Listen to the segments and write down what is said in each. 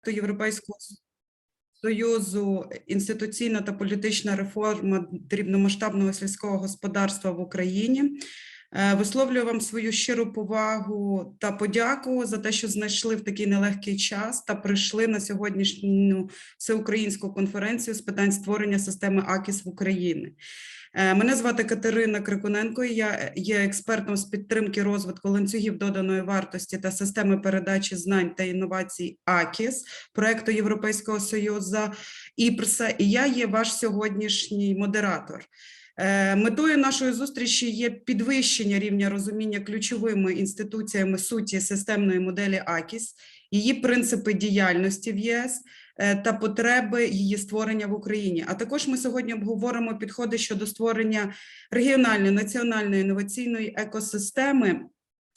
Європейського Союзу інституційна та політична реформа дрібномасштабного сільського господарства в Україні. Висловлюю вам свою щиру повагу та подяку за те, що знайшли в такий нелегкий час та прийшли на сьогоднішню всеукраїнську конференцію з питань створення системи АКІС в Україні. Мене звати Катерина Крикуненко, я є експертом з підтримки розвитку ланцюгів доданої вартості та системи передачі знань та інновацій АКІС, проєкту Європейського Союзу ІПРСа, і я є ваш сьогоднішній модератор. Метою нашої зустрічі є підвищення рівня розуміння ключовими інституціями суті системної моделі АКІС, її принципи діяльності в ЄС та потреби її створення в Україні. А також ми сьогодні обговоримо підходи щодо створення регіональної, національної інноваційної екосистеми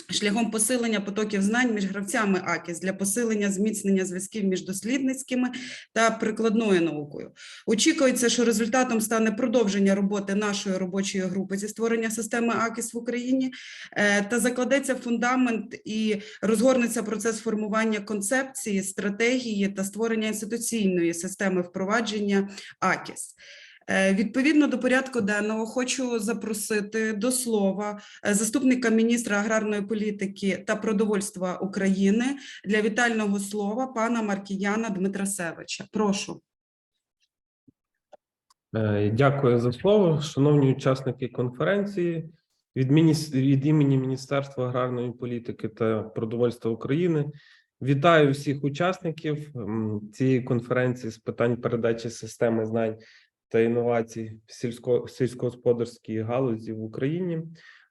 шляхом посилення потоків знань між гравцями АКІС для посилення зміцнення зв'язків між дослідницькими та прикладною наукою. Очікується, що результатом стане продовження роботи нашої робочої групи зі створення системи АКІС в Україні та закладеться фундамент і розгорнеться процес формування концепції, стратегії та створення інституційної системи впровадження АКІС. Відповідно до порядку денного хочу запросити до слова заступника міністра аграрної політики та продовольства України для вітального слова пана Маркіяна Дмитрасевича. Прошу. Дякую за слово. Шановні учасники конференції, від імені Міністерства аграрної політики та продовольства України вітаю всіх учасників цієї конференції з питань передачі системи знань та інновацій в сільськогосподарській галузі в Україні,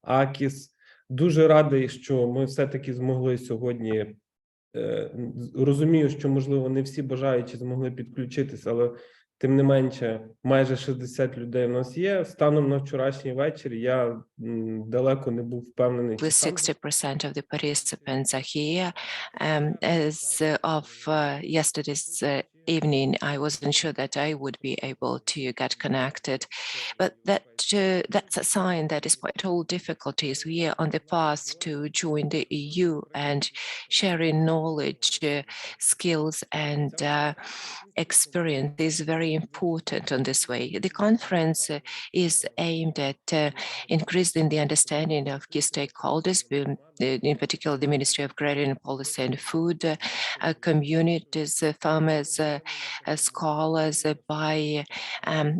АКІС. Дуже радий, що ми все-таки змогли сьогодні, розумію, що, можливо, не всі бажаючі змогли підключитися, але тим не менше, майже 60 людей в нас є. Станом на вчорашній вечір я далеко не був впевнений. 60% of the participants are here. As of yesterday's evening, I wasn't sure that I would be able to get connected, but that's a sign that despite all difficulties, we are on the path to join the EU, and sharing knowledge, skills, and experience is very important on this way. The conference is aimed at increasing the understanding of key stakeholders, in particular the Ministry of Agrarian Policy and Food, communities, farmers, scholars, by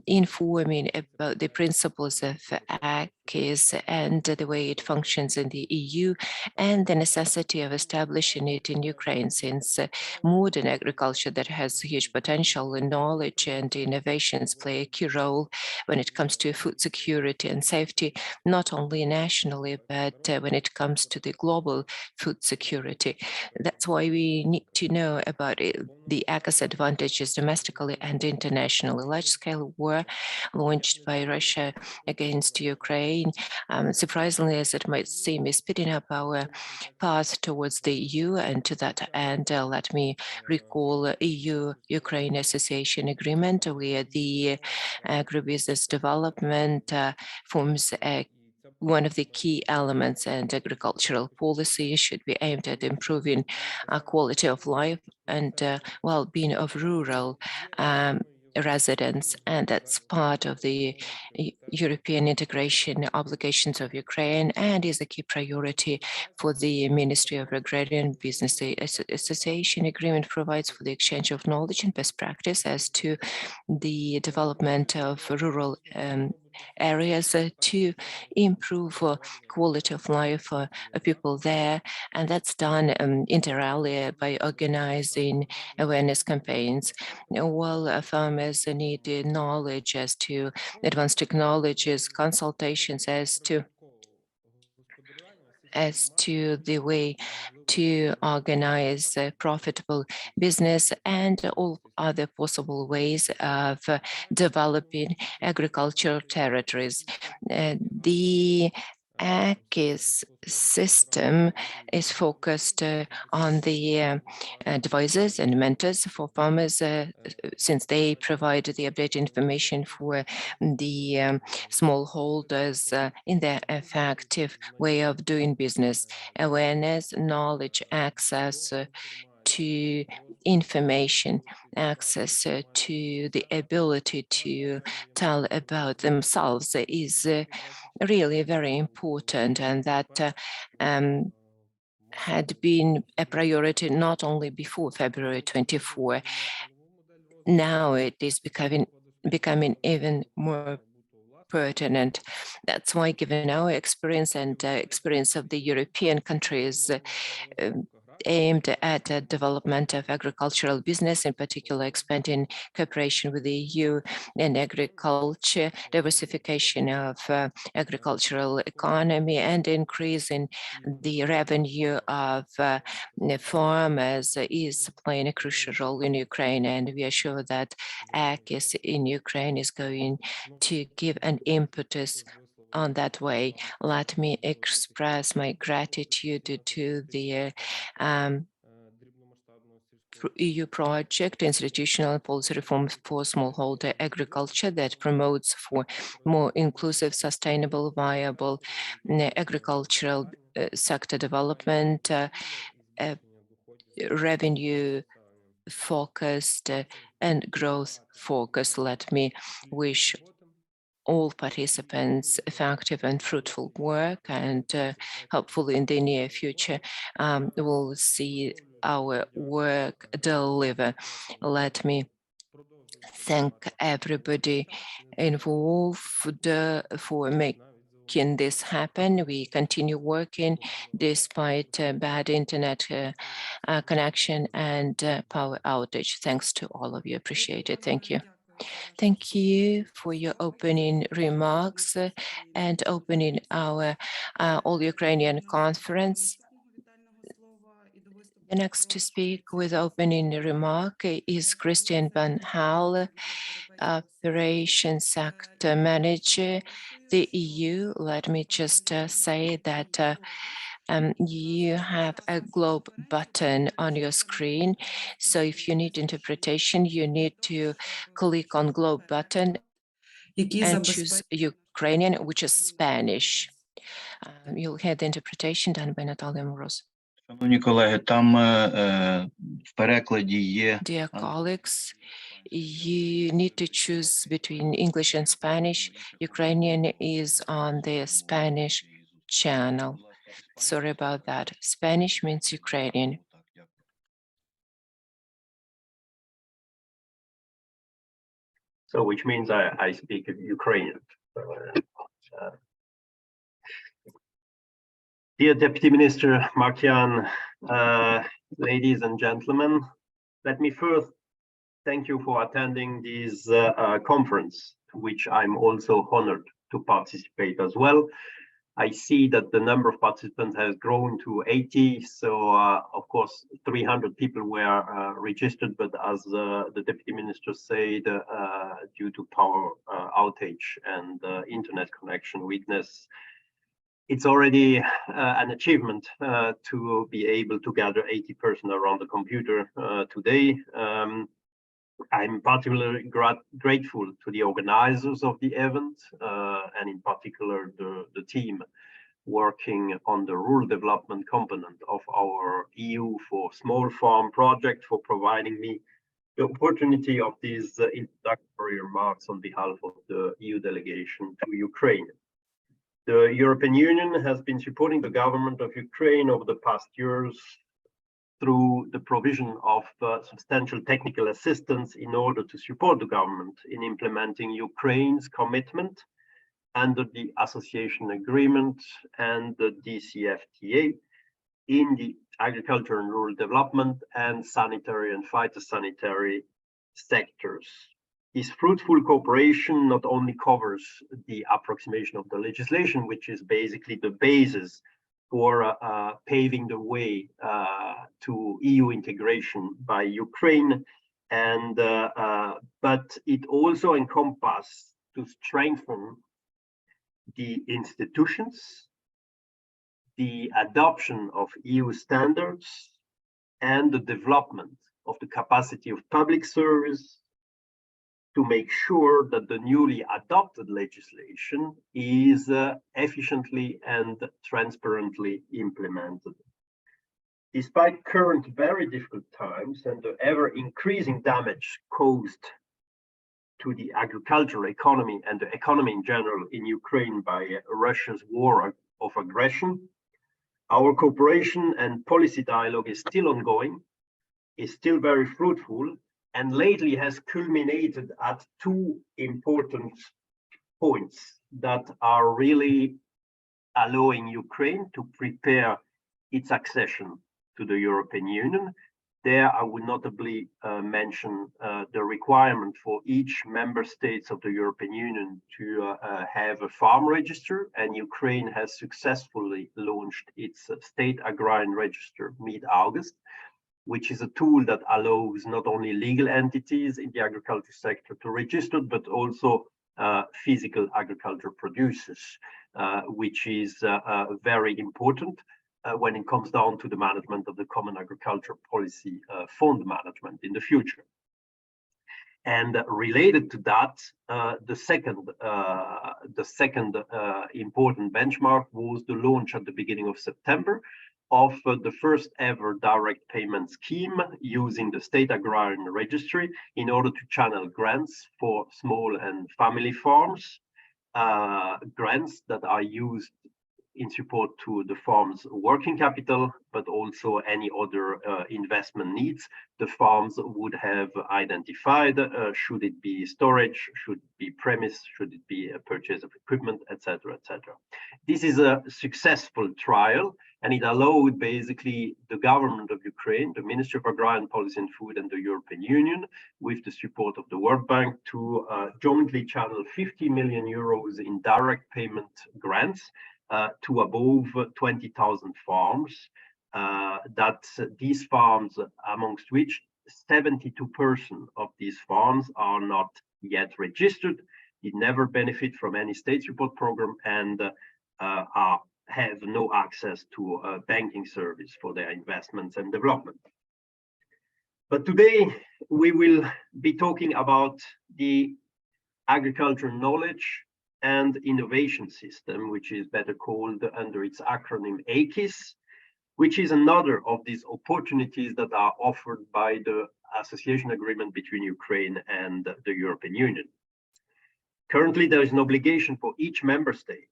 informing about the principles of AKIS and the way it functions in the EU, and the necessity of establishing it in Ukraine, since modern agriculture that has huge potential and knowledge and innovations play a key role when it comes to food security and safety, not only nationally, but when it comes to the global food security. That's why we need to know about the AKIS advantages domestically and internationally. Large-scale war launched by Russia against Ukraine, surprisingly as it might seem, is speeding up our path towards the EU, and to that end, let me recall EU-Ukraine Association Agreement, where the agribusiness development forms one of the key elements, and agricultural policy should be aimed at improving quality of life and well-being of rural residents, and that's part of the European integration obligations of Ukraine, and is a key priority for the Ministry of Agrarian Business. The Association Agreement provides for the exchange of knowledge and best practice as to the development of rural areas to improve quality of life for people there, and that's done inter alia by organizing awareness campaigns. While farmers need knowledge as to advanced technologies, consultations as to the way to organize profitable business and all other possible ways of developing agricultural territories. The AKIS system is focused on the advisors and mentors for farmers, since they provide the updated information for the smallholders in their effective way of doing business. Awareness, knowledge, access to information, access to the ability to tell about themselves is really very important, and that had been a priority not only before February 24. Now it is becoming even more pertinent. That's why, given our experience and experience of the European countries aimed at the development of agricultural business, in particular expanding cooperation with the EU in agriculture, diversification of agricultural economy, and increasing the revenue of farmers is playing a crucial role in Ukraine. And we are sure that AKIS in Ukraine is going to give an impetus on that way. Let me express my gratitude to the EU project, Institutional and Policy Reforms for Smallholder Agriculture, that promotes for more inclusive, sustainable, viable agricultural sector development, revenue focused and growth focused. Let me wish all participants effective and fruitful work, and hopefully in the near future we'll see our work deliver. Let me thank everybody involved for making this happen. We continue working despite bad internet connection and power outage. Thanks to all of you. Appreciate it. Thank you. Thank you for your opening remarks and opening our All-Ukrainian Conference. The next to speak with opening remark is Christian Van Haal, Operations Sector Manager, the EU. Let me just say that you have a globe button on your screen. So if you need interpretation, you need to click on globe button and choose Ukrainian, which is Spanish. You'll hear the interpretation done by Natalia Moroz. Шановні колеги, там в перекладі є... Dear colleagues, you need to choose between English and Spanish. Ukrainian is on the Spanish channel. Sorry about that. Spanish means Ukrainian. So, which means I speak Ukrainian. Dear Deputy Minister Markian, ladies and gentlemen, let me first thank you for attending this conference, which I'm also honored to participate as well. I see that the number of participants has grown to 80, so of course 300 people were registered, but as the Deputy Minister said, due to power outage and internet connection weakness, it's already an achievement to be able to gather 80 persons around the computer today. I'm particularly grateful to the organizers of the event, and in particular the team working on the rural development component of our EU for Small Farm project, for providing me the opportunity of these introductory remarks on behalf of the EU delegation to Ukraine. The European Union has been supporting the government of Ukraine over the past years through the provision of substantial technical assistance in order to support the government in implementing Ukraine's commitment under the association agreement and the DCFTA in the agriculture and rural development and sanitary and phytosanitary sectors. This fruitful cooperation not only covers the approximation of the legislation, which is basically the basis for paving the way to EU integration by Ukraine, and but it also encompasses to strengthen the institutions, the adoption of EU standards, and the development of the capacity of public service to make sure that the newly adopted legislation is efficiently and transparently implemented. Despite current very difficult times and the ever-increasing damage caused to the agricultural economy and the economy in general in Ukraine by Russia's war of aggression, our cooperation and policy dialogue is still ongoing, is still very fruitful, and lately has culminated at two important points that are really allowing Ukraine to prepare its accession to the European Union. There, I would notably mention the requirement for each member states of the European Union to have a farm register, and Ukraine has successfully launched its state agrarian register mid-August, which is a tool that allows not only legal entities in the agriculture sector to register, but also physical agriculture producers, which is very important when it comes down to the management of the Common Agriculture Policy Fund management in the future. And related to that, the second important benchmark was the launch at the beginning of September of the first ever direct payment scheme using the State Agrarian Registry in order to channel grants for small and family farms, grants that are used in support to the farm's working capital, but also any other investment needs the farms would have identified, should it be storage, should it be premise, should it be a purchase of equipment, etc., etc. This is a successful trial, and it allowed basically the government of Ukraine, the Ministry of Agrarian Policy and Food, and the European Union, with the support of the World Bank, to jointly channel 50 million euros in direct payment grants to above 20,000 farms. That these farms, amongst which 72% of these farms are not yet registered, did never benefit from any state support program, and have no access to a banking service for their investments and development. But today we will be talking about the agricultural knowledge and innovation system, which is better called under its acronym AKIS, which is another of these opportunities that are offered by the association agreement between Ukraine and the European Union. Currently, there is an obligation for each member state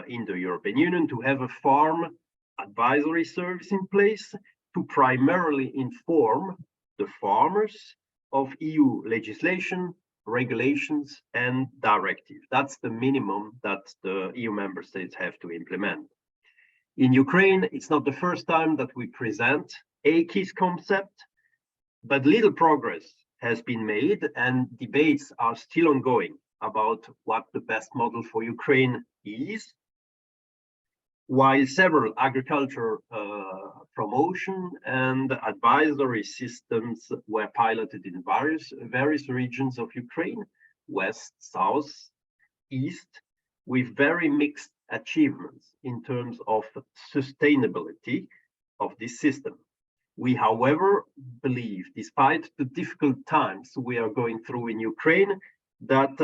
in the European Union to have a farm advisory service in place to primarily inform the farmers of EU legislation, regulations, and directives. That's the minimum that the EU member states have to implement. In Ukraine, it's not the first time that we present AKIS concept, but little progress has been made and debates are still ongoing about what the best model for Ukraine is. While several agriculture promotion and advisory systems were piloted in various regions of Ukraine, west, south, east, with very mixed achievements in terms of sustainability of this system. We, however, believe, despite the difficult times we are going through in Ukraine, that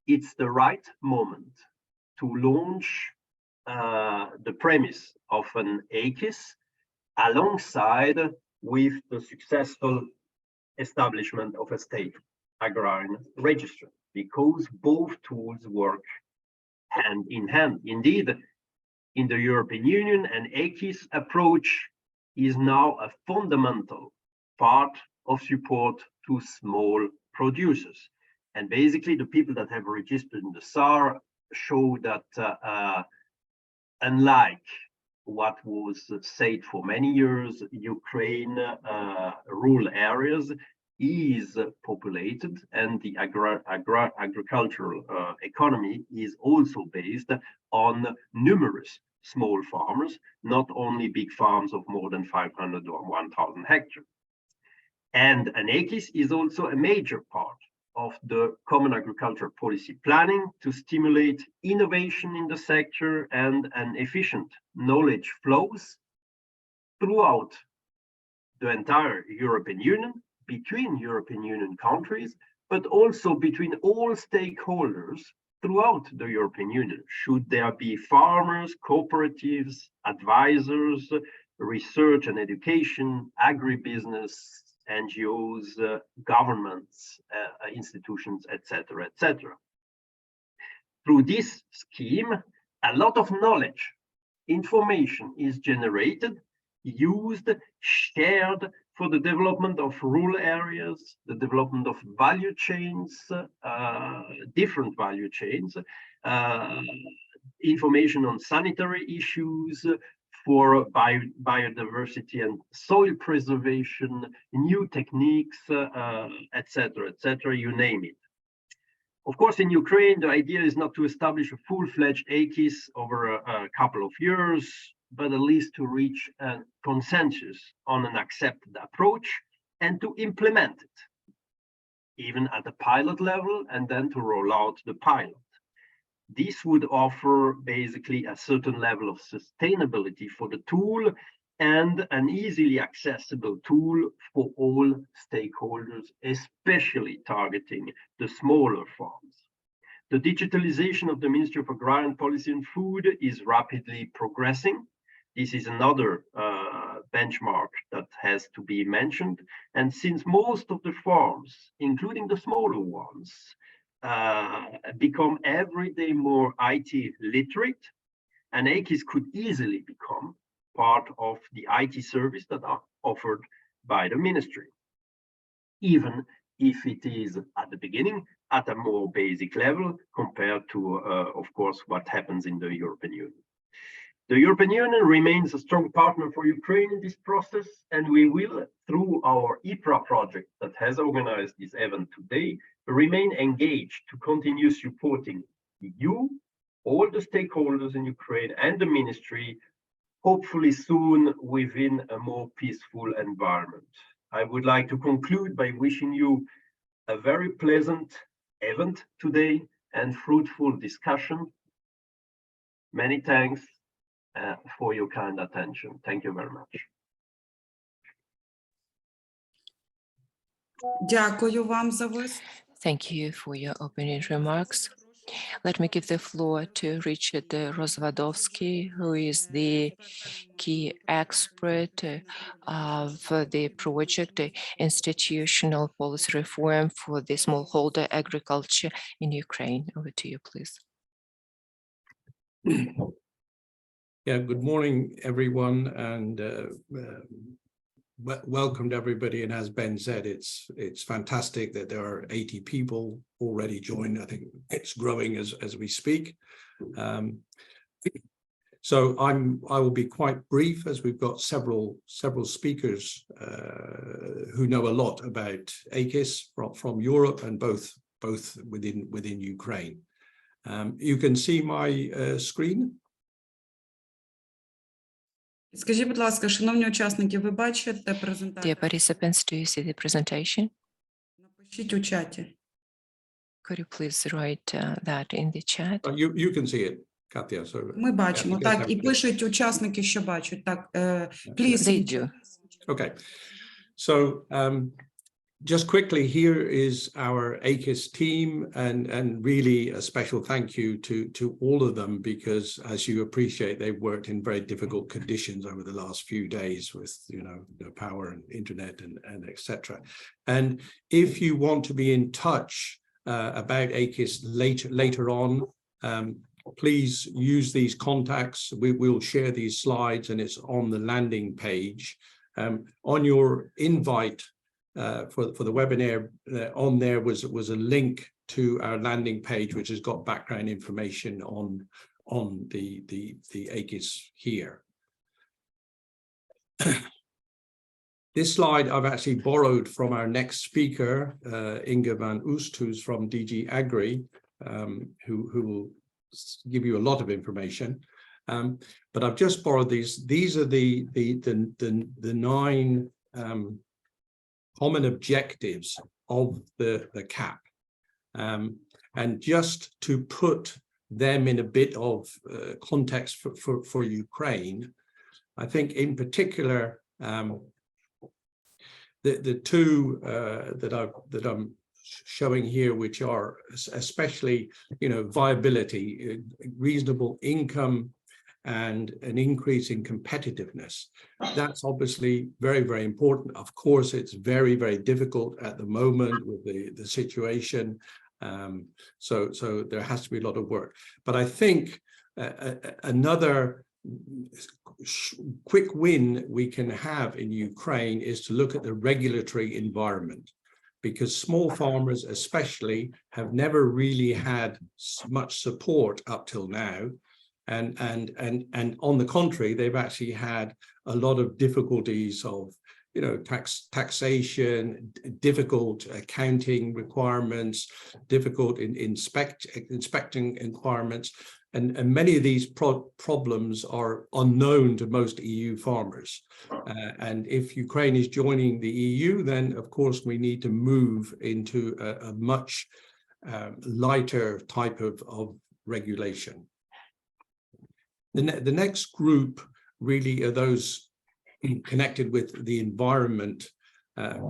it's the right moment to launch the premise of an AKIS alongside with the successful establishment of a state agrarian register, because both tools work hand in hand. Indeed, in the European Union, an AKIS approach is now a fundamental part of support to small producers. And basically, the people that have registered in the SAR show that unlike what was said for many years, Ukraine rural areas is populated, and the agricultural economy is also based on numerous small farmers, not only big farms of more than 500 or 1,000 hectares. And an AKIS is also a major part of the Common Agricultural Policy planning to stimulate innovation in the sector and an efficient knowledge flows throughout the entire European Union, between European Union countries, but also between all stakeholders throughout the European Union. Should there be farmers, cooperatives, advisors, research and education, agribusiness, NGOs, governments, institutions, etc., etc. Through this scheme, a lot of knowledge, information is generated, used, shared for the development of rural areas, the development of value chains, different value chains, information on sanitary issues, for biodiversity and soil preservation, new techniques, etc., etc., you name it. Of course, in Ukraine, the idea is not to establish a full-fledged AKIS over a couple of years, but at least to reach a consensus on an accepted approach and to implement it, even at the pilot level, and then to roll out the pilot. This would offer basically a certain level of sustainability for the tool and an easily accessible tool for all stakeholders, especially targeting the smaller farms. The digitalization of the Ministry of Agrarian Policy and Food is rapidly progressing. This is another benchmark that has to be mentioned. And since most of the farms, including the smaller ones, become every day more IT literate, and AKIS could easily become part of the IT service that are offered by the ministry, even if it is at the beginning at a more basic level compared to, of course, what happens in the European Union. The European Union remains a strong partner for Ukraine in this process, and we will, through our IPRA project that has organized this event today, remain engaged to continue supporting you, all the stakeholders in Ukraine and the ministry, hopefully soon within a more peaceful environment. I would like to conclude by wishing you a very pleasant event today and fruitful discussion. Many thanks for your kind attention. Thank you very much. Дякую вам за виступ. Thank you for your opening remarks. Let me give the floor to Richard Rozwadowski, who is the key expert of the project Institutional Policy Reform for the Smallholder Agriculture in Ukraine. Over to you, please. Yeah, good morning, everyone, and welcome everybody. And as Ben said, it's fantastic that there are 80 people already joined. I think it's growing as we speak. So I will be quite brief, as we've got several speakers who know a lot about AKIS from Europe and both within Ukraine. You can see my screen. Скажіть, будь ласка, шановні учасники, ви бачите презентацію? Dear participants, do you see the presentation? Напишіть у чаті. Could you please write that in the chat? You can see it, Katya. So Ми бачимо, так, і пишуть учасники, що бачать. Так, please. They do. Okay, so just quickly, here is our AKIS team, and really a special thank you to all of them, because as you appreciate, they've worked in very difficult conditions over the last few days with, you know, the power and internet and etc. And if you want to be in touch about AKIS later on, please use these contacts. We will share these slides, and it's on the landing page. On your invite for the webinar, on there was a link to our landing page, which has got background information on the AKIS here. This slide I've actually borrowed from our next speaker, Inge van Oost, who's from DG Agri, who will give you a lot of information. But I've just borrowed these. These are the 9 common objectives of the CAP. And just to put them in a bit of context for Ukraine, I think in particular, the 2 that I'm showing here, which are especially, you know, viability, reasonable income, and an increase in competitiveness. That's obviously very, very important. Of course, it's very, very difficult at the moment with the situation. So there has to be a lot of work. But I think another quick win we can have in Ukraine is to look at the regulatory environment, because small farmers especially have never really had much support up till now. And on the contrary, they've actually had a lot of difficulties of, taxation, difficult accounting requirements, difficult inspecting requirements. And many of these problems are unknown to most EU farmers. And if Ukraine is joining the EU, then of course we need to move into a much lighter type of regulation. The next group really are those connected with the environment,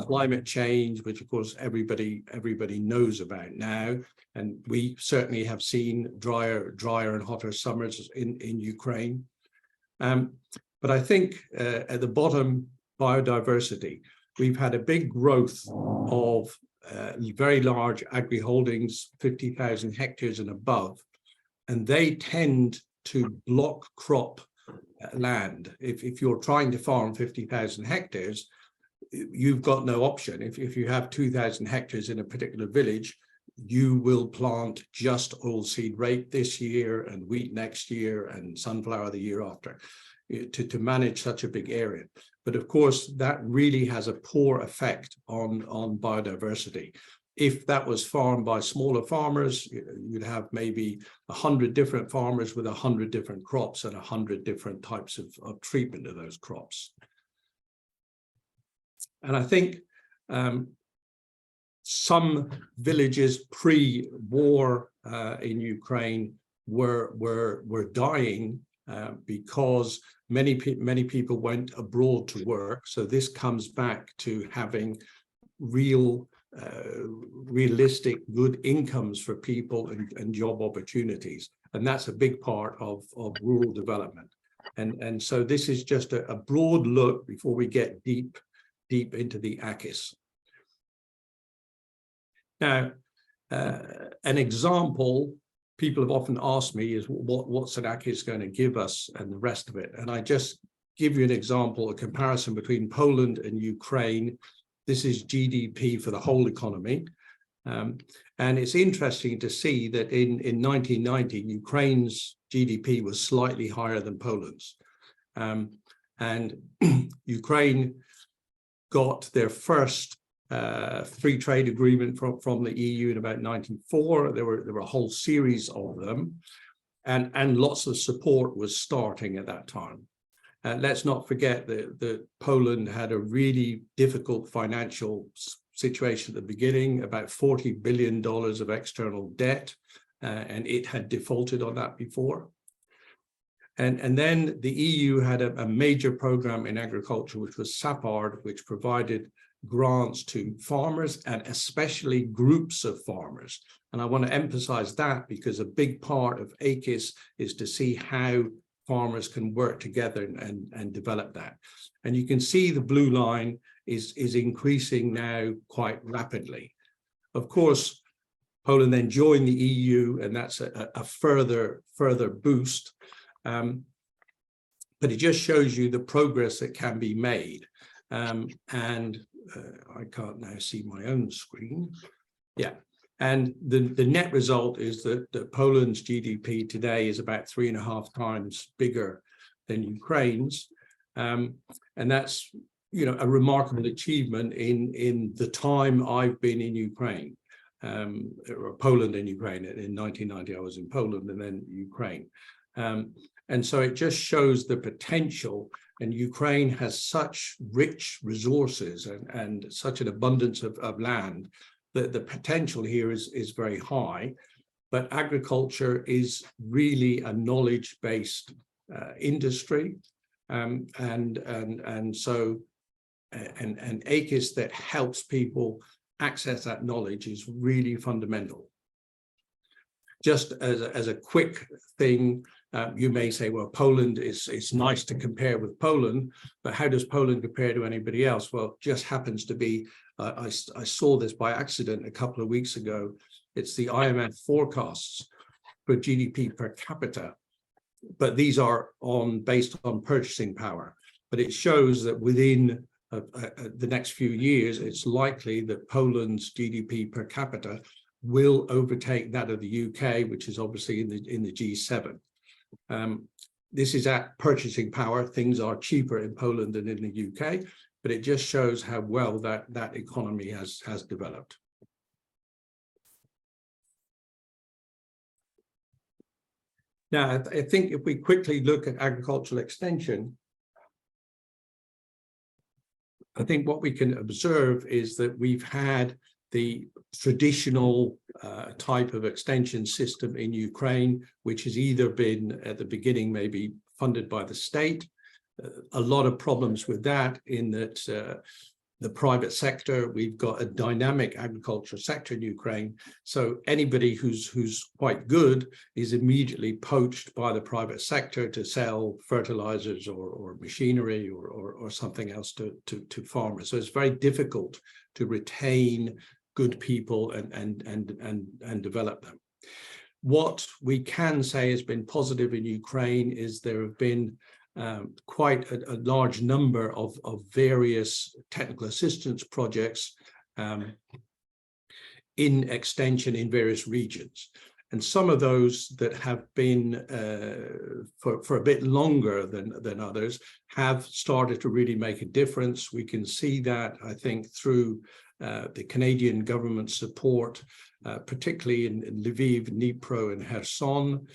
climate change, which of course everybody knows about now, and we certainly have seen drier and hotter summers in Ukraine. But I think at the bottom, biodiversity. We've had a big growth of very large agri holdings, 50,000 hectares and above, and they tend to block crop land. If you're trying to farm 50,000 hectares, you've got no option. If you have 2,000 hectares in a particular village, you will plant just oilseed rape this year and wheat next year and sunflower the year after to manage such a big area. But of course, that really has a poor effect on biodiversity. If that was farmed by smaller farmers, you'd have maybe 100 different farmers with 100 different crops and 100 different types of treatment of those crops. And I think some villages pre-war in Ukraine were dying because many people went abroad to work. So this comes back to having realistic good incomes for people and job opportunities, and that's a big part of rural development. And so this is just a broad look before we get deep into the AKIS. Now, an example people have often asked me is what's an AKIS going to give us and the rest of it. And I just give you an example, a comparison between Poland and Ukraine. This is GDP for the whole economy. And it's interesting to see that in 1990, Ukraine's GDP was slightly higher than Poland's. And Ukraine got their first free trade agreement from the EU in about 1994. There were a whole series of them, and lots of support was starting at that time. Let's not forget that Poland had a really difficult financial situation at the beginning, about $40 billion of external debt, and it had defaulted on that before. And then the EU had a major program in agriculture, which was SAPARD, which provided grants to farmers and especially groups of farmers. And I want to emphasize that because a big part of AKIS is to see how farmers can work together and develop that. And you can see the blue line is increasing now quite rapidly. Of course, Poland then joined the EU, and that's a further boost. But it just shows you the progress that can be made. I can't now see my own screen. Yeah. And the net result is that Poland's GDP today is about 3.5 times bigger than Ukraine's. And that's, a remarkable achievement in the time I've been in Ukraine, or Poland and Ukraine. In 1990, I was in Poland and then Ukraine. And so it just shows the potential, and Ukraine has such rich resources and such an abundance of land that the potential here is very high. But agriculture is really a knowledge-based industry, and so AKIS that helps people access that knowledge is really fundamental. Just as a quick thing, You may say, well, Poland it's nice to compare with Poland, but how does Poland compare to anybody else? Well, it just happens to be, I saw this by accident a couple of weeks ago. It's the IMF forecasts for GDP per capita, but these are based on purchasing power. But it shows that within the next few years, it's likely that Poland's GDP per capita will overtake that of the UK, which is obviously in the G7. This is at purchasing power. Things are cheaper in Poland than in the UK, but it just shows how well that economy has developed. Now, I think if we quickly look at agricultural extension, I think what we can observe is that we've had the traditional type of extension system in Ukraine, which has either been at the beginning maybe funded by the state. A lot of problems with that in that the private sector, we've got a dynamic agriculture sector in Ukraine. So anybody who's quite good is immediately poached by the private sector to sell fertilizers or machinery or something else to farmers. So it's very difficult to retain good people and develop them. What we can say has been positive in Ukraine is there have been quite a large number of various technical assistance projects in extension in various regions. And some of those that have been for a bit longer than others have started to really make a difference. We can see that, I think, through the Canadian government support, particularly in Lviv, Dnipro, and Kherson.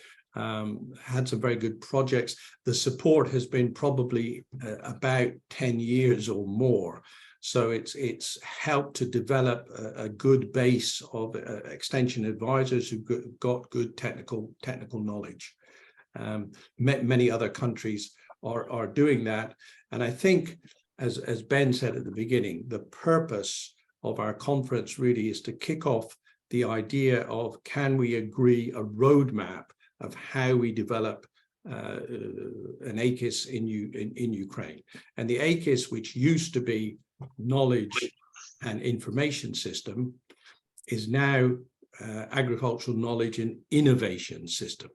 Had some very good projects. The support has been probably about 10 years or more. So it's helped to develop a good base of extension advisors who've got good technical knowledge. Many other countries are doing that. And I think, as Ben said at the beginning, the purpose of our conference really is to kick off the idea of, can we agree a roadmap of how we develop an AKIS in Ukraine. And the AKIS, which used to be knowledge and information system, is now agricultural knowledge and innovation system.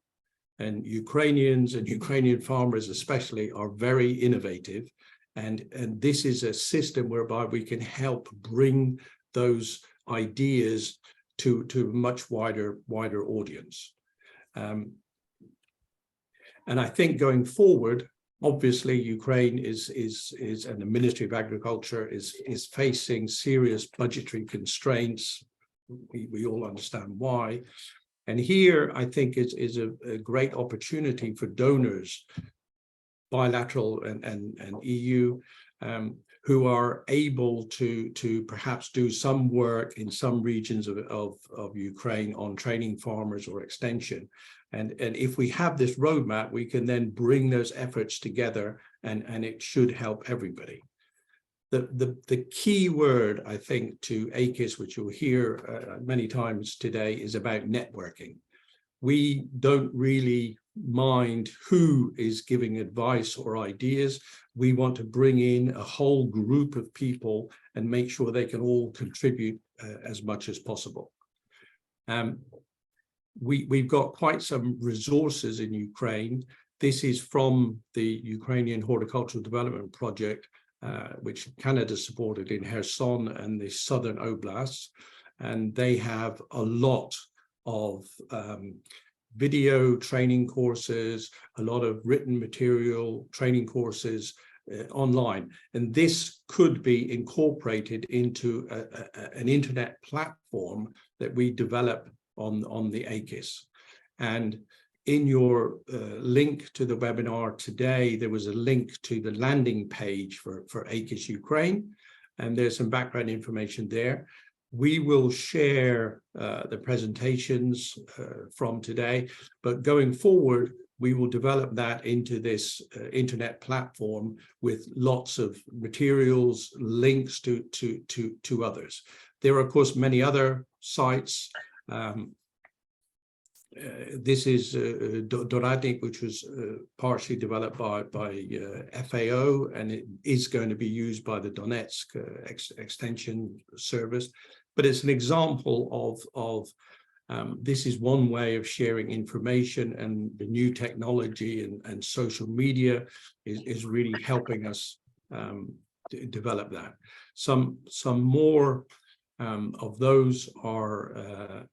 And Ukrainians and Ukrainian farmers especially are very innovative. And this is a system whereby we can help bring those ideas to a much wider audience. And I think going forward, obviously Ukraine is and the Ministry of Agriculture is facing serious budgetary constraints. We all understand why. And here I think is a great opportunity for donors, bilateral and EU, who are able to perhaps do some work in some regions of Ukraine on training farmers or extension. And if we have this roadmap, we can then bring those efforts together and it should help everybody. The key word, I think, to AKIS, which you'll hear many times today, is about networking. We don't really mind who is giving advice or ideas. We want to bring in a whole group of people and make sure they can all contribute as much as possible. We've got quite some resources in Ukraine. This is from the Ukrainian Horticultural Development Project, which Canada supported in Kherson and the southern oblasts. And they have a lot of video training courses, a lot of written material training courses online. And this could be incorporated into an internet platform that we develop on the AKIS. And in your link to the webinar today, there was a link to the landing page for AKIS Ukraine, and there's some background information there. We will share the presentations from today, but going forward, we will develop that into this internet platform with lots of materials, links to others. There are, of course, many other sites. this is Doradnik, which was partially developed by FAO, and it is going to be used by the Donetsk extension service. But it's an example of this is one way of sharing information, and the new technology and social media is really helping us develop that. Some more of those are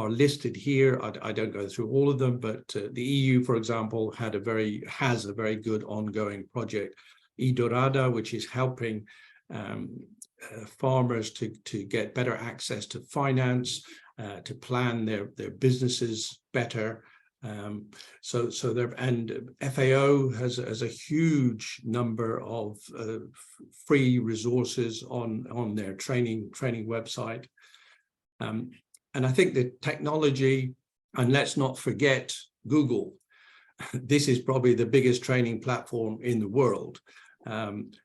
listed here. I don't go through all of them, but the EU, for example, has a very good ongoing project, eDorada, which is helping farmers to get better access to finance, to plan their businesses better. So there, and FAO has a huge number of free resources on their training website. And I think the technology, and let's not forget Google, this is probably the biggest training platform in the world.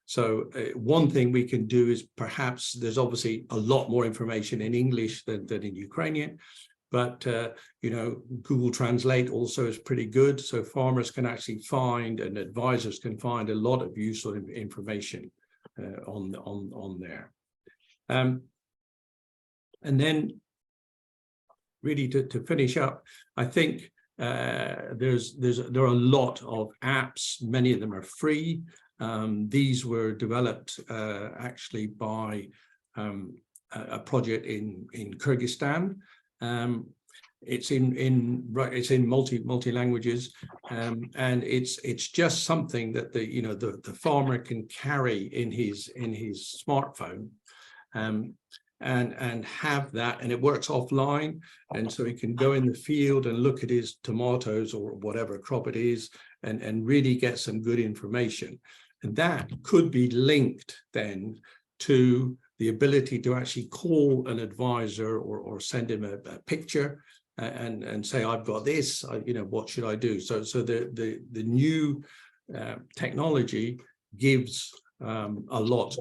So one thing we can do is, perhaps there's obviously a lot more information in English than in Ukrainian, but you know, Google Translate also is pretty good. So farmers can actually find, and advisors can find, a lot of useful information on there. And then, really to finish up, I think there are a lot of apps. Many of them are free. These were developed actually by a project in Kyrgyzstan. It's in multi languages, and it's just something that the farmer can carry in his smartphone. And have that, and it works offline, and so he can go in the field and look at his tomatoes or whatever crop it is, and really get some good information. And that could be linked then to the ability to actually call an advisor or send him a picture and say, I've got this, what should I do? So the new technology gives a lot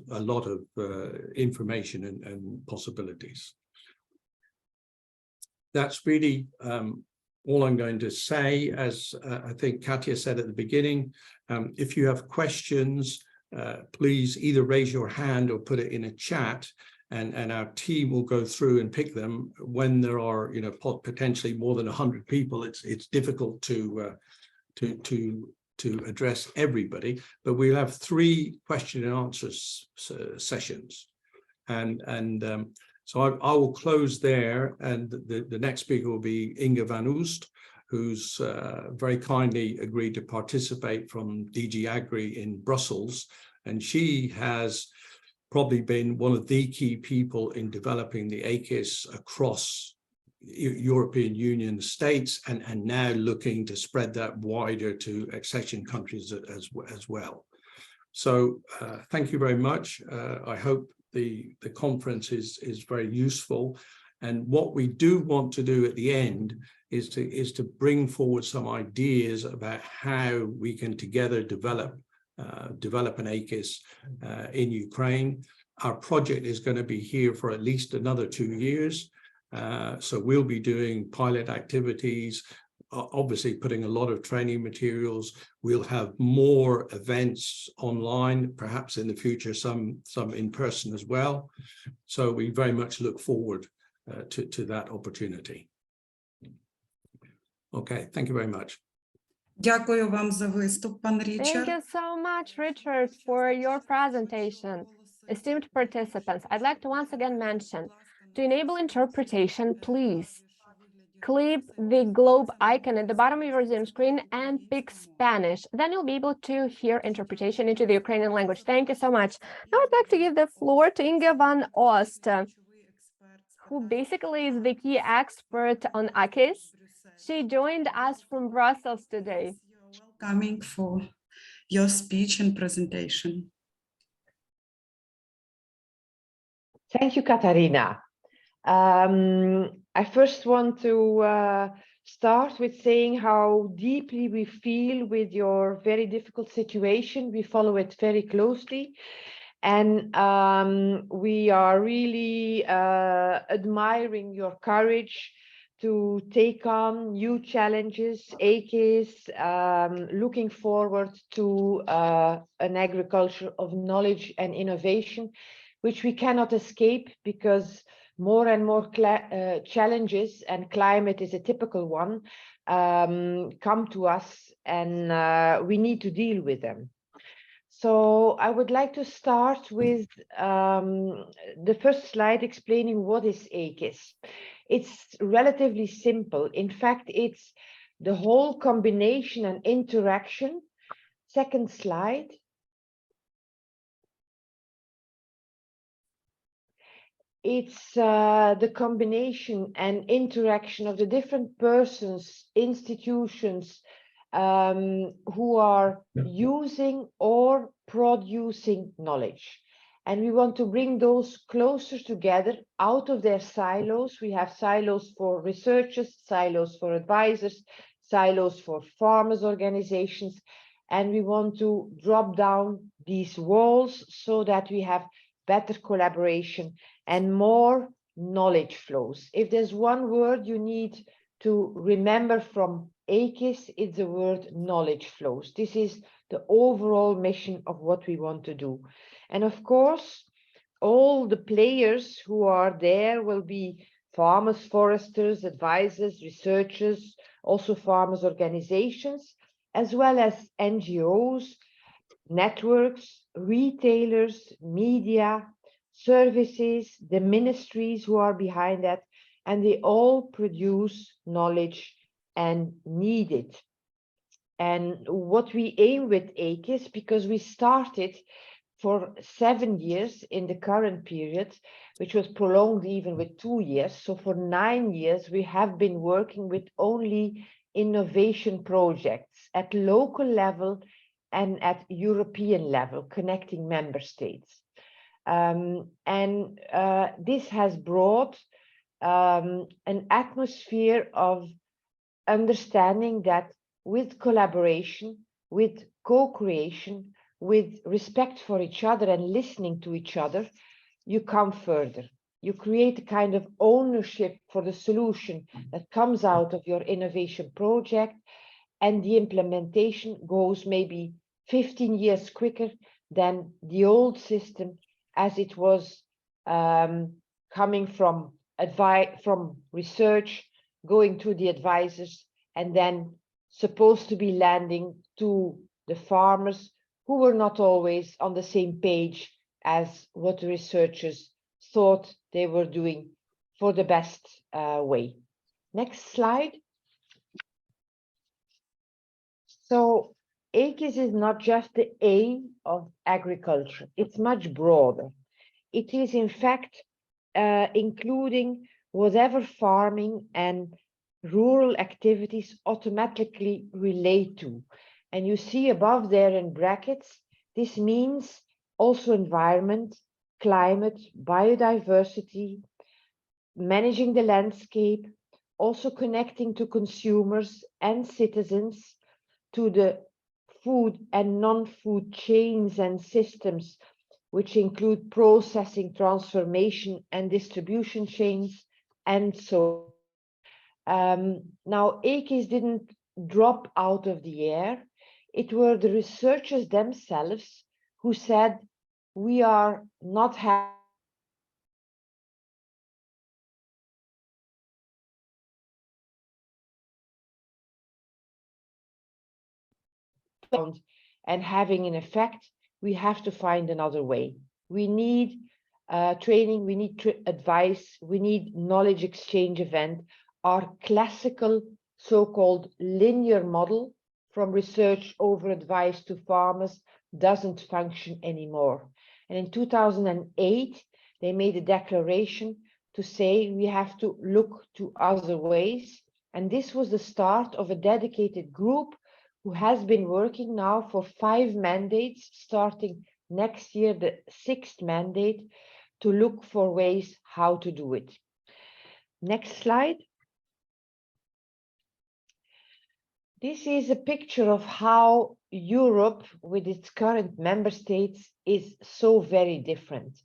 of information and possibilities. That's really all I'm going to say. As I think Katya said at the beginning, if you have questions, please either raise your hand or put it in a chat, and our team will go through and pick them. When there are potentially more than 100 people, it's difficult to address everybody, but we'll have 3 question and answer sessions. So I will close there, and the next speaker will be Inge van Oost, who's very kindly agreed to participate from DG Agri in Brussels. And she has probably been one of the key people in developing the AKIS across European Union states, and now looking to spread that wider to accession countries as well. So thank you very much. I hope the conference is very useful, and what we do want to do at the end is to bring forward some ideas about how we can together develop an AKIS in Ukraine. Our project is going to be here for at least another 2 years. So we'll be doing pilot activities, obviously putting a lot of training materials. We'll have more events online, perhaps in the future, some in person as well. So we very much look forward to that opportunity. Okay, thank you very much. Дякую вам за виступ, пан Річард. Thank you so much, Richard, for your presentation. Esteemed participants, I'd like to once again mention, to enable interpretation, please click the globe icon at the bottom of your Zoom screen and pick Spanish. Then you'll be able to hear interpretation into the Ukrainian language. Thank you so much. Now I'd like to give the floor to Inge van Oost, who basically is the key expert on AKIS. She joined us from Brussels today. Coming for your speech and presentation. Thank you, Katarina. I first want to start with saying how deeply we feel with your very difficult situation. We follow it very closely, and we are really admiring your courage to take on new challenges. AKIS looking forward to an agriculture of knowledge and innovation, which we cannot escape because more and more challenges, and climate is a typical one, come to us, and we need to deal with them. So I would like to start with the first slide explaining what is AKIS. It's relatively simple. In fact, it's the whole combination and interaction. Second slide. It's the combination and interaction of the different persons, institutions, who are using or producing knowledge. And we want to bring those closer together out of their silos. We have silos for researchers, silos for advisors, silos for farmers organizations, and we want to drop down these walls so that we have better collaboration and more knowledge flows. If there's one word you need to remember from AKIS, it's the word knowledge flows. This is the overall mission of what we want to do. And of course, all the players who are there will be farmers, foresters, advisors, researchers, also farmers organizations, as well as NGOs, networks, retailers, media, services, the ministries who are behind that, and they all produce knowledge and need it. And what we aim with AKIS, because we started for 7 years in the current period, which was prolonged even with 2 years. So for 9 years, we have been working with only innovation projects at local level and at European level, connecting member states. This has brought an atmosphere of understanding that with collaboration, with co-creation, with respect for each other and listening to each other, you come further. You create a kind of ownership for the solution that comes out of your innovation project, and the implementation goes maybe 15 years quicker than the old system, as it was coming from research, going to the advisors, and then supposed to be landing to the farmers, who were not always on the same page as what the researchers thought they were doing for the best way. Next slide. So AKIS is not just the aim of agriculture, it's much broader. It is in fact including whatever farming and rural activities automatically relate to. And you see above there in brackets, this means also environment, climate, biodiversity, managing the landscape, also connecting to consumers and citizens, to the food and non-food chains and systems, which include processing, transformation, and distribution chains, and so on. Now, AKIS didn't drop out of the air. It were the researchers themselves who said, we are not happy and having an effect. We have to find another way. We need training, we need advice, we need knowledge exchange event. Our classical so-called linear model from research over advice to farmers doesn't function anymore. And in 2008, they made a declaration to say we have to look to other ways. And this was the start of a dedicated group who has been working now for 5 mandates, starting next year, the 6th mandate, to look for ways how to do it. Next slide. This is a picture of how Europe, with its current member states, is so very different.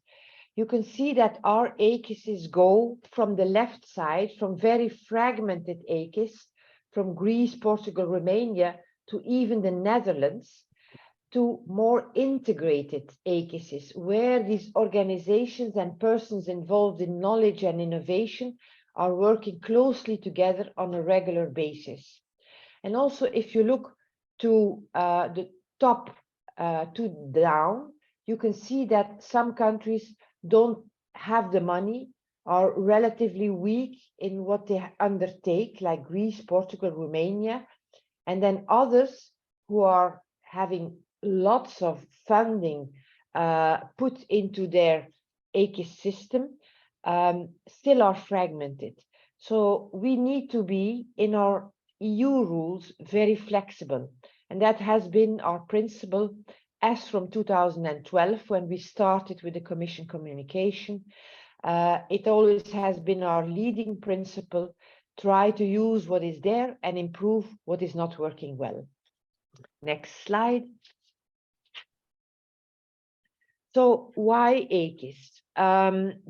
you can see that our AKISs go from the left side, from very fragmented AKIS, from Greece, Portugal, Romania, to even the Netherlands, to more integrated AKISs, where these organizations and persons involved in knowledge and innovation are working closely together on a regular basis. And also, if you look to the top to down, you can see that some countries don't have the money, are relatively weak in what they undertake, like Greece, Portugal, Romania, and then others who are having lots of funding put into their AKIS system still are fragmented. So we need to be in our EU rules very flexible, and that has been our principle as from 2012 when we started with the Commission communication. It always has been our leading principle: try to use what is there and improve what is not working well. Next slide. So why AKIS?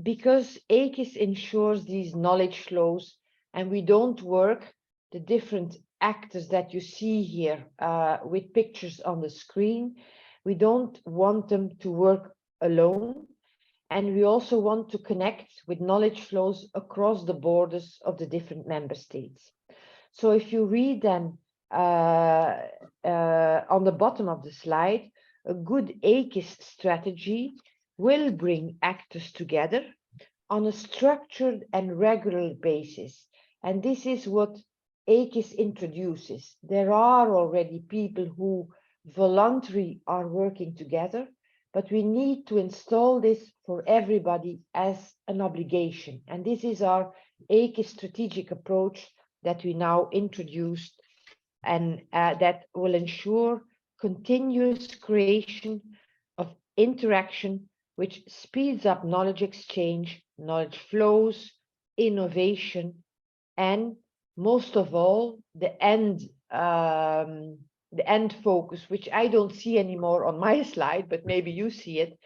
Because AKIS ensures these knowledge flows, and we don't work the different actors that you see here with pictures on the screen. We don't want them to work alone, and we also want to connect with knowledge flows across the borders of the different member states. So if you read then on the bottom of the slide, a good AKIS strategy will bring actors together on a structured and regular basis. And this is what AKIS introduces. There are already people who voluntarily are working together, but we need to install this for everybody as an obligation. And this is our AKIS strategic approach that we now introduced, and that will ensure continuous creation of interaction, which speeds up knowledge exchange, knowledge flows, innovation, and most of all, the end focus, which I don't see anymore on my slide, but maybe you see it.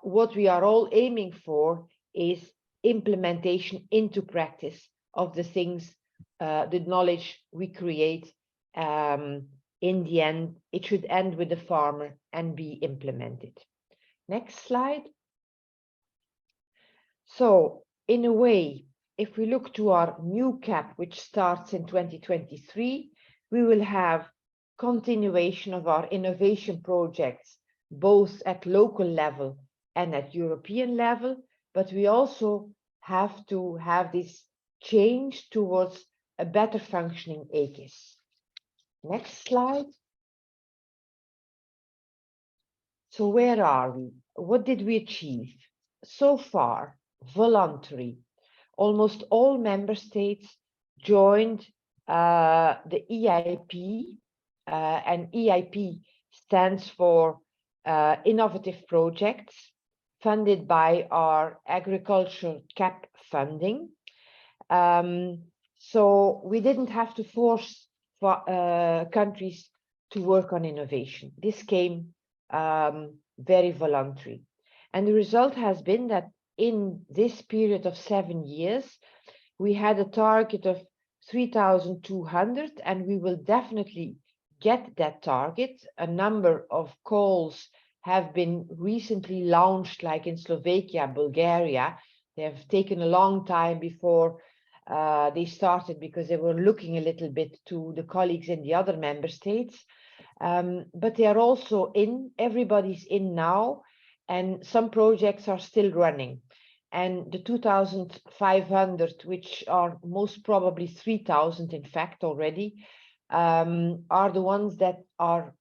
What we are all aiming for is implementation into practice of the things, the knowledge we create. In the end, it should end with the farmer and be implemented. Next slide. So, in a way, if we look to our new CAP, which starts in 2023, we will have continuation of our innovation projects, both at local level and at European level, but we also have to have this change towards a better functioning AKIS. Next slide. So where are we? What did we achieve? So far, voluntary. Almost all member states joined the EIP, and EIP stands for Innovative Projects, funded by our agriculture CAP funding. So we didn't have to force countries to work on innovation. This came very voluntary. And the result has been that in this period of 7 years, we had a target of 3,200, and we will definitely get that target. A number of calls have been recently launched, like in Slovakia, Bulgaria. They have taken a long time before they started because they were looking a little bit to the colleagues in the other member states. But they are also in, everybody's in now, and some projects are still running. And the 2,500, which are most probably 3,000 in fact already, are the ones that are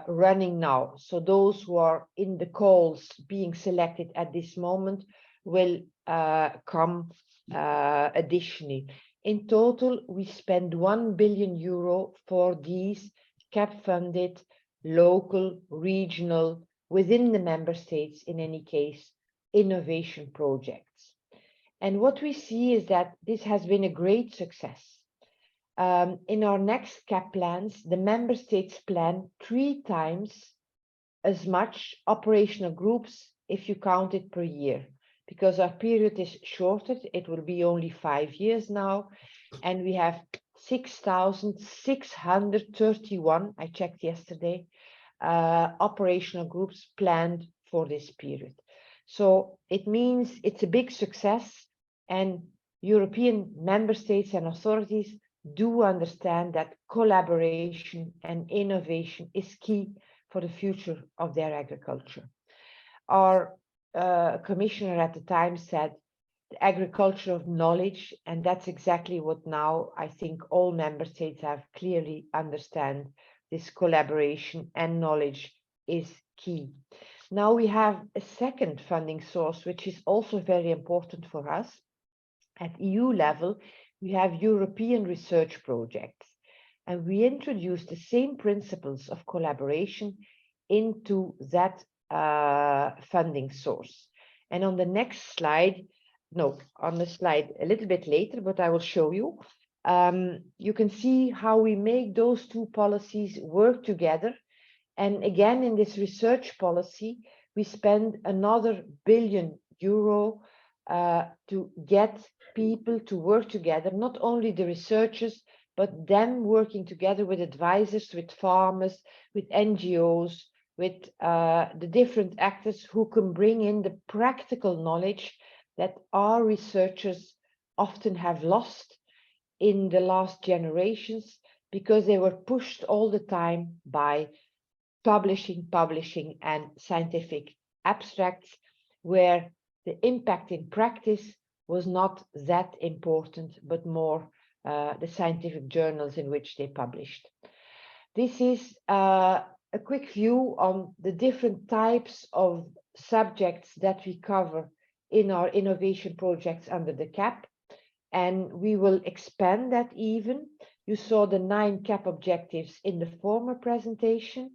running now. So those who are in the calls being selected at this moment will come additionally. In total, we spend €1 billion for these CAP-funded, local, regional, within the member states, in any case, innovation projects. And what we see is that this has been a great success. In our next CAP plans, the member states plan 3 times as much operational groups if you count it per year, because our period is shortened. It will be only 5 years now, and we have 6,631, I checked yesterday, operational groups planned for this period. So it means it's a big success, and European member states and authorities do understand that collaboration and innovation is key for the future of their agriculture. Our commissioner at the time said the agriculture of knowledge, and that's exactly what now I think all member states have clearly understand. This collaboration and knowledge is key. Now we have a second funding source, which is also very important for us. At EU level, we have European research projects, and we introduce the same principles of collaboration into that funding source. And on the next slide, no, on the slide a little bit later, but I will show you. You can see how we make those two policies work together. And again, in this research policy, we spend another €1 billion to get people to work together, not only the researchers, but them working together with advisors, with farmers, with NGOs, with the different actors who can bring in the practical knowledge that our researchers often have lost in the last generations, because they were pushed all the time by publishing and scientific abstracts, where the impact in practice was not that important, but more the scientific journals in which they published. This is a quick view on the different types of subjects that we cover in our innovation projects under the CAP, and we will expand that even. You saw the 9 CAP objectives in the former presentation,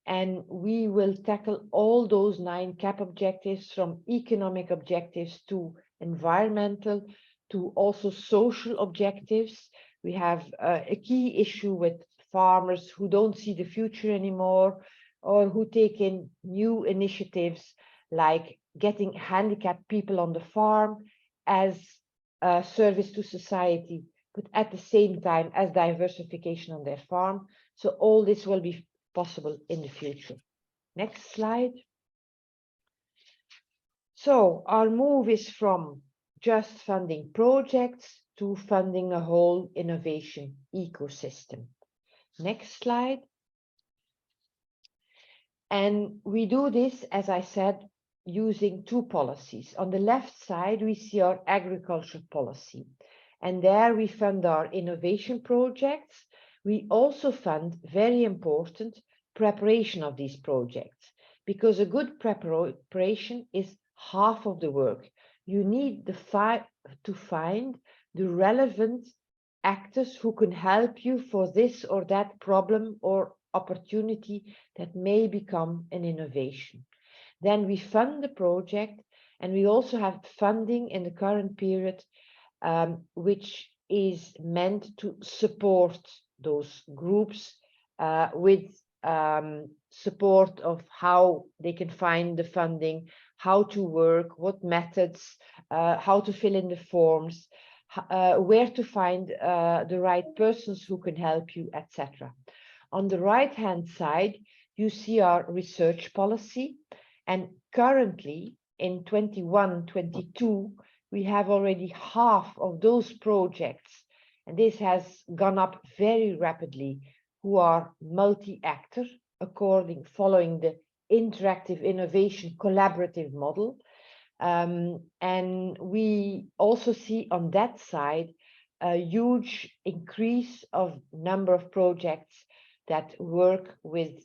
and we will tackle all those 9 CAP objectives, from economic objectives to environmental to also social objectives. We have a key issue with farmers who don't see the future anymore, or who take in new initiatives like getting handicapped people on the farm as a service to society, but at the same time as diversification on their farm. So all this will be possible in the future. Next slide. So our move is from just funding projects to funding a whole innovation ecosystem. Next slide. And we do this, as I said, using 2 policies. On the left side, we see our agriculture policy, and there we fund our innovation projects. We also fund, very important, preparation of these projects, because a good preparation is half of the work. You need to find the relevant actors who can help you for this or that problem or opportunity that may become an innovation. Then we fund the project, and we also have funding in the current period, which is meant to support those groups with support of how they can find the funding, how to work, what methods, how to fill in the forms, where to find the right persons who can help you, etc. On the right-hand side, you see our research policy, and currently in 21-22, we have already half of those projects, and this has gone up very rapidly, who are multi-actor, following the interactive innovation collaborative model. And we also see on that side a huge increase of number of projects that work with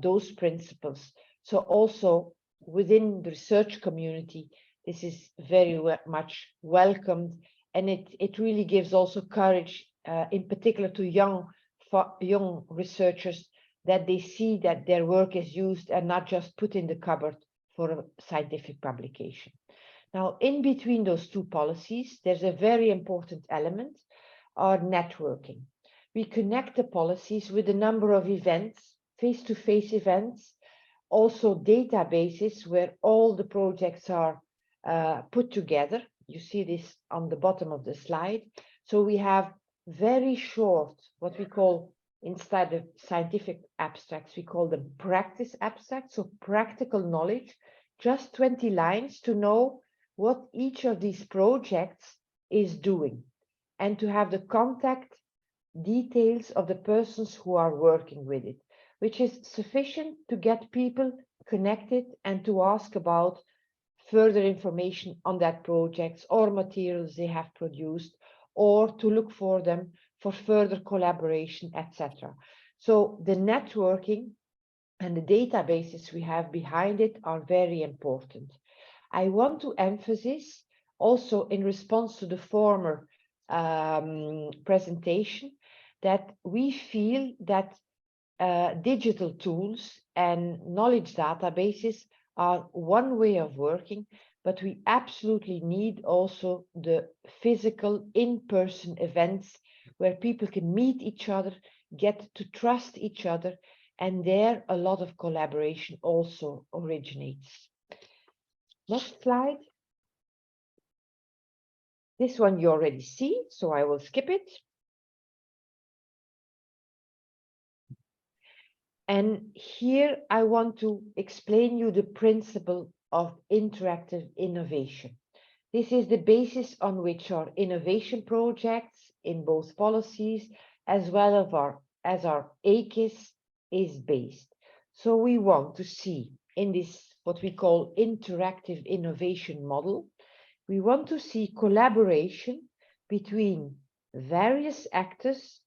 those principles. So also within the research community, this is very much welcomed, and it really gives also courage, in particular to young researchers, that they see that their work is used and not just put in the cupboard for a scientific publication. Now, in between those 2 policies, there's a very important element, our networking. We connect the policies with a number of events, face-to-face events, also databases where all the projects are put together. You see this on the bottom of the slide. So we have very short, what we call, instead of scientific abstracts, we call them practice abstracts, so practical knowledge, just 20 lines to know what each of these projects is doing, and to have the contact details of the persons who are working with it, which is sufficient to get people connected and to ask about further information on that projects or materials they have produced, or to look for them for further collaboration, etc. So the networking and the databases we have behind it are very important. I want to emphasize also, in response to the former presentation, that we feel that digital tools and knowledge databases are one way of working, but we absolutely need also the physical in-person events where people can meet each other, get to trust each other, and there a lot of collaboration also originates. Next slide. This one you already see, so I will skip it. And here I want to explain you the principle of interactive innovation. This is the basis on which our innovation projects in both policies as well as our AKIS is based. So we want to see in this what we call interactive innovation model, we want to see collaboration between various actors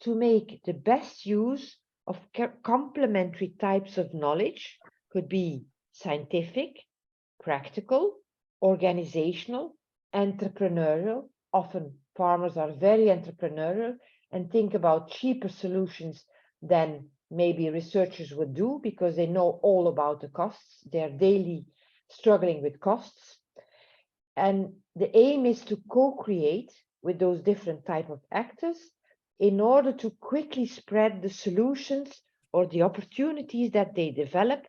to make the best use of complementary types of knowledge, could be scientific, practical, organizational, entrepreneurial. Often farmers are very entrepreneurial and think about cheaper solutions than maybe researchers would do because they know all about the costs. They're daily struggling with costs. And the aim is to co-create with those different type of actors in order to quickly spread the solutions or the opportunities that they develop.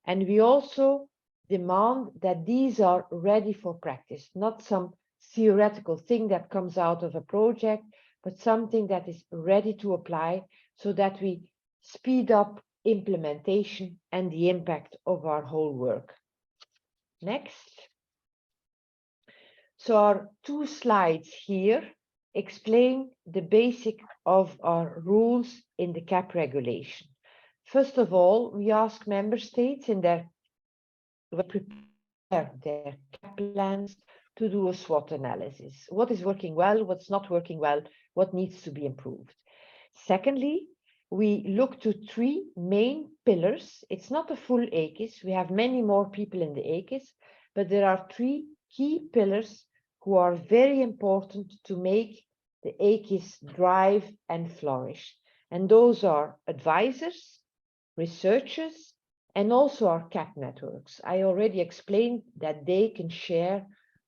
And we also demand that these are ready for practice, not some theoretical thing that comes out of a project, but something that is ready to apply so that we speed up implementation and the impact of our whole work. Next. So our 2 slides here explain the basic of our rules in the CAP regulation. First of all, we ask member states in their CAP plans to do a SWOT analysis. What is working well, what's not working well, what needs to be improved. Secondly, we look to 3 main pillars. It's not a full AKIS. We have many more people in the AKIS, but there are 3 key pillars who are very important to make the AKIS thrive and flourish. And those are advisors, researchers, and also our CAP networks. I already explained that they can share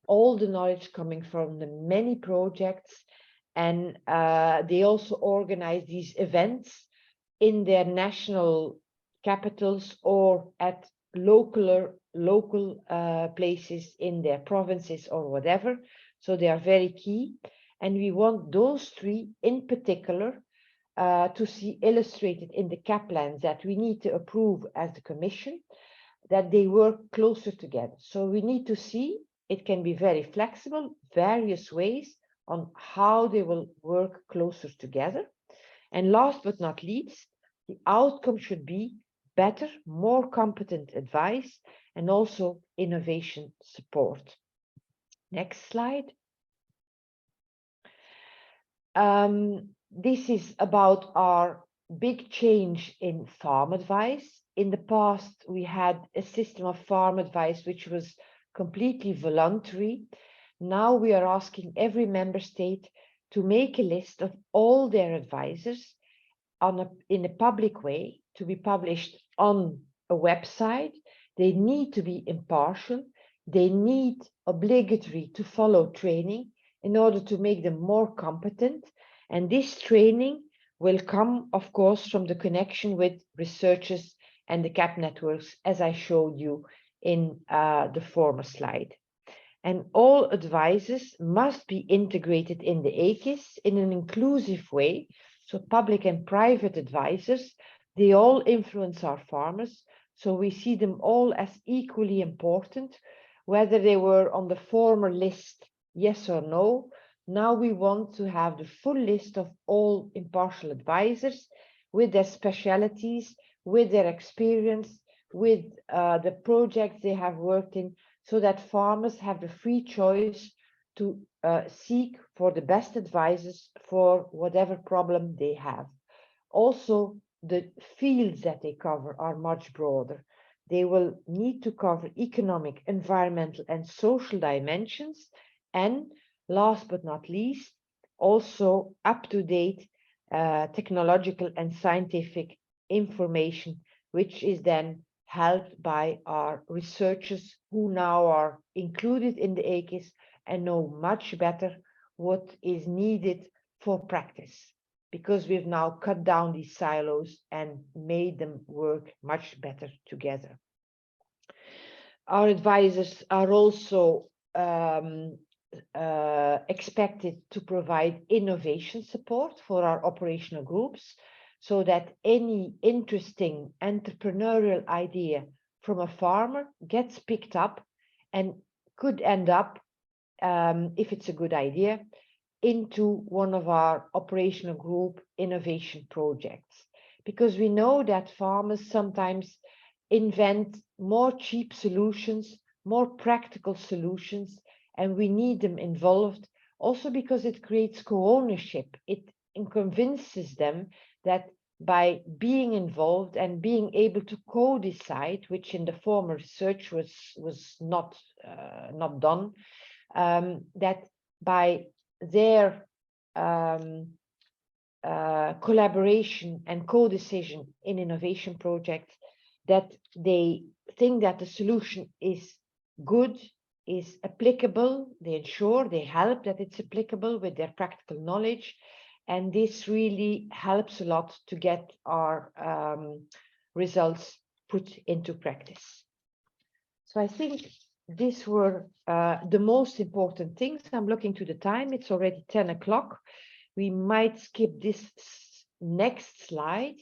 all the knowledge coming from the many projects, and they also organize these events in their national capitals or at local places in their provinces or whatever. So they are very key. And we want those 3 in particular to see illustrated in the CAP plans that we need to approve as the Commission, that they work closer together. So we need to see, it can be very flexible, various ways on how they will work closer together. And last but not least, the outcome should be better, more competent advice and also innovation support. Next slide. This is about our big change in farm advice. In the past, we had a system of farm advice which was completely voluntary. Now we are asking every member state to make a list of all their advisors in a public way, to be published on a website. They need to be impartial. They need obligatory to follow training in order to make them more competent. And this training will come, of course, from the connection with researchers and the CAP networks, as I showed you in the former slide. And all advisors must be integrated in the AKIS in an inclusive way. So public and private advisors, they all influence our farmers. So we see them all as equally important, whether they were on the former list, yes or no. Now we want to have the full list of all impartial advisors with their specialities, with their experience, with the projects they have worked in, so that farmers have the free choice to seek for the best advisors for whatever problem they have. Also, the fields that they cover are much broader. They will need to cover economic, environmental, and social dimensions, and last but not least, also up-to-date technological and scientific information, which is then helped by our researchers who now are included in the AKIS and know much better what is needed for practice, because we've now cut down these silos and made them work much better together. Our advisors are also expected to provide innovation support for our operational groups, so that any interesting entrepreneurial idea from a farmer gets picked up and could end up, if it's a good idea, into one of our operational group innovation projects. Because we know that farmers sometimes invent more cheap solutions, more practical solutions, and we need them involved, also because it creates co-ownership. It convinces them that by being involved and being able to co-decide, which in the former research was not done, that by their collaboration and co-decision in innovation projects, that they think that the solution is good, is applicable, they ensure, they help that it's applicable with their practical knowledge. And this really helps a lot to get our results put into practice. So I think these were the most important things. I'm looking to the time, it's already 10 o'clock. We might skip this next slide.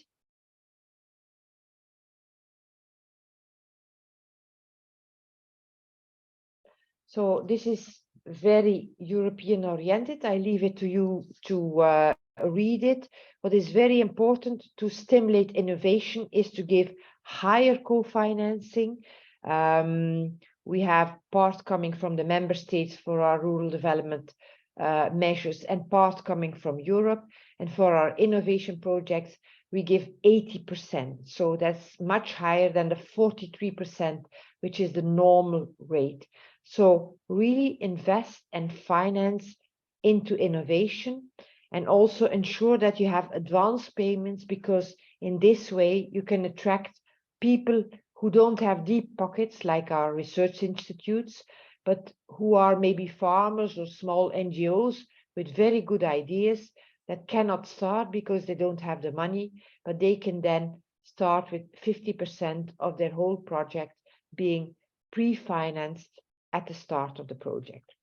So this is very European oriented. I leave it to you to read it. What is very important to stimulate innovation is to give higher co-financing. We have part coming from the member states for our rural development measures and part coming from Europe. And for our innovation projects, we give 80%. So that's much higher than the 43%, which is the normal rate. So really invest and finance into innovation, and also ensure that you have advance payments, because in this way you can attract people who don't have deep pockets like our research institutes, but who are maybe farmers or small NGOs with very good ideas that cannot start because they don't have the money, but they can then start with 50% of their whole project being pre-financed at the start of the project.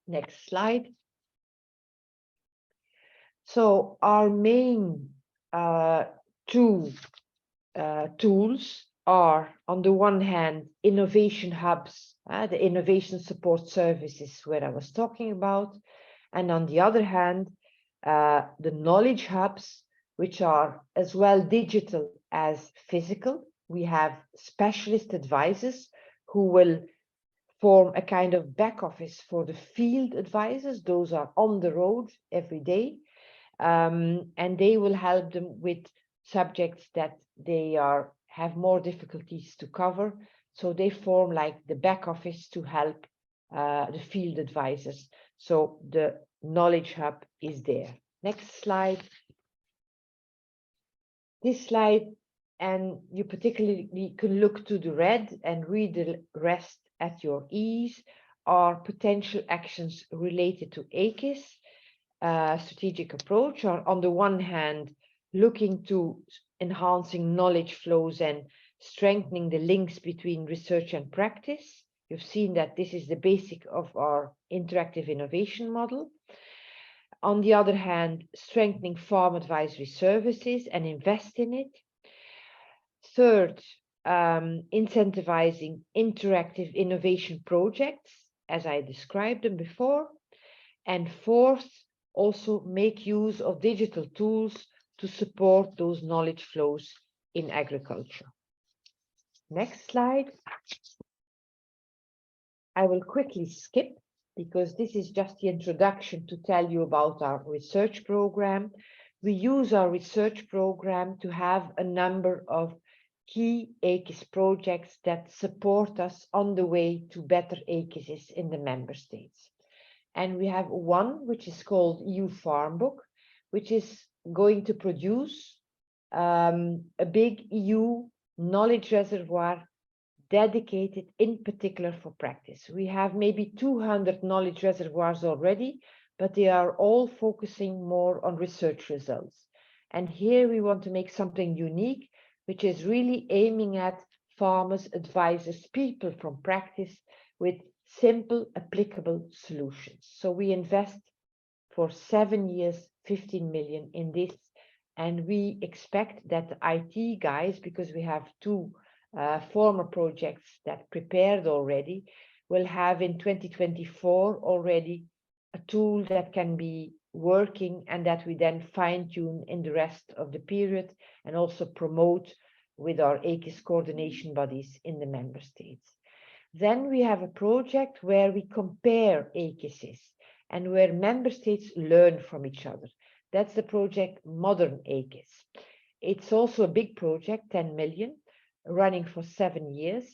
Next slide. So our main two tools are, on the one hand, innovation hubs, the innovation support services where I was talking about, and on the other hand, the knowledge hubs, which are as well digital as physical. We have specialist advisors who will form a kind of back office for the field advisors. Those are on the road every day, and they will help them with subjects that they have more difficulties to cover. So they form like the back office to help the field advisors. So the knowledge hub is there. Next slide. This slide, and you particularly can look to the red and read the rest at your ease, are potential actions related to AKIS strategic approach. Are on the one hand looking to enhancing knowledge flows and strengthening the links between research and practice. You've seen that this is the basic of our interactive innovation model. On the other hand, strengthening farm advisory services and invest in it. Third, incentivizing interactive innovation projects, as I described them before. And fourth, also make use of digital tools to support those knowledge flows in agriculture. Next slide. I will quickly skip because this is just the introduction to tell you about our research program. We use our research program to have a number of key AKIS projects that support us on the way to better AKISs in the member states. And we have one which is called EU Farm Book, which is going to produce a big EU knowledge reservoir dedicated in particular for practice. We have maybe 200 knowledge reservoirs already, but they are all focusing more on research results. And here we want to make something unique, which is really aiming at farmers, advisors, people from practice with simple, applicable solutions. So we invest for 7 years, 15 million in this. And we expect that the IT guys, because we have two former projects that prepared already, will have in 2024 already a tool that can be working and that we then fine tune in the rest of the period and also promote with our AKIS coordination bodies in the member states. Then we have a project where we compare AKISs and where member states learn from each other. That's the project Modern AKIS. It's also a big project, 10 million, running for 7 years.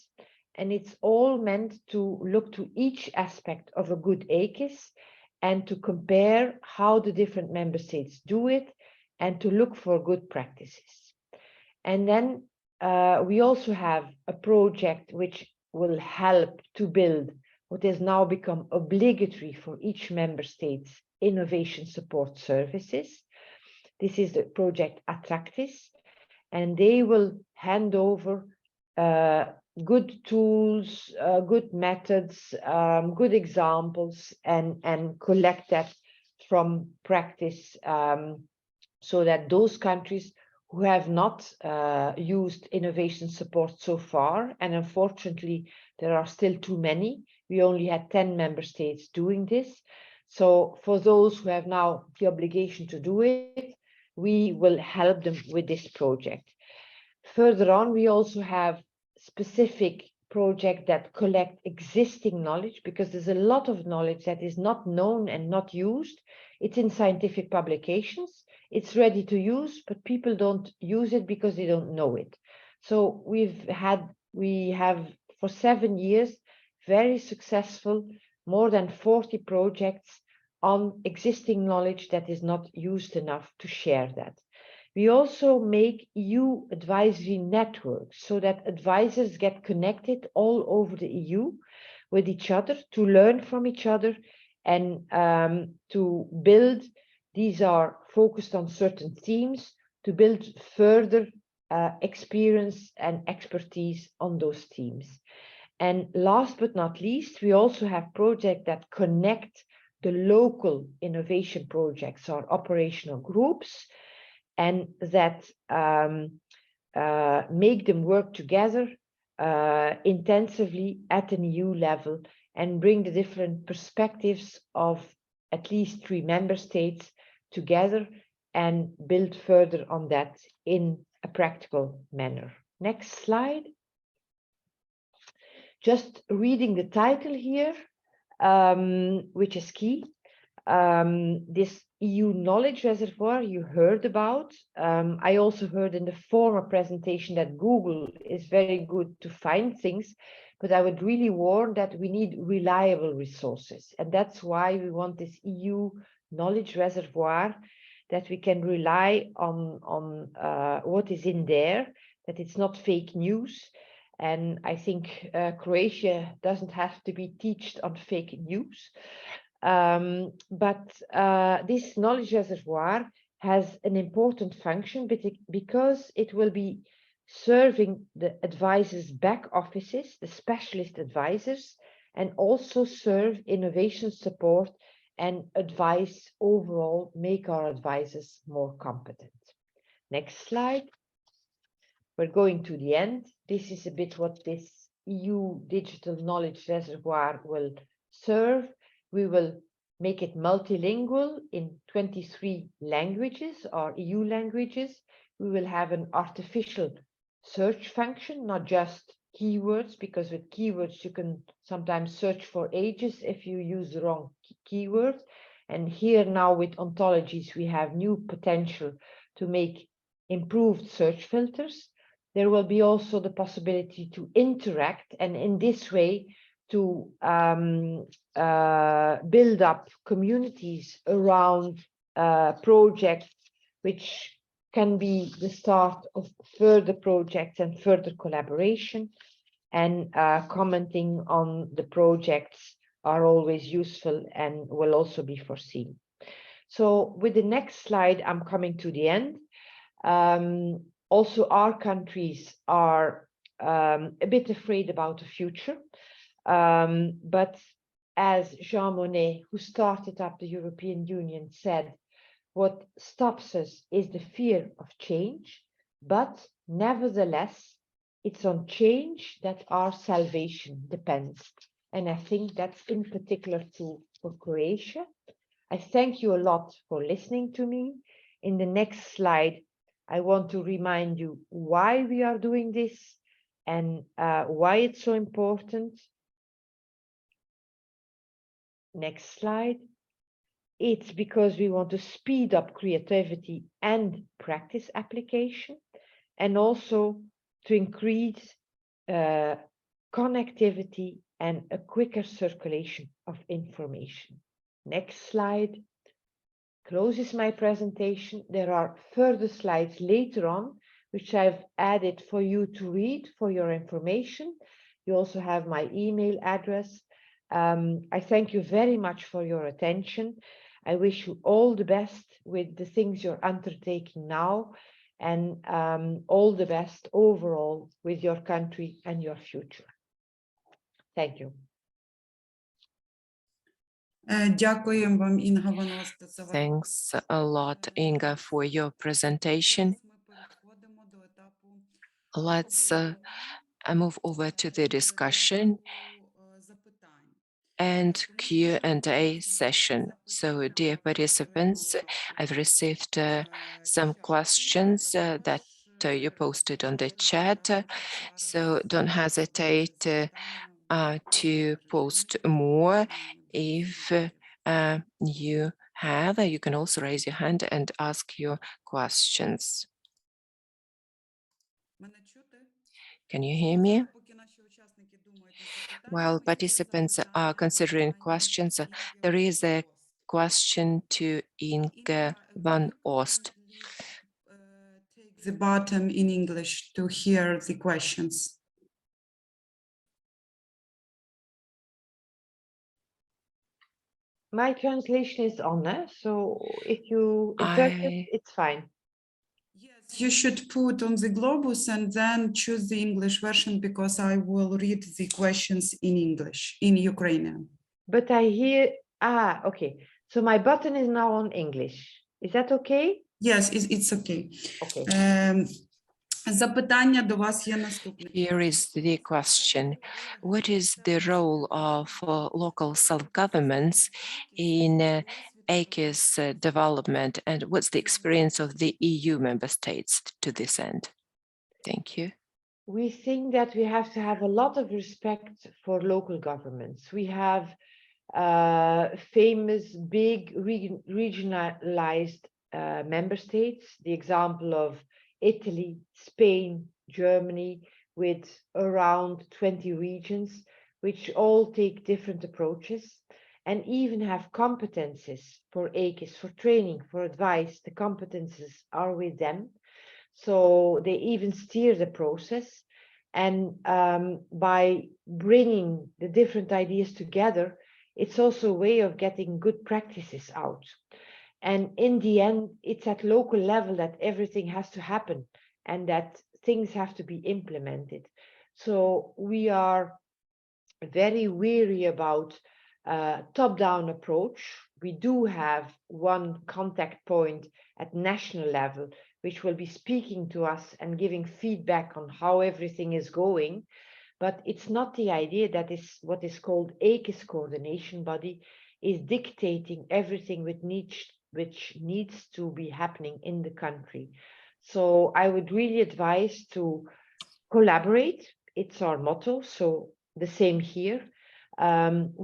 And it's all meant to look to each aspect of a good AKIS and to compare how the different member states do it and to look for good practices. And then we also have a project which will help to build what has now become obligatory for each member state's innovation support services. This is the project Attractis, and they will hand over good tools, good methods, good examples, and collect that from practice so that those countries who have not used innovation support so far, and unfortunately there are still too many, we only had 10 member states doing this. So for those who have now the obligation to do it, we will help them with this project. Further on, we also have specific projects that collect existing knowledge, because there's a lot of knowledge that is not known and not used. It's in scientific publications, it's ready to use, but people don't use it because they don't know it. So we have for 7 years, very successful, more than 40 projects on existing knowledge that is not used enough to share that. We also make EU advisory networks so that advisors get connected all over the EU with each other to learn from each other and to build. These are focused on certain themes to build further experience and expertise on those themes. And last but not least, we also have projects that connect the local innovation projects or operational groups, and that make them work together intensively at an EU level and bring the different perspectives of at least 3 member states together and build further on that in a practical manner. Next slide. Just reading the title here, which is key. This EU knowledge reservoir you heard about. I also heard in the former presentation that Google is very good to find things, but I would really warn that we need reliable resources. And that's why we want this EU knowledge reservoir, that we can rely on what is in there, that it's not fake news. And I think Croatia doesn't have to be taught on fake news. But this knowledge reservoir has an important function because it will be serving the advisors' back offices, the specialist advisors, and also serve innovation support and advice overall, make our advisors more competent. Next slide. We're going to the end. This is a bit what this EU Digital Knowledge Reservoir will serve. We will make it multilingual in 23 languages or EU languages. We will have an artificial search function, not just keywords, because with keywords you can sometimes search for ages if you use the wrong keyword. And here now with ontologies, we have new potential to make improved search filters. There will be also the possibility to interact, and in this way to build up communities around projects, which can be the start of further projects and further collaboration. And commenting on the projects are always useful and will also be foreseen. So with the next slide, I'm coming to the end. Also, our countries are a bit afraid about the future. But as Jean Monnet, who started up the European Union, said, what stops us is the fear of change, but nevertheless, it's on change that our salvation depends. And I think that's in particular true for Croatia. I thank you a lot for listening to me. In the next slide, I want to remind you why we are doing this and why it's so important. Next slide. It's because we want to speed up creativity and practice application, and also to increase connectivity and a quicker circulation of information. Next slide closes my presentation. There are further slides later on, which I've added for you to read for your information. You also have my email address. I thank you very much for your attention. I wish you all the best with the things you're undertaking now, and all the best overall with your country and your future. Thank you. Дякуємо вам, Інга Ваносто, за вашу Thanks a lot, Inga, for your presentation. Let's move over to the discussion and Q&A session. So, dear participants, I've received some questions that you posted on the chat. So don't hesitate to post more. If you have, you can also raise your hand and ask your questions. Can you hear me? While participants are considering questions, there is a question to Inge van Oost. Take the button in English to hear the questions. My translation is on, so if you interpret, it's fine. Yes, you should put on the globus and then choose the English version, because I will read the questions in English, in Ukrainian. But I hear, okay. So my button is now on English. Is that okay? Yes, it's okay. Okay. Запитання до вас є наступне. Here is the question. What is the role of local self-governments in AKIS development, and what's the experience of the EU member states to this end? Thank you. We think that we have to have a lot of respect for local governments. We have famous, big, regionalized member states, the example of Italy, Spain, Germany, with around 20 regions, which all take different approaches and even have competences for AKIS, for training, for advice. The competences are with them. So they even steer the process. And by bringing the different ideas together, it's also a way of getting good practices out. And in the end, it's at local level that everything has to happen, and that things have to be implemented. So we are very wary about top-down approach. We do have one contact point at national level, which will be speaking to us and giving feedback on how everything is going. But it's not the idea that is what is called AKIS coordination body is dictating everything which needs to be happening in the country. So I would really advise to collaborate. It's our motto. So the same here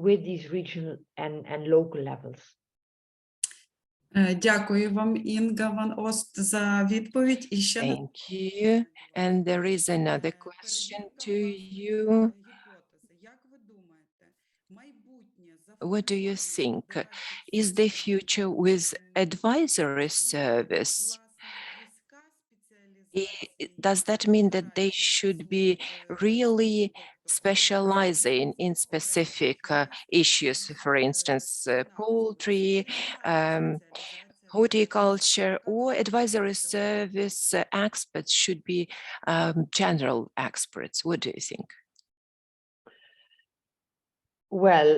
with these regional and local levels. Дякую вам, Інга Ван Ост, за відповідь. І ще Thank you. And there is another question to you. Як ви думаєте, майбутнє What do you think? Is the future with advisory service? Does that mean that they should be really specializing in specific issues, for instance, poultry, horticulture, or advisory service experts should be general experts? What do you think? Well,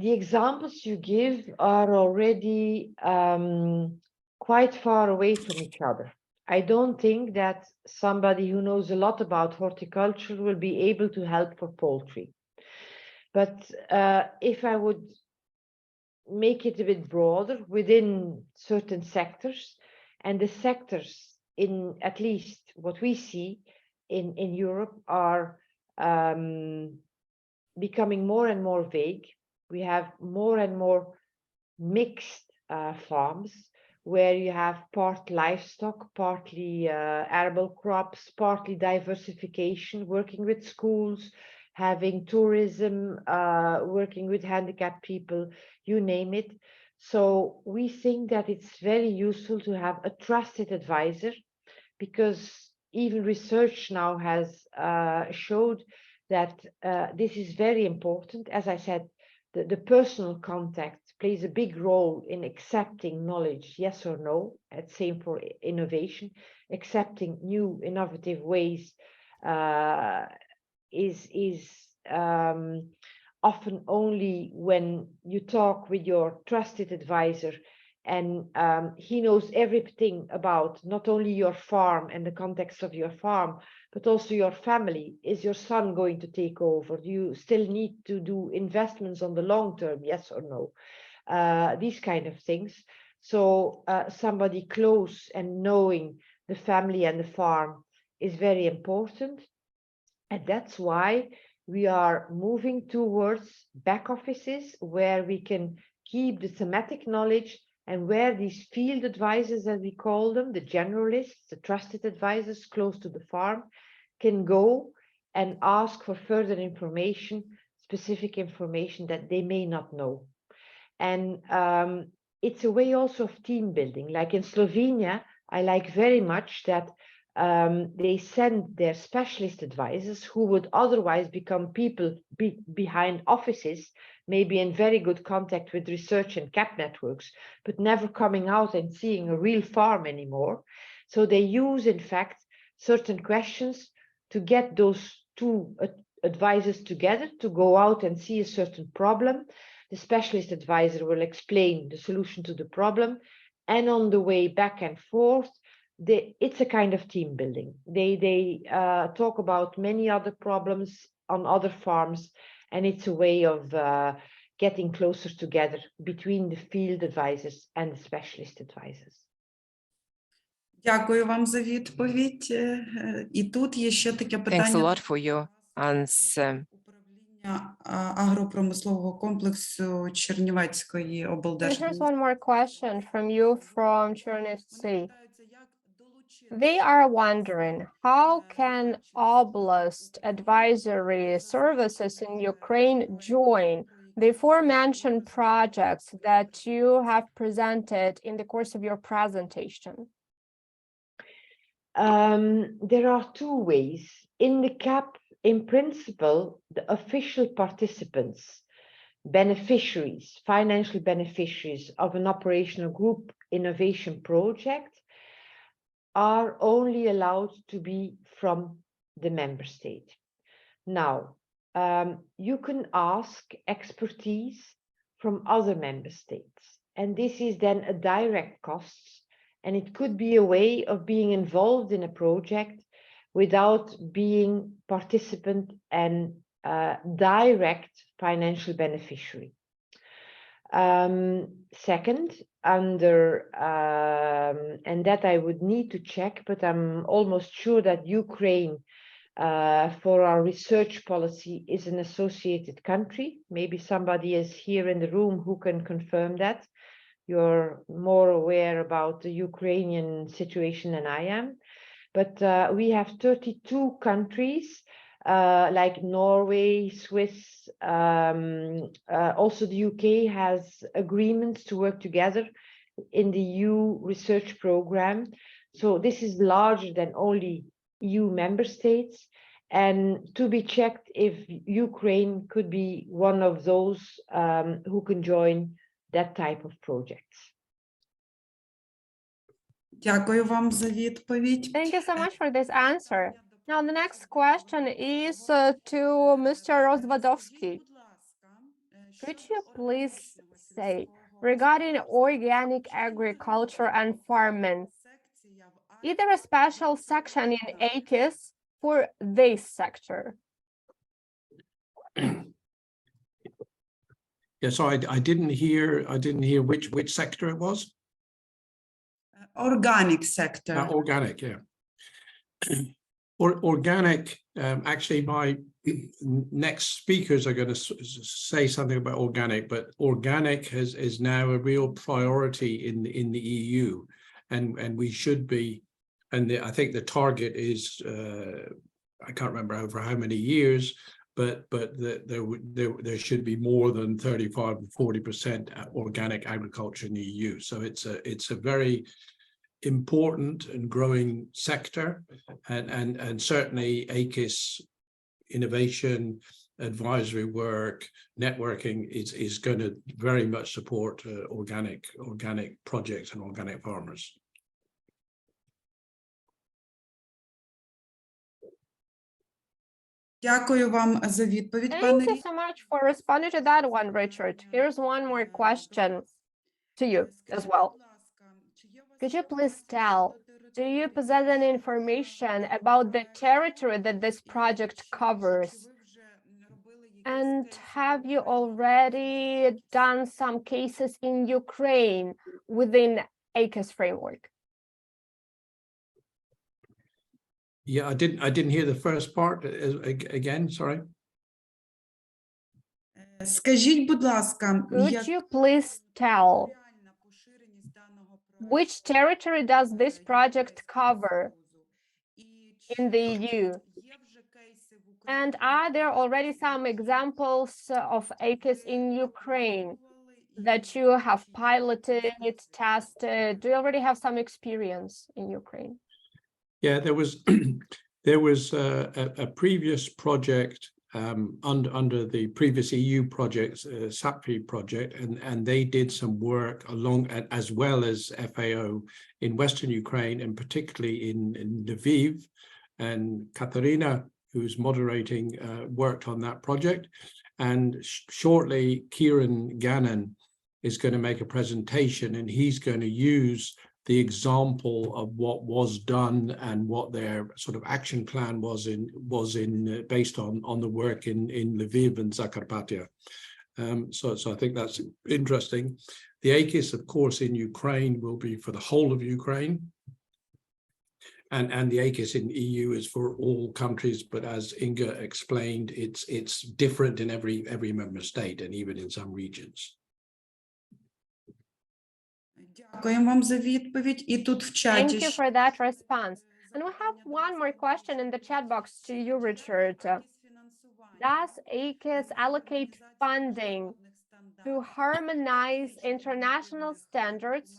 the examples you give are already quite far away from each other. I don't think that somebody who knows a lot about horticulture will be able to help for poultry. But if I would make it a bit broader within certain sectors, and the sectors in at least what we see in Europe are becoming more and more vague. We have more and more mixed farms where you have part livestock, partly arable crops, partly diversification, working with schools, having tourism, working with handicapped people, you name it. So we think that it's very useful to have a trusted advisor, because even research now has showed that this is very important. As I said, the personal contact plays a big role in accepting knowledge, yes or no. And same for innovation. Accepting new innovative ways is often only when you talk with your trusted advisor and he knows everything about not only your farm and the context of your farm, but also your family. Is your son going to take over? Do you still need to do investments on the long term? Yes or no? These kind of things. So somebody close and knowing the family and the farm is very important. And that's why we are moving towards back offices where we can keep the thematic knowledge, and where these field advisors, as we call them, the generalists, the trusted advisors close to the farm, can go and ask for further information, specific information that they may not know. And it's a way also of team building. Like in Slovenia, I like very much that they send their specialist advisors who would otherwise become people behind offices, maybe in very good contact with research and CAP networks, but never coming out and seeing a real farm anymore. So they use, in fact, certain questions to get those two advisors together to go out and see a certain problem. The specialist advisor will explain the solution to the problem, and on the way back and forth, it's a kind of team building. They talk about many other problems on other farms, and it's a way of getting closer together between the field advisors and the specialist advisors. Дякую вам за відповідь. І тут є ще таке Thanks a питання. lot for your answer. Управління агропромислового комплексу Чернівецької And here's облдержадміністрації. one more question from you from Chernivtsi. They are wondering, how can oblast advisory services in Ukraine join the aforementioned projects that you have presented in the course of your presentation? There are two ways. In the CAP, in principle, the official participants, beneficiaries, financial beneficiaries of an operational group innovation project are only allowed to be from the member state. Now, you can ask expertise from other member states, and this is then a direct cost, and it could be a way of being involved in a project without being participant and direct financial beneficiary. Second, under, and that I would need to check, but I'm almost sure that Ukraine for our research policy is an associated country. Maybe somebody is here in the room who can confirm that. You're more aware about the Ukrainian situation than I am. But we have 32 countries like Norway, Swiss, also the UK has agreements to work together in the EU research program. So this is larger than only EU member states, and to be checked if Ukraine could be one of those who can join that type of projects. Дякую вам за відповідь. Thank you so much for this answer. Now, the next question is to Mr. Rozvadovsky. Could you please say, regarding organic agriculture and farming, is there a special section in AKIS for this sector? Yeah, so I didn't hear which sector it was. Organic sector. Organic, yeah. Organic, actually my next speakers are going to say something about organic, but organic is now a real priority in the EU, and we should be, and I think the target is I can't remember over how many years, but there should be more than 35 to 40% organic agriculture in the EU. So it's a very important and growing sector, and certainly AKIS innovation, advisory work, networking is going to very much support organic projects and organic farmers. Дякую вам за відповідь, Thank пане you Рі. so much for responding to that one, Richard. Here's one more question to you as well. Could you please tell, do you possess any information about the territory that this project covers? And have you already done some cases in Ukraine within AKIS framework? Yeah, I didn't hear the first part again, sorry. Скажіть, будь ласка, Could you please tell which territory does this project cover in the EU? And are there already some examples of AKIS in Ukraine that you have piloted, tested? Do you already have some experience in Ukraine? Yeah, there was a previous project under the previous EU project, SAPFI project, and they did some work along, as well as FAO, in Western Ukraine, and particularly in Lviv. And Katarina, who's moderating, worked on that project. And shortly, Kieran Gannon is going to make a presentation, and he's going to use the example of what was done and what their sort of action plan was based on the work in Lviv and Zakarpattia. So I think that's interesting. The AKIS, of course, in Ukraine will be for the whole of Ukraine. And the AKIS in EU is for all countries, but as Inga explained, it's different in every member state and even in some regions. Дякуємо вам за відповідь. І тут в чаті Thank you for that response. And we have one more question in the chat box to you, Richard. Does AKIS allocate funding to harmonize international standards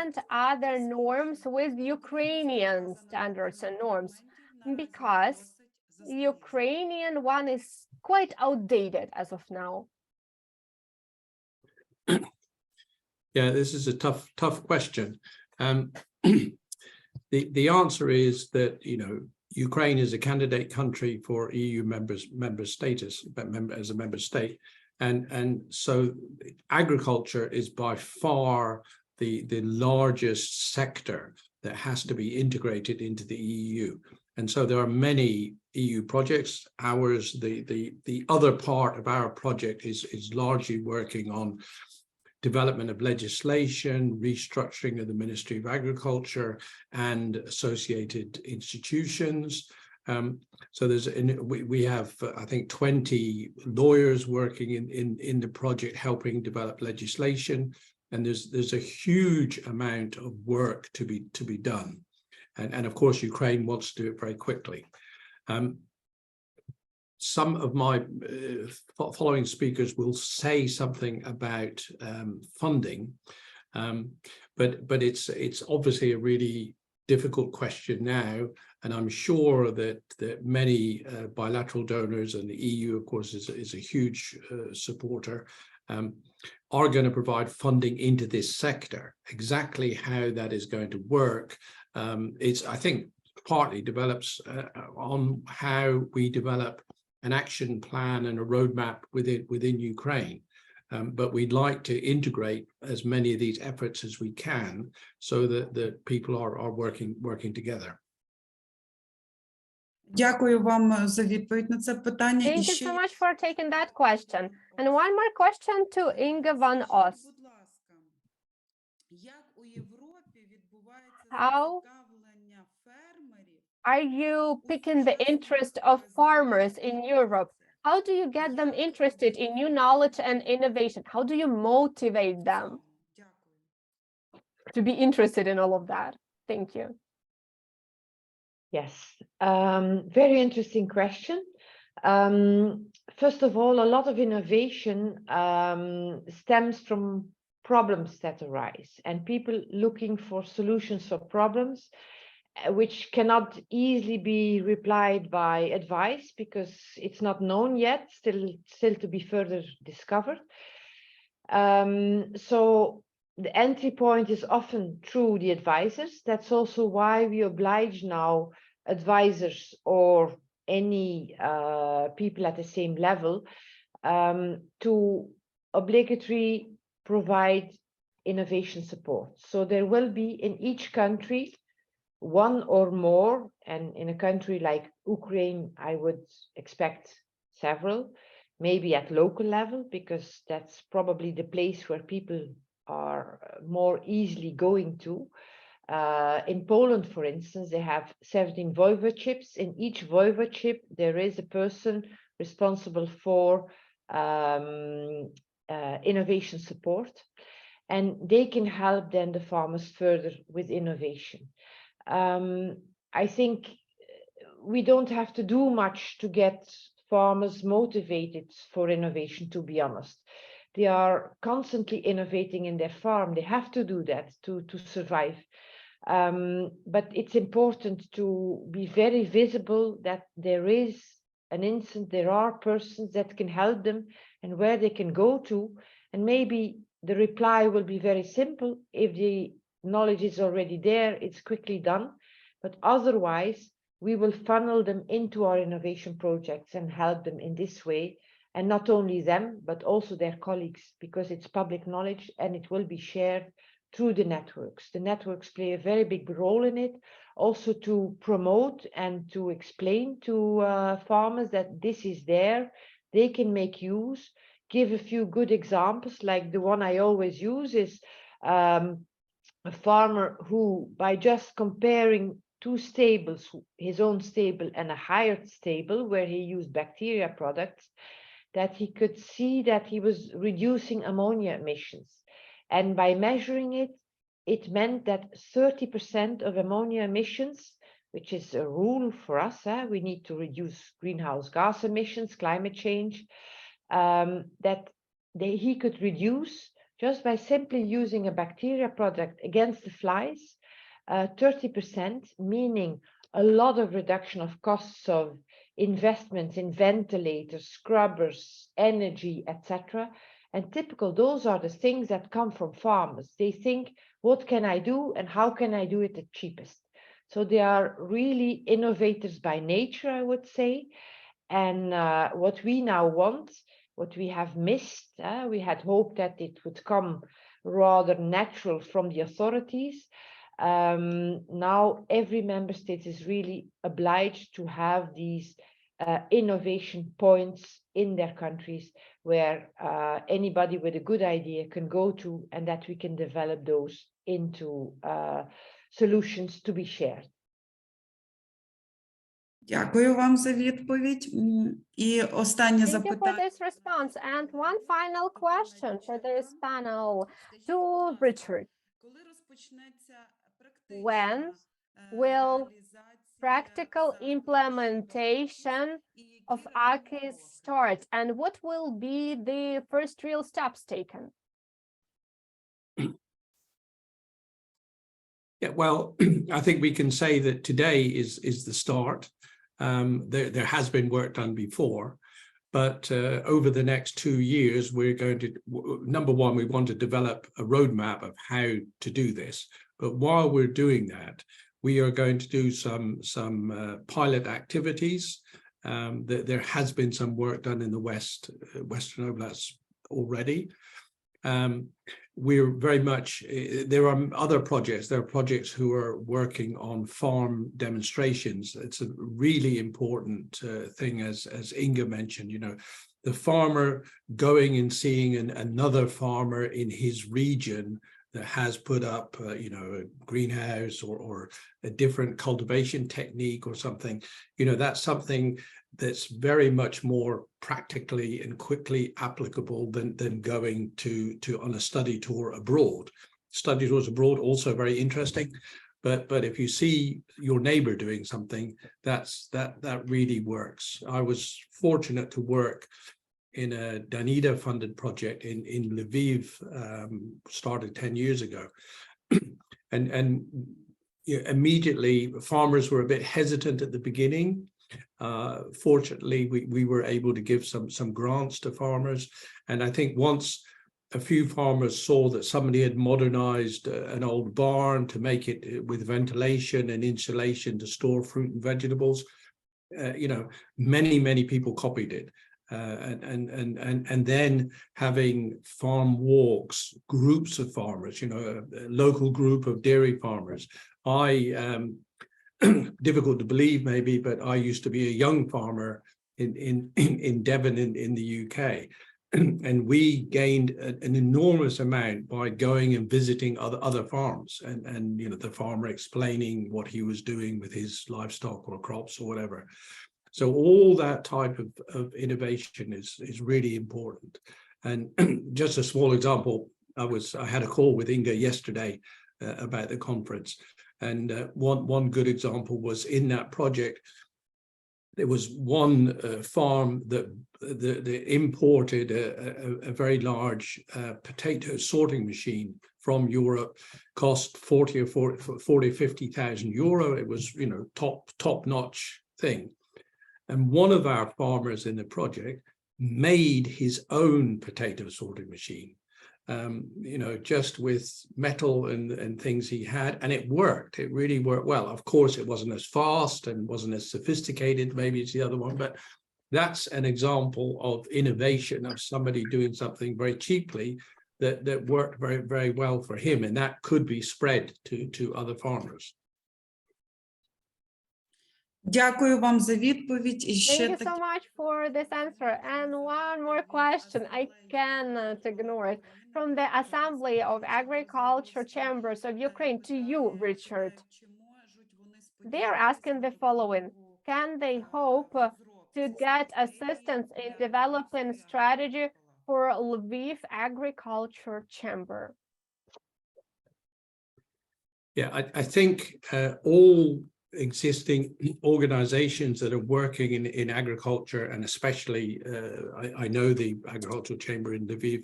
and other norms with Ukrainian standards and norms? Because Ukrainian one is quite outdated as of now. Yeah, this is a tough question. the answer is that, you know, Ukraine is a candidate country for EU member status, as a member state. And so agriculture is by far the largest sector that has to be integrated into the EU. And so there are many EU projects. Ours, the other part of our project is largely working on development of legislation, restructuring of the Ministry of Agriculture and associated institutions. So we have, I think, 20 lawyers working in the project helping develop legislation, and there's a huge amount of work to be done, and of course Ukraine wants to do it very quickly. Some of my following speakers will say something about funding, but it's obviously a really difficult question now, and I'm sure that many bilateral donors, and the EU, of course, is a huge supporter, are going to provide funding into this sector. Exactly how that is going to work, I think, partly develops on how we develop an action plan and a roadmap within Ukraine. But we'd like to integrate as many of these efforts as we can so that the people are working together. Дякую вам за відповідь на це питання. Thank you so much for taking that question. And one more question to Inge van Os. Будь ласка, як у Європі відбувається How зацікавлення фермерів? are you picking the interest of farmers in Europe? How do you get them interested in new knowledge and innovation? How do you motivate them to be interested in all of that? Thank you. Yes, very interesting question. First of all, a lot of innovation stems from problems that arise and people looking for solutions for problems which cannot easily be replied by advice because it's not known yet, still to be further discovered. So the entry point is often through the advisors. That's also why we oblige now advisors or any people at the same level to obligatory provide innovation support. So there will be in each country one or more, and in a country like Ukraine, I would expect several, maybe at local level, because that's probably the place where people are more easily going to. In Poland, for instance, they have 17 voivodeships. In each voivodeship, there is a person responsible for innovation support, and they can help then the farmers further with innovation. I think we don't have to do much to get farmers motivated for innovation, to be honest. They are constantly innovating in their farm. They have to do that to survive. But it's important to be very visible that there is an instant, there are persons that can help them and where they can go to. And maybe the reply will be very simple. If the knowledge is already there, it's quickly done. But otherwise, we will funnel them into our innovation projects and help them in this way. And not only them, but also their colleagues, because it's public knowledge and it will be shared through the networks. The networks play a very big role in it, also to promote and to explain to farmers that this is there, they can make use. Give a few good examples, like the one I always use is a farmer who, by just comparing two stables, his own stable and a hired stable where he used bacteria products, that he could see that he was reducing ammonia emissions. And by measuring it, it meant that 30% of ammonia emissions, which is a rule for us, we need to reduce greenhouse gas emissions, climate change, that he could reduce just by simply using a bacteria product against the flies, 30%, meaning a lot of reduction of costs of investments in ventilators, scrubbers, energy, etc. And typical, those are the things that come from farmers. They think, what can I do and how can I do it the cheapest? So they are really innovators by nature, I would say. And what we now want, what we have missed, we had hoped that it would come rather natural from the authorities. Now every member state is really obliged to have these innovation points in their countries where anybody with a good idea can go to, and that we can develop those into solutions to be shared. Дякую вам за відповідь. І останнє Thank you for запитання. this response. And one final question for this panel to Richard. Коли розпочнеться When will practical implementation of AKIS start, and what will be the first real steps taken? Yeah, well, I think we can say that today is the start. There has been work done before, but over the next 2 years, we're going to, number one, we want to develop a roadmap of how to do this. But while we're doing that, we are going to do some pilot activities. There has been some work done in the Western Oblast already. We're very much, there are other projects, there are projects who are working on farm demonstrations. It's a really important thing, as Inga mentioned, you know, the farmer going and seeing another farmer in his region that has put up, you know, a greenhouse or a different cultivation technique or something, you know, that's something that's very much more practically and quickly applicable than going to on a study tour abroad. Study tours abroad also very interesting, but if you see your neighbor doing something, that really works. I was fortunate to work in a Danida funded project in Lviv, started 10 years ago, and you know, immediately farmers were a bit hesitant at the beginning. Fortunately, we were able to give some grants to farmers, and I think once a few farmers saw that somebody had modernized an old barn to make it with ventilation and insulation to store fruit and vegetables, you know, many people copied it. And then having farm walks, groups of farmers, you know, a local group of dairy farmers. Difficult to believe maybe, but I used to be a young farmer in Devon in the UK, and we gained an enormous amount by going and visiting other farms, and you know, the farmer explaining what he was doing with his livestock or crops or whatever. So all that type of innovation is really important. And just a small example, I had a call with Inga yesterday about the conference. And one good example was in that project, there was one farm that imported a very large potato sorting machine from Europe, cost 50,000 euro. It was, you know, top-notch thing. And one of our farmers in the project made his own potato sorting machine. You know, just with metal and things he had, and it worked. It really worked well. Of course, it wasn't as fast and wasn't as sophisticated, maybe it's the other one, but that's an example of innovation, of somebody doing something very cheaply that worked very well for him, and that could be spread to other farmers. Дякую вам за відповідь. І ще Thank you so much for this answer. And one more question, I cannot ignore it. From the Assembly of Agriculture Chambers of Ukraine to you, Richard. They are asking the following: can they hope to get assistance in developing strategy for Lviv Agriculture Chamber? Yeah, I think all existing organizations that are working in agriculture, and especially I know the Agricultural Chamber in Lviv,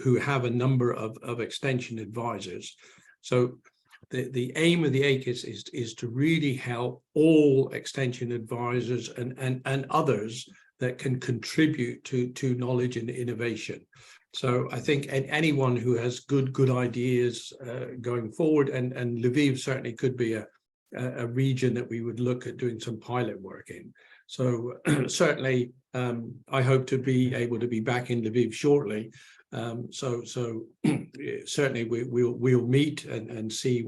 who have a number of extension advisors. So the aim of the AKIS is to really help all extension advisors and others that can contribute to knowledge and innovation. So I think anyone who has good ideas going forward, and Lviv certainly could be a region that we would look at doing some pilot work in. So certainly, I hope to be able to be back in Lviv shortly. So certainly we'll meet and see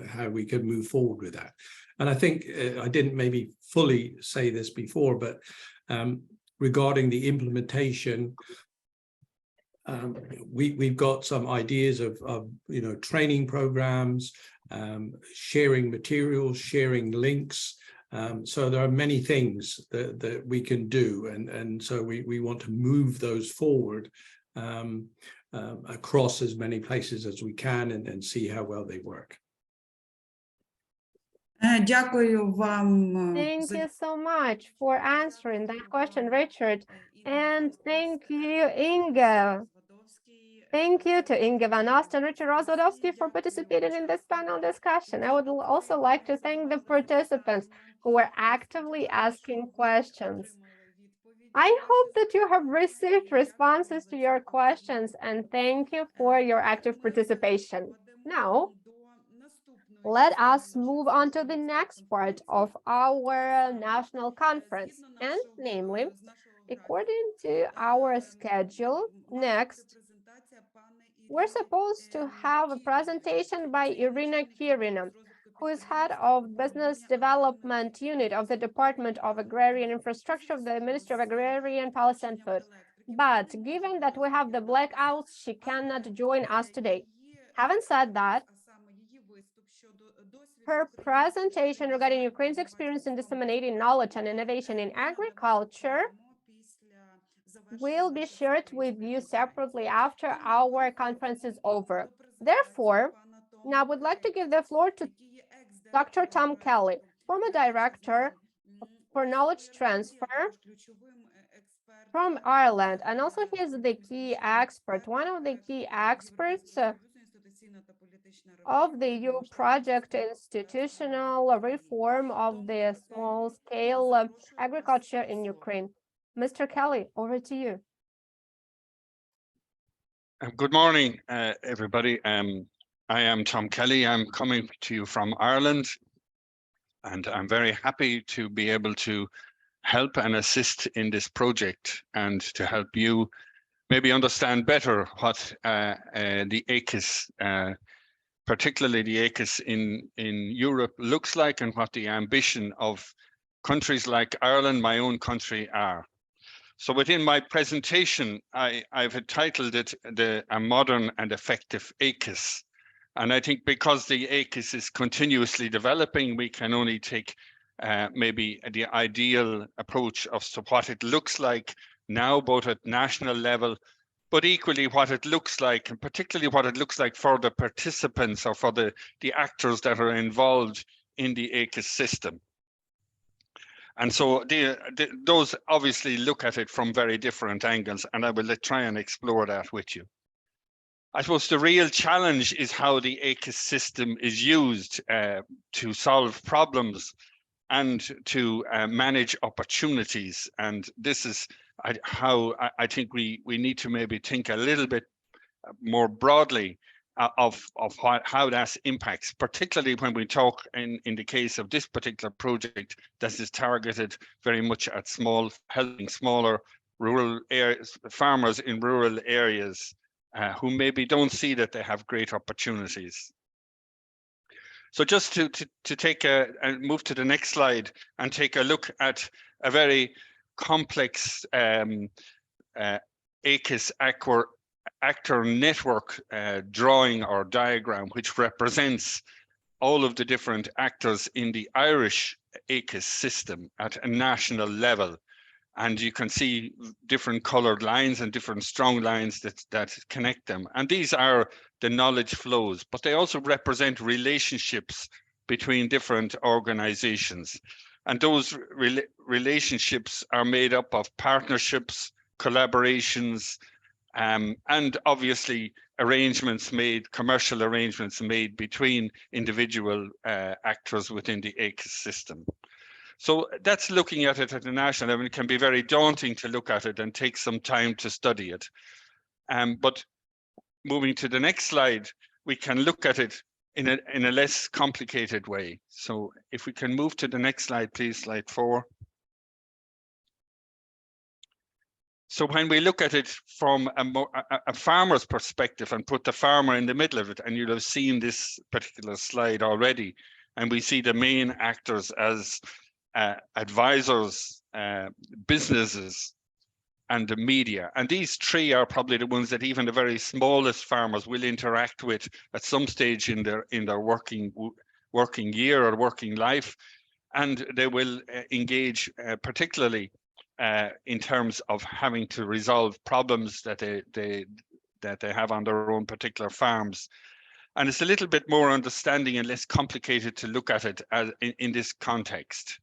how we can move forward with that. And I think I didn't maybe fully say this before, but regarding the implementation, we've got some ideas of training programs, sharing materials, sharing links. So there are many things that we can do, and so we want to move those forward across as many places as we can and see how well they work. Дякую вам. Thank you so much for answering that question, Richard. And thank you, Inge. Thank you to Inge Van Ost and Richard Rozwadowski for participating in this panel discussion. I would also like to thank the participants who were actively asking questions. I hope that you have received responses to your questions, and thank you for your active participation. Now, let us move on to the next part of our national conference, and namely, according to our schedule, next, we're supposed to have a presentation by Irina Kirina, who is head of Business Development Unit of the Department of Agrarian Infrastructure of the Ministry of Agrarian Policy and Food. But given that we have the blackouts, she cannot join us today. Having said that, her presentation regarding Ukraine's experience in disseminating knowledge and innovation in agriculture will be shared with you separately after our conference is over. Therefore, now I would like to give the floor to Dr. Tom Kelly, former director for knowledge transfer from Ireland, and also he is the key expert, one of the key experts of the EU project institutional reform of the small-scale agriculture in Ukraine. Mr. Kelly, over to you. Good morning, everybody. I am Tom Kelly. I'm coming to you from Ireland, and I'm very happy to be able to help and assist in this project and to help you maybe understand better what the AKIS, particularly the AKIS in Europe looks like, and what the ambition of countries like Ireland, my own country, are. So within my presentation, I've entitled it A Modern and Effective AKIS. And I think because the AKIS is continuously developing, we can only take maybe the ideal approach of what it looks like now, both at national level, but equally what it looks like, and particularly what it looks like for the participants or for the actors that are involved in the AKIS system. And so those obviously look at it from very different angles, and I will try and explore that with you. I suppose the real challenge is how the AKIS system is used to solve problems and to manage opportunities. And this is how I think we need to maybe think a little bit more broadly of how that impacts, particularly when we talk in the case of this particular project that is targeted very much at helping smaller rural areas, farmers in rural areas who maybe don't see that they have great opportunities. So just to take and move to the next slide and take a look at a very complex AKIS actor network drawing or diagram, which represents all of the different actors in the Irish AKIS system at a national level. And you can see different colored lines and different strong lines that connect them. And these are the knowledge flows, but they also represent relationships between different organizations. And those relationships are made up of partnerships, collaborations, and obviously commercial arrangements made between individual actors within the AKIS system. So that's looking at it at the national level. It can be very daunting to look at it and take some time to study it. But moving to the next slide, we can look at it in a less complicated way. So if we can move to the next slide, please, slide 4. So when we look at it from a farmer's perspective and put the farmer in the middle of it, and you'll have seen this particular slide already, and we see the main actors as advisors, businesses, and the media. And these three are probably the ones that even the very smallest farmers will interact with at some stage in their working year or working life. And they will engage particularly in terms of having to resolve problems that they have on their own particular farms. And it's a little bit more understanding and less complicated to look at it as in this context.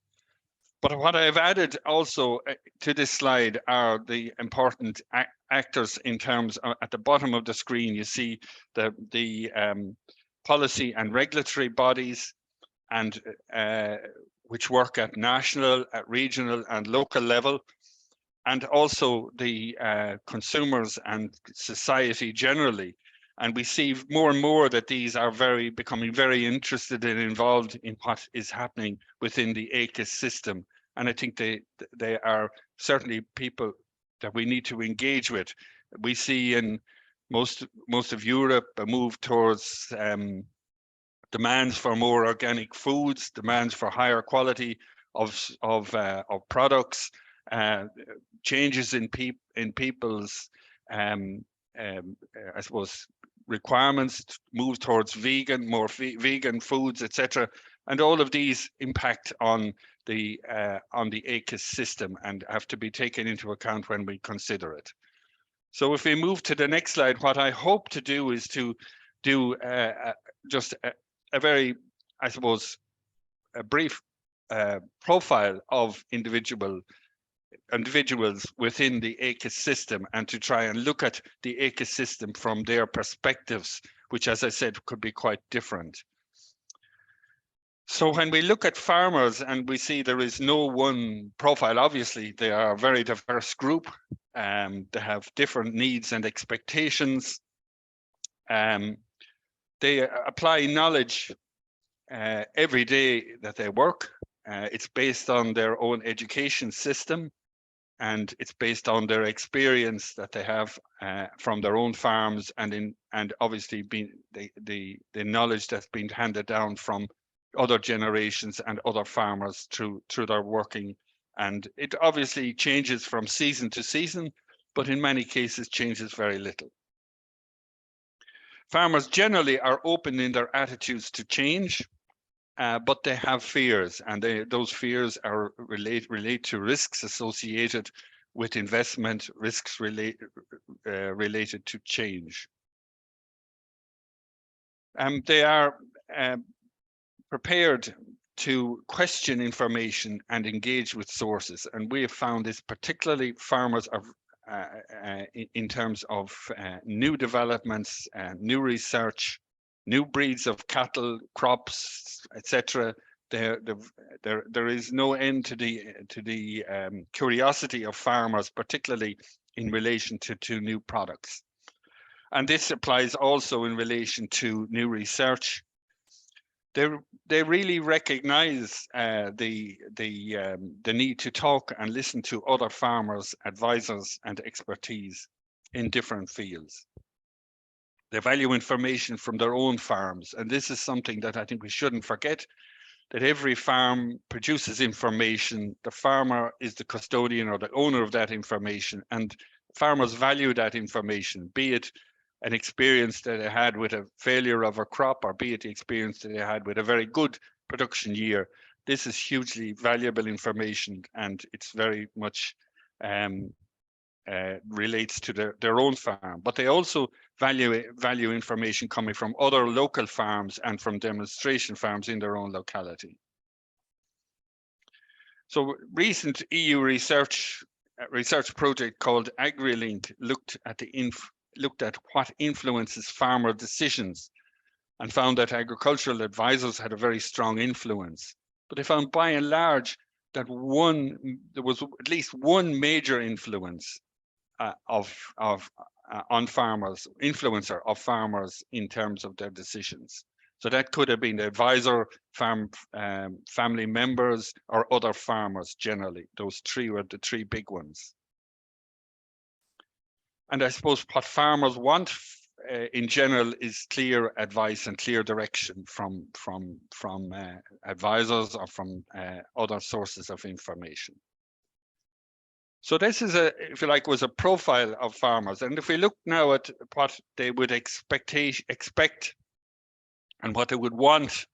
But what I've added also to this slide are the important actors in terms of, at the bottom of the screen, you see the policy and regulatory bodies, and which work at national, at regional and local level, and also the consumers and society generally. And we see more and more that these are becoming very interested and involved in what is happening within the AKIS system. And I think they are certainly people that we need to engage with. We see in most of Europe a move towards demands for more organic foods, demands for higher quality of products, changes in people's I suppose requirements, move towards more vegan foods, etc. And all of these impact on the AKIS system and have to be taken into account when we consider it. So if we move to the next slide, what I hope to do is to do just a very, I suppose, a brief profile of individuals within the AKIS system, and to try and look at the AKIS system from their perspectives, which, as I said, could be quite different. So when we look at farmers and we see there is no one profile, obviously they are a very diverse group, they have different needs and expectations. They apply knowledge every day that they work. It's based on their own education system, and it's based on their experience that they have from their own farms, and obviously the knowledge that's been handed down from other generations and other farmers through their working. And it obviously changes from season to season, but in many cases changes very little. Farmers generally are open in their attitudes to change, but they have fears, and those fears are relate to risks associated with investment, risks related to change. They are prepared to question information and engage with sources, and we have found this particularly farmers are in terms of new developments, new research, new breeds of cattle, crops, etc. There is no end to the curiosity of farmers, particularly in relation to new products. And this applies also in relation to new research. They really recognize the need to talk and listen to other farmers, advisors, and expertise in different fields. They value information from their own farms, and this is something that I think we shouldn't forget, that every farm produces information. The farmer is the custodian or the owner of that information, and farmers value that information, be it an experience that they had with a failure of a crop, or be it the experience that they had with a very good production year. This is hugely valuable information, and it's very much relates to their own farm. But they also value information coming from other local farms and from demonstration farms in their own locality. So recent EU research project called AgriLink looked at what influences farmer decisions, and found that agricultural advisors had a very strong influence. But they found by and large that there was at least one major influence on farmers, influencer of farmers in terms of their decisions. So that could have been the advisor, family members, or other farmers generally. Those three were the three big ones. And I suppose what farmers want in general is clear advice and clear direction from advisors or from other sources of information. So this is if you like, was a profile of farmers. And if we look now at what they would expect and what they would want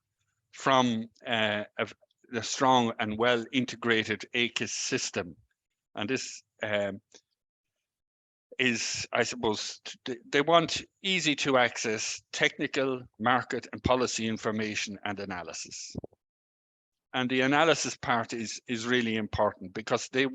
from the strong and well integrated AKIS system, and this is, I suppose, they want easy to access technical, market and policy information and analysis. And the analysis part is really important, because they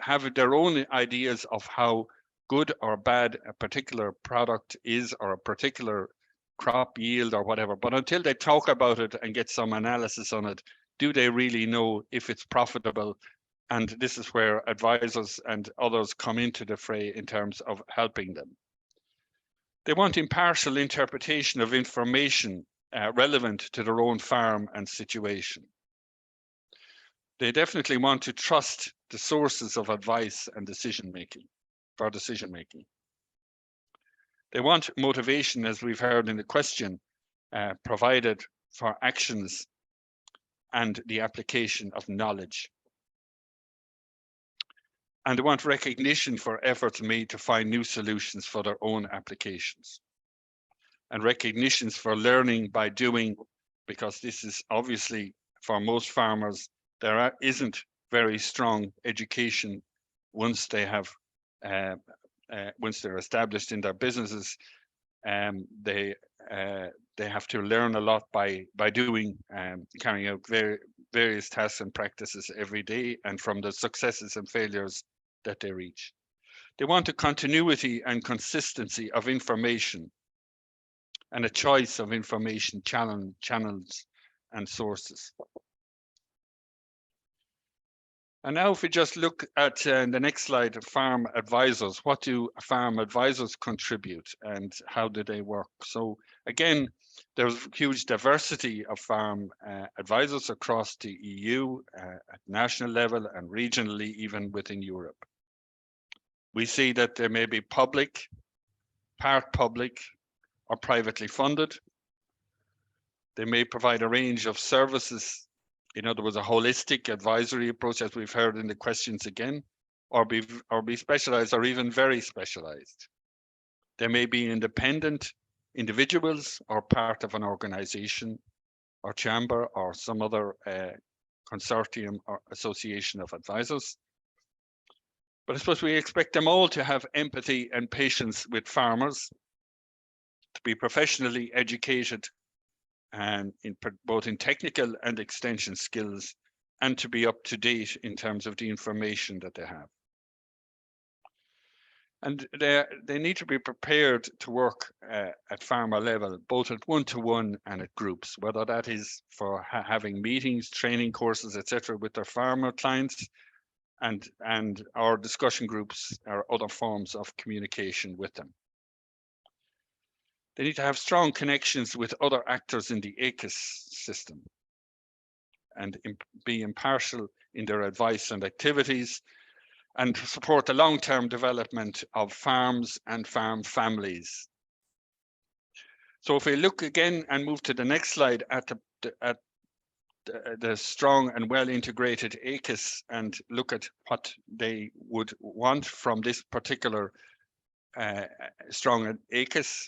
have their own ideas of how good or bad a particular product is, or a particular crop yield or whatever. But until they talk about it and get some analysis on it, do they really know if it's profitable? And this is where advisors and others come into the fray in terms of helping them. They want impartial interpretation of information relevant to their own farm and situation. They definitely want to trust the sources of advice and decision making. They want motivation, as we've heard in the question, provided for actions and the application of knowledge. And they want recognition for efforts made to find new solutions for their own applications. And recognitions for learning by doing, because this is obviously, for most farmers, there isn't very strong education once they have once they're established in their businesses. They have to learn a lot by doing, carrying out various tasks and practices every day, and from the successes and failures that they reach. They want a continuity and consistency of information and a choice of information channels and sources. And now if we just look at the next slide, farm advisors, what do farm advisors contribute and how do they work? So again, there's huge diversity of farm advisors across the EU at national level and regionally, even within Europe. We see that there may be public, part public, or privately funded. They may provide a range of services. In other words, a holistic advisory approach, as we've heard in the questions again, or be specialized or even very specialized. They may be independent individuals or part of an organization or chamber or some other consortium or association of advisors. But I suppose we expect them all to have empathy and patience with farmers, to be professionally educated and both in technical and extension skills, and to be up to date in terms of the information that they have. And they need to be prepared to work at farmer level, both at one-to-one and at groups, whether that is for having meetings, training courses, etc., with their farmer clients, and our discussion groups or other forms of communication with them. They need to have strong connections with other actors in the AKIS system and be impartial in their advice and activities, and support the long-term development of farms and farm families. So if we look again and move to the next slide at the strong and well-integrated AKIS and look at what they would want from this particular strong AKIS.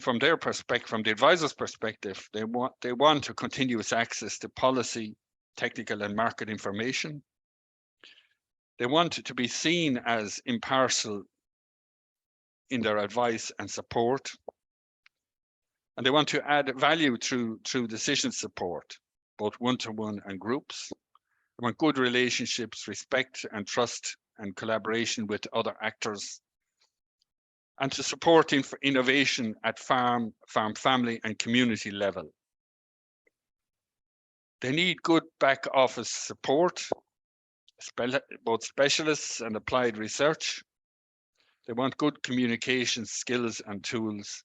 From their perspective, from the advisor's perspective, they want a continuous access to policy, technical and market information. They want to be seen as impartial in their advice and support. And they want to add value through decision support, both one-to-one and groups. They want good relationships, respect and trust and collaboration with other actors, and to support innovation at farm, family and community level. They need good back office support, both specialists and applied research. They want good communication skills and tools,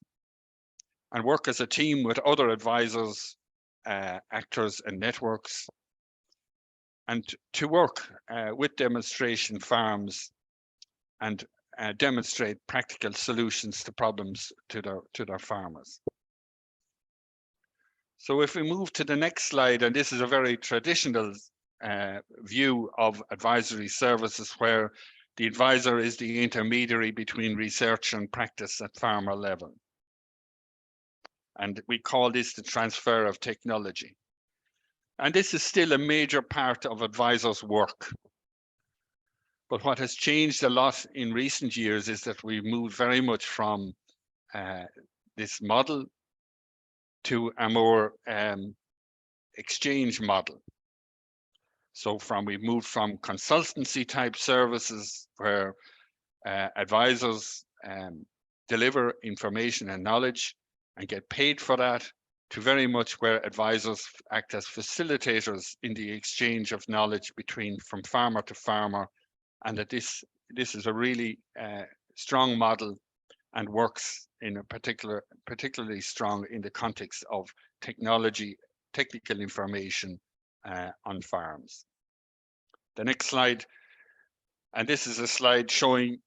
and work as a team with other advisors, actors and networks, and to work with demonstration farms and demonstrate practical solutions to problems to their farmers. So if we move to the next slide, and this is a very traditional view of advisory services, where the advisor is the intermediary between research and practice at farmer level. And we call this the transfer of technology. And this is still a major part of advisors' work. But what has changed a lot in recent years is that we've moved very much from this model to a more exchange model. So we've moved from consultancy type services where advisors deliver information and knowledge and get paid for that, to very much where advisors act as facilitators in the exchange of knowledge from farmer to farmer, and that this is a really strong model and works in a particularly strong in the context of technical information on farms. The next slide, and this is a slide showing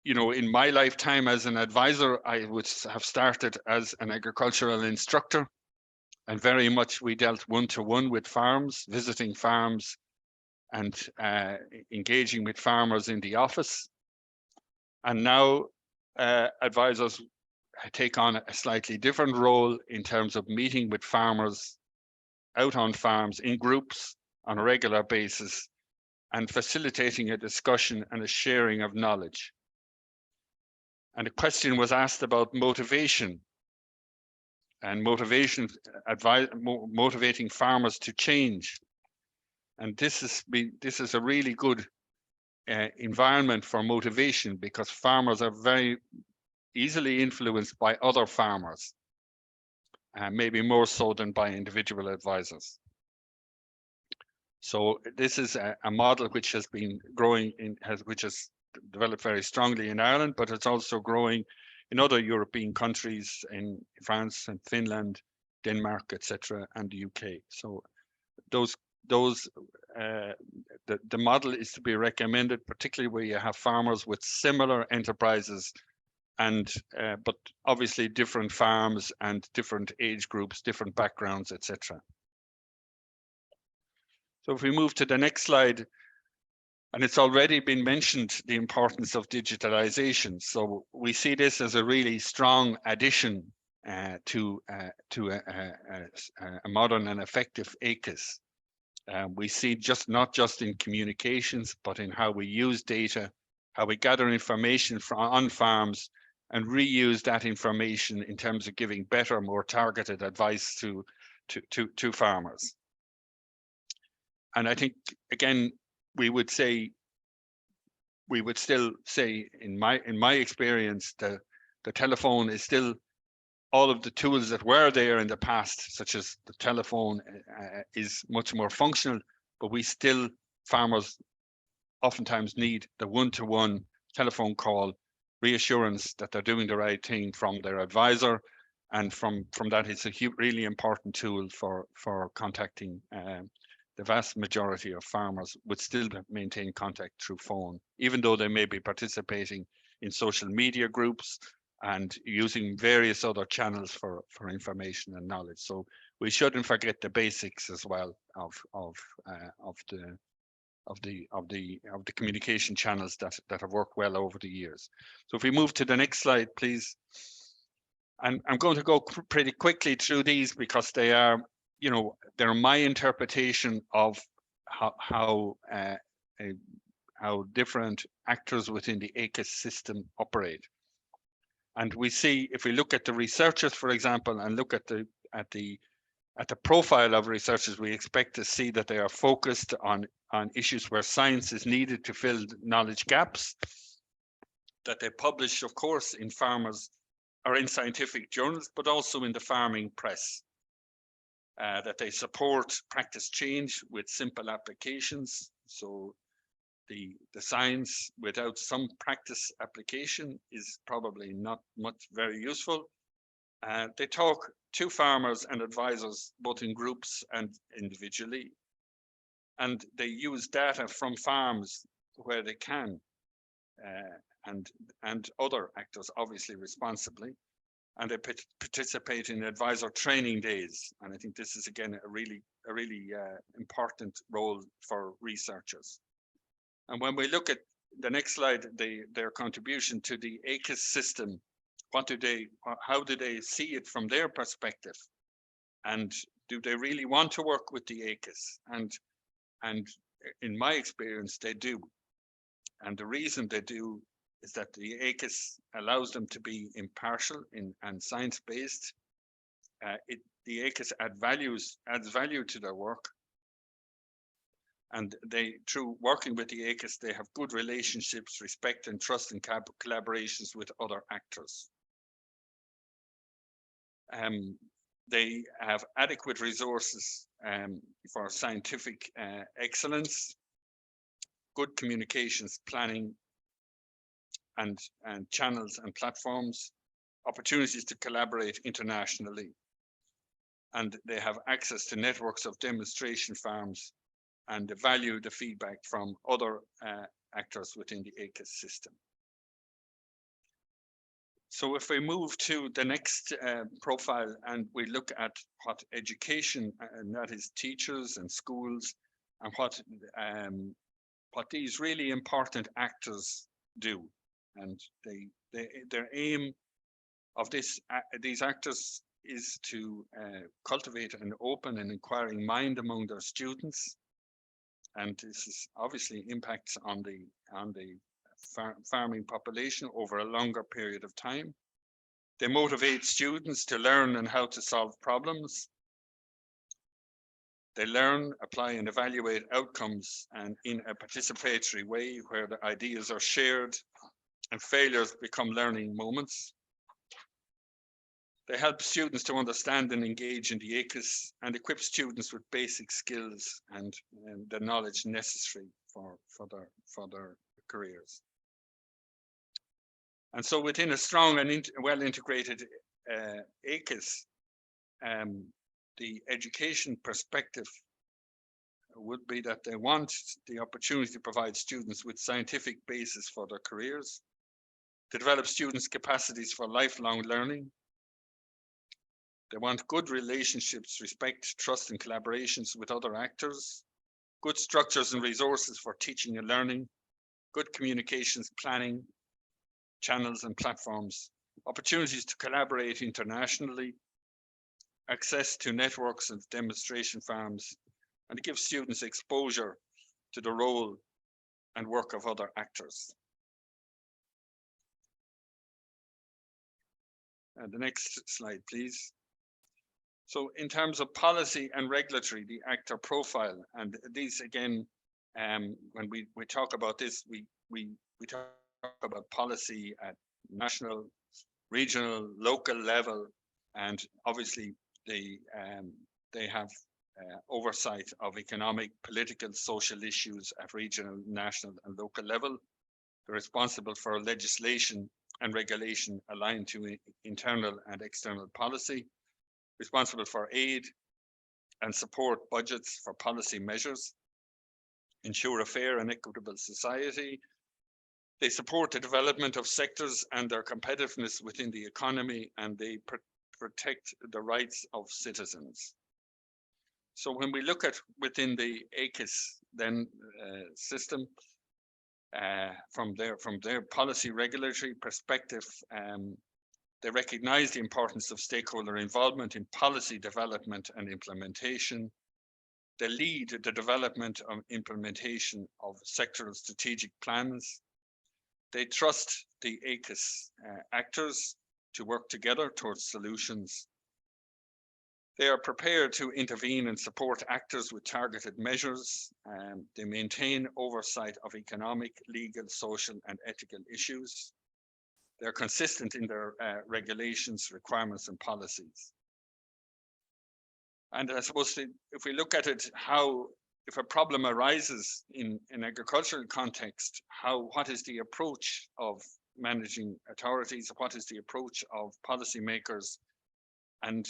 you know, in my lifetime as an advisor, I would have started as an agricultural instructor, and very much we dealt one-to-one with farms, visiting farms and engaging with farmers in the office. And now advisors take on a slightly different role in terms of meeting with farmers out on farms in groups on a regular basis and facilitating a discussion and a sharing of knowledge. And a question was asked about motivation and motivating farmers to change. And this is a really good environment for motivation, because farmers are very easily influenced by other farmers, maybe more so than by individual advisors. So this is a model which has been growing which has developed very strongly in Ireland, but it's also growing in other European countries, in France and Finland, Denmark, etc., and the UK. So the model is to be recommended, particularly where you have farmers with similar enterprises, and but obviously different farms and different age groups, different backgrounds, etc. So if we move to the next slide, and it's already been mentioned, the importance of digitalization. So we see this as a really strong addition to a modern and effective AKIS. We see not just in communications, but in how we use data, how we gather information on farms and reuse that information in terms of giving better, more targeted advice to farmers. And I think, again, we would still say, in my experience, the telephone is still, all of the tools that were there in the past, such as the telephone, is much more functional, but farmers oftentimes need the one-to-one telephone call, reassurance that they're doing the right thing from their advisor, and from that it's a really important tool for contacting. The vast majority of farmers would still maintain contact through phone, even though they may be participating in social media groups and using various other channels for information and knowledge. So we shouldn't forget the basics as well of the communication channels that have worked well over the years. So if we move to the next slide, please. And I'm going to go pretty quickly through these, because they are, you know, they're my interpretation of how different actors within the AKIS system operate. And we see, if we look at the researchers, for example, and look at the profile of researchers, we expect to see that they are focused on issues where science is needed to fill knowledge gaps, that they publish, of course, in farmers or in scientific journals, but also in the farming press. That they support practice change with simple applications. So the science without some practice application is probably not very useful. They talk to farmers and advisors, both in groups and individually. And they use data from farms where they can, and other actors obviously responsibly. And they participate in advisor training days. And I think this is again a really important role for researchers. And when we look at the next slide, their contribution to the AKIS system, how do they see it from their perspective? And do they really want to work with the AKIS? And in my experience, they do. And the reason they do is that the AKIS allows them to be impartial and science-based. The AKIS adds value to their work. And through working with the AKIS, they have good relationships, respect and trust and collaborations with other actors. They have adequate resources for scientific excellence, good communications planning, and channels and platforms, opportunities to collaborate internationally. And they have access to networks of demonstration farms, and they value the feedback from other actors within the AKIS system. So if we move to the next profile and we look at what education, and that is teachers and schools, and what these really important actors do. And their aim of these actors is to cultivate an open and inquiring mind among their students. And this is obviously impacts on the farming population over a longer period of time. They motivate students to learn and how to solve problems. They learn, apply and evaluate outcomes and in a participatory way where the ideas are shared and failures become learning moments. They help students to understand and engage in the AKIS and equip students with basic skills and the knowledge necessary for their careers. And so within a strong and well-integrated AKIS, the education perspective would be that they want the opportunity to provide students with scientific basis for their careers, to develop students' capacities for lifelong learning. They want good relationships, respect, trust, and collaborations with other actors, good structures and resources for teaching and learning, good communications planning, channels and platforms, opportunities to collaborate internationally, access to networks of demonstration farms, and to give students exposure to the role and work of other actors. The next slide, please. So in terms of policy and regulatory, the actor profile, and these again, when we talk about this, we talk about policy at national, regional, local level, and obviously they have oversight of economic, political, social issues at regional, national, and local level. They're responsible for legislation and regulation aligned to internal and external policy, responsible for aid and support budgets for policy measures, ensure a fair and equitable society. They support the development of sectors and their competitiveness within the economy, and they protect the rights of citizens. So when we look at within the AKIS then system, from their policy regulatory perspective, they recognize the importance of stakeholder involvement in policy development and implementation. They lead the development and implementation of sectoral strategic plans. They trust the AKIS actors to work together towards solutions. They are prepared to intervene and support actors with targeted measures. They maintain oversight of economic, legal, social, and ethical issues. They're consistent in their regulations, requirements, and policies. And I suppose if we look at it, how if a problem arises in an agricultural context, what is the approach of managing authorities? What is the approach of policymakers? And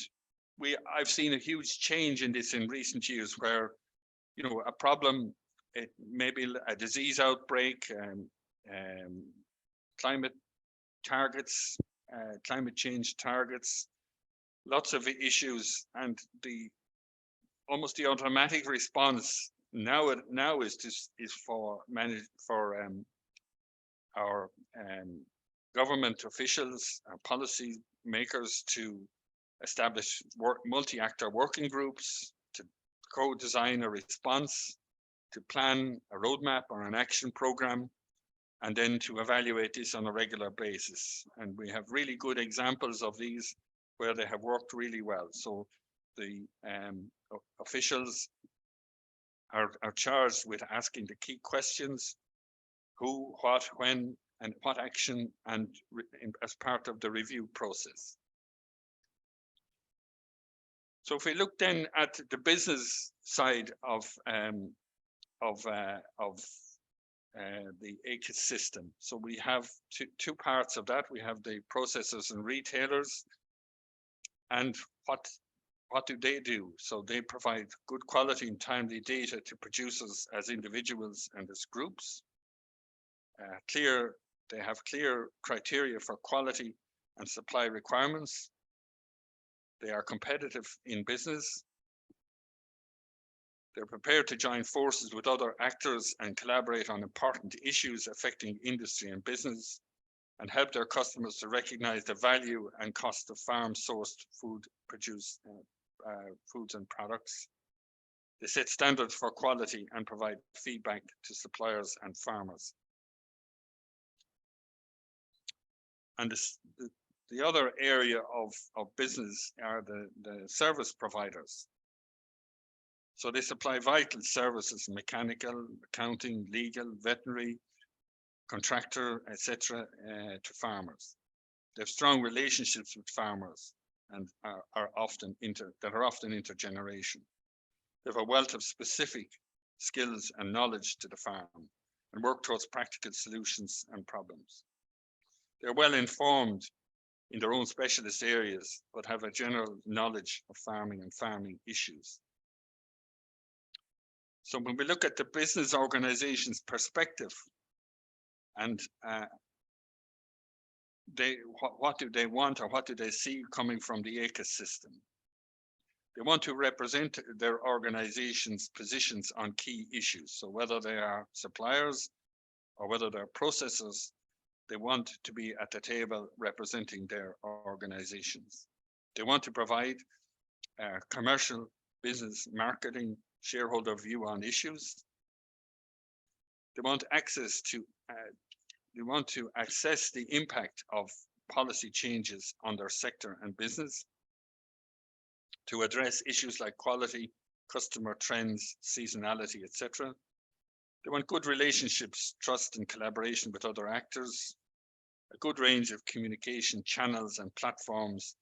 I've seen a huge change in this in recent years, where, you know, a problem, it may be a disease outbreak, climate targets, climate change targets, lots of issues, and almost the automatic response now is for our government officials, our policy makers, to establish multi-actor working groups, to co-design a response, to plan a roadmap or an action program, and then to evaluate this on a regular basis. And we have really good examples of these where they have worked really well. So the officials are charged with asking the key questions: who, what, when, and what action, and as part of the review process. So if we look then at the business side of the AKIS system, so we have two parts of that. We have the processors and retailers, and what do they do? So they provide good quality and timely data to producers as individuals and as groups. They have clear criteria for quality and supply requirements. They are competitive in business. They're prepared to join forces with other actors and collaborate on important issues affecting industry and business, and help their customers to recognize the value and cost of farm-sourced foods and products. They set standards for quality and provide feedback to suppliers and farmers. And the other area of business are the service providers. So they supply vital services: mechanical, accounting, legal, veterinary, contractor, etc., to farmers. They have strong relationships with farmers and are often intergenerational. They have a wealth of specific skills and knowledge to the farm, and work towards practical solutions and problems. They're well informed in their own specialist areas, but have a general knowledge of farming and farming issues. So when we look at the business organization's perspective, and what do they want, or what do they see coming from the AKIS system? They want to represent their organization's positions on key issues. So whether they are suppliers or whether they're processors, they want to be at the table representing their organizations. They want to provide commercial, business, marketing, shareholder view on issues. They want access to they want to assess the impact of policy changes on their sector and business, to address issues like quality, customer trends, seasonality, etc. They want good relationships, trust and collaboration with other actors, a good range of communication channels and platforms,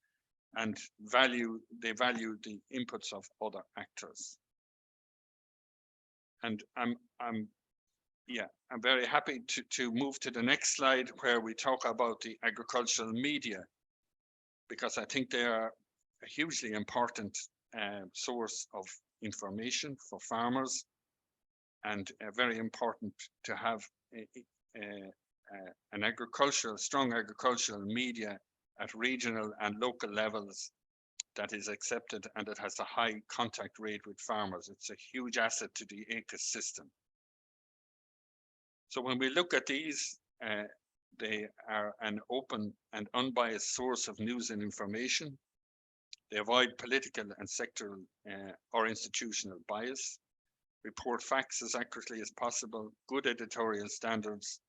and they value the inputs of other actors. And I'm very happy to move to the next slide, where we talk about the agricultural media, because I think they are a hugely important source of information for farmers, and very important to have strong agricultural media at regional and local levels that is accepted and that has a high contact rate with farmers. It's a huge asset to the AKIS system. So when we look at these, they are an open and unbiased source of news and information. They avoid political and sectoral or institutional bias, report facts as accurately as possible, good editorial standards,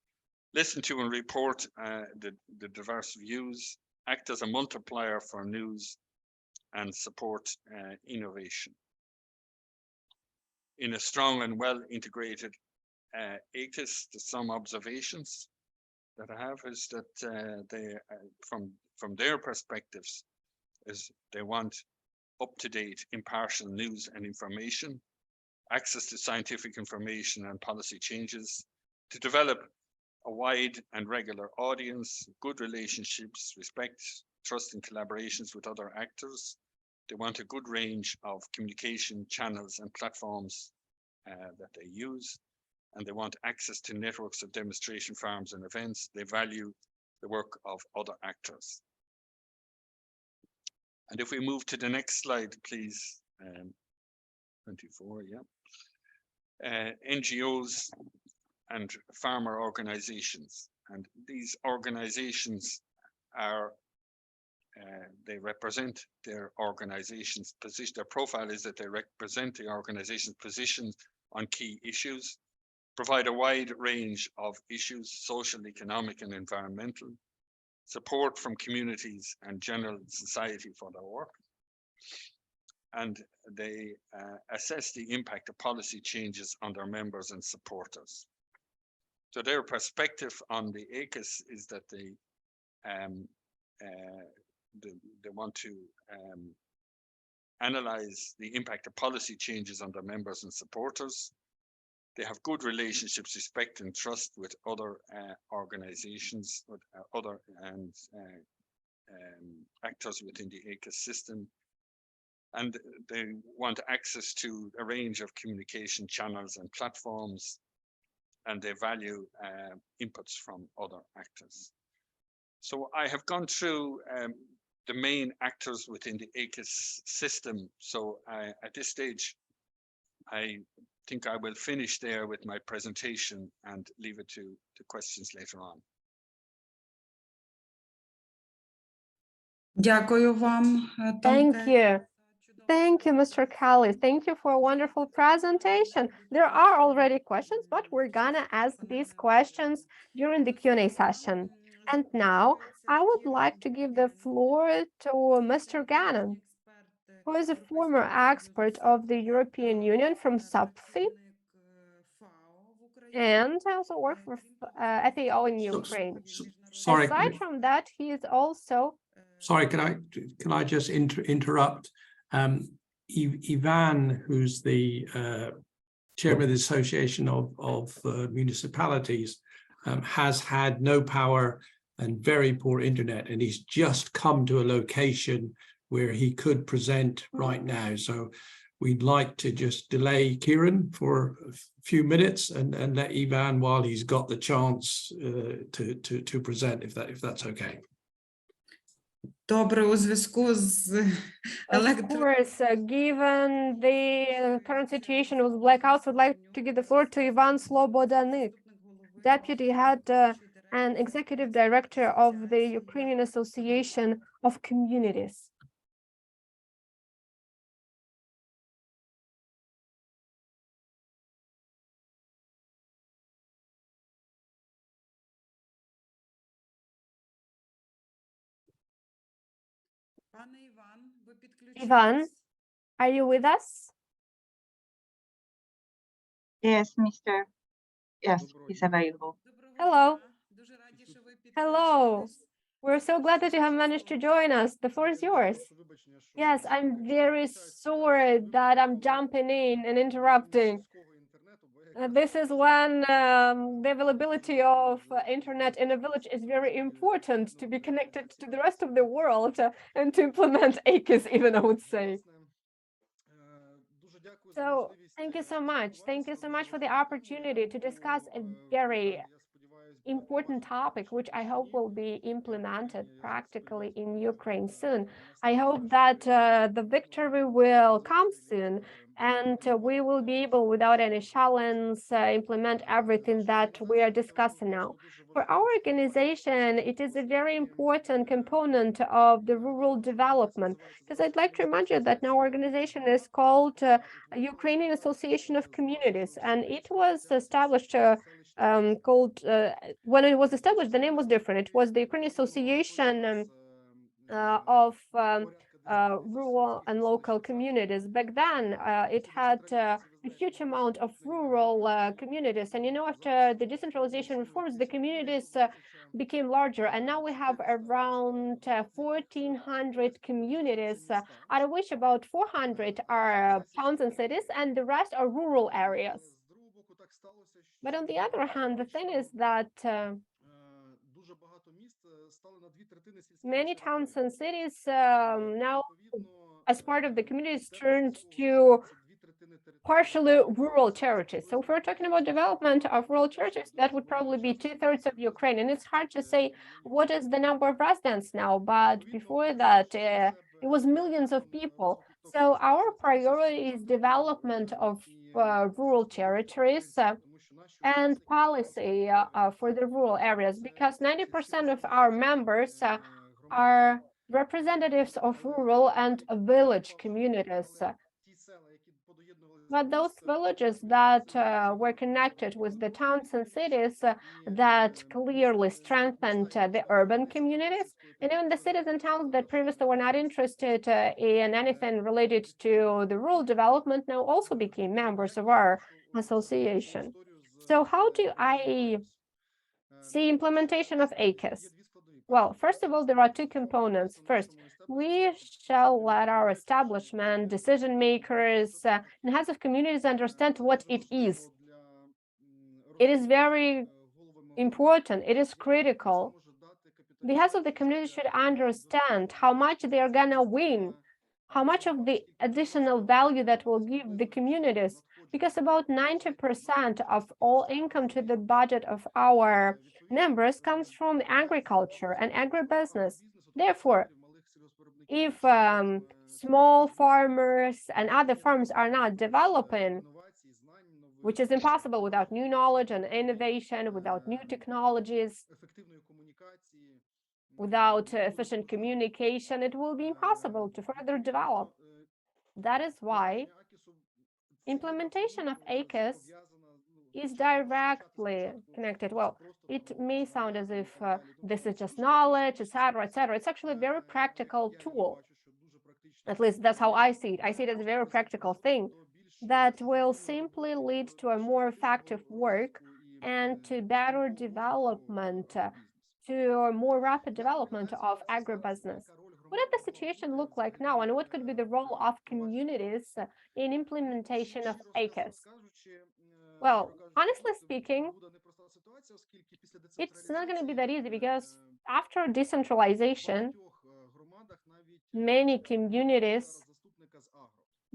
listen to and report the diverse views, act as a multiplier for news, and support innovation. In a strong and well integrated AKIS, some observations that I have is that they, from their perspectives, is they want up-to-date, impartial news and information. access to scientific information and policy changes, to develop a wide and regular audience, good relationships, respect, trust and collaborations with other actors. They want a good range of communication channels and platforms that they use, and they want access to networks of demonstration farms and events. They value the work of other actors. And if we move to the next slide, please, 24, yeah. NGOs and farmer organizations. And these organizations are, they represent their organization's position. Their profile is that they represent the organization's position on key issues, provide a wide range of issues, social, economic, and environmental, support from communities and general society for their work. And they assess the impact of policy changes on their members and supporters. So their perspective on the AKIS is that they want to analyze the impact of policy changes on their members and supporters. They have good relationships, respect and trust with other organizations, with other actors within the AKIS system. And they want access to a range of communication channels and platforms, and they value inputs from other actors. So I have gone through the main actors within the AKIS system. So at this stage, I think I will finish there with my presentation and leave it to questions later on. Дякую вам, Thank Томке. you. Thank you, Mr. Kelly. Thank you for a wonderful presentation. There are already questions, but we're gonna ask these questions during the Q&A session. And now I would like to give the floor to Mr. Gannon, who is a former expert of the European Union from SAPFI and also worked for FAO in Ukraine. Sorry, Aside from that, he is also... Sorry, can I just interrupt? Ivan, who's the chairman of the Association of Municipalities, has had no power and very poor internet, and he's just come to a location where he could present right now. So we'd like to just delay Kieran for a few minutes and let Ivan, while he's got the chance to present, if that's okay. Добре, у зв'язку з Of course, given the current situation with blackouts, I'd like to give the floor to Ivan Slobodanik, Deputy Head and Executive Director of the Ukrainian Association of Communities. Ivan, are you with us? Yes, Yes, he's available. Hello. Hello. We're so glad that you have managed to join us. The floor is yours. Yes, I'm very sorry that I'm jumping in and interrupting. This is when the availability of internet in a village is very important to be connected to the rest of the world and to implement AKIS even, I would say. So thank you so much. Thank you so much for the opportunity to discuss a very important topic, which I hope will be implemented practically in Ukraine soon. I hope that the victory will come soon, and we will be able, without any challenge, implement everything that we are discussing now. For our organization, it is a very important component of the rural development, because I'd like to remind you that our organization is called Ukrainian Association of Communities, and it was established when it was established, the name was different. It was the Ukrainian Association of rural and local communities. Back then, it had a huge amount of rural communities. And, you know, after the decentralization reforms, the communities became larger. And now we have around 1,400 communities, out of which about 400 are towns and cities, and the rest are rural areas. But on the other hand, the thing is that many towns and cities now, as part of the communities, turned to partially rural territories. So if we're talking about development of rural territories, that would probably be 2/3 of Ukraine. And it's hard to say what is the number of residents now, but before that, it was millions of people. So our priority is development of rural territories and policy for the rural areas, because 90% of our members are representatives of rural and village communities. But those villages that were connected with the towns and cities that clearly strengthened the urban communities, and even the cities and towns that previously were not interested in anything related to the rural development now also became members of our association. So how do I see implementation of AKIS? Well, first of all, there are two components. First, we shall let our establishment, decision makers, and heads of communities understand what it is. It is very important. It is critical. The heads of the community should understand how much they are gonna win, how much of the additional value that will give the communities, because about 90% of all income to the budget of our members comes from agriculture and agribusiness. Therefore, if small farmers and other farms are not developing, which is impossible without new knowledge and innovation, without new technologies, without efficient communication, it will be impossible to further develop. That is why implementation of AKIS is directly connected. Well, it may sound as if this is just knowledge, etc., etc. It's actually a very practical tool. At least that's how I see it. I see it as a very practical thing that will simply lead to a more effective work and to better development, to a more rapid development of agribusiness. What does the situation look like now, and what could be the role of communities in implementation of AKIS? Well, honestly speaking, it's not going to be that easy, because after decentralization, many communities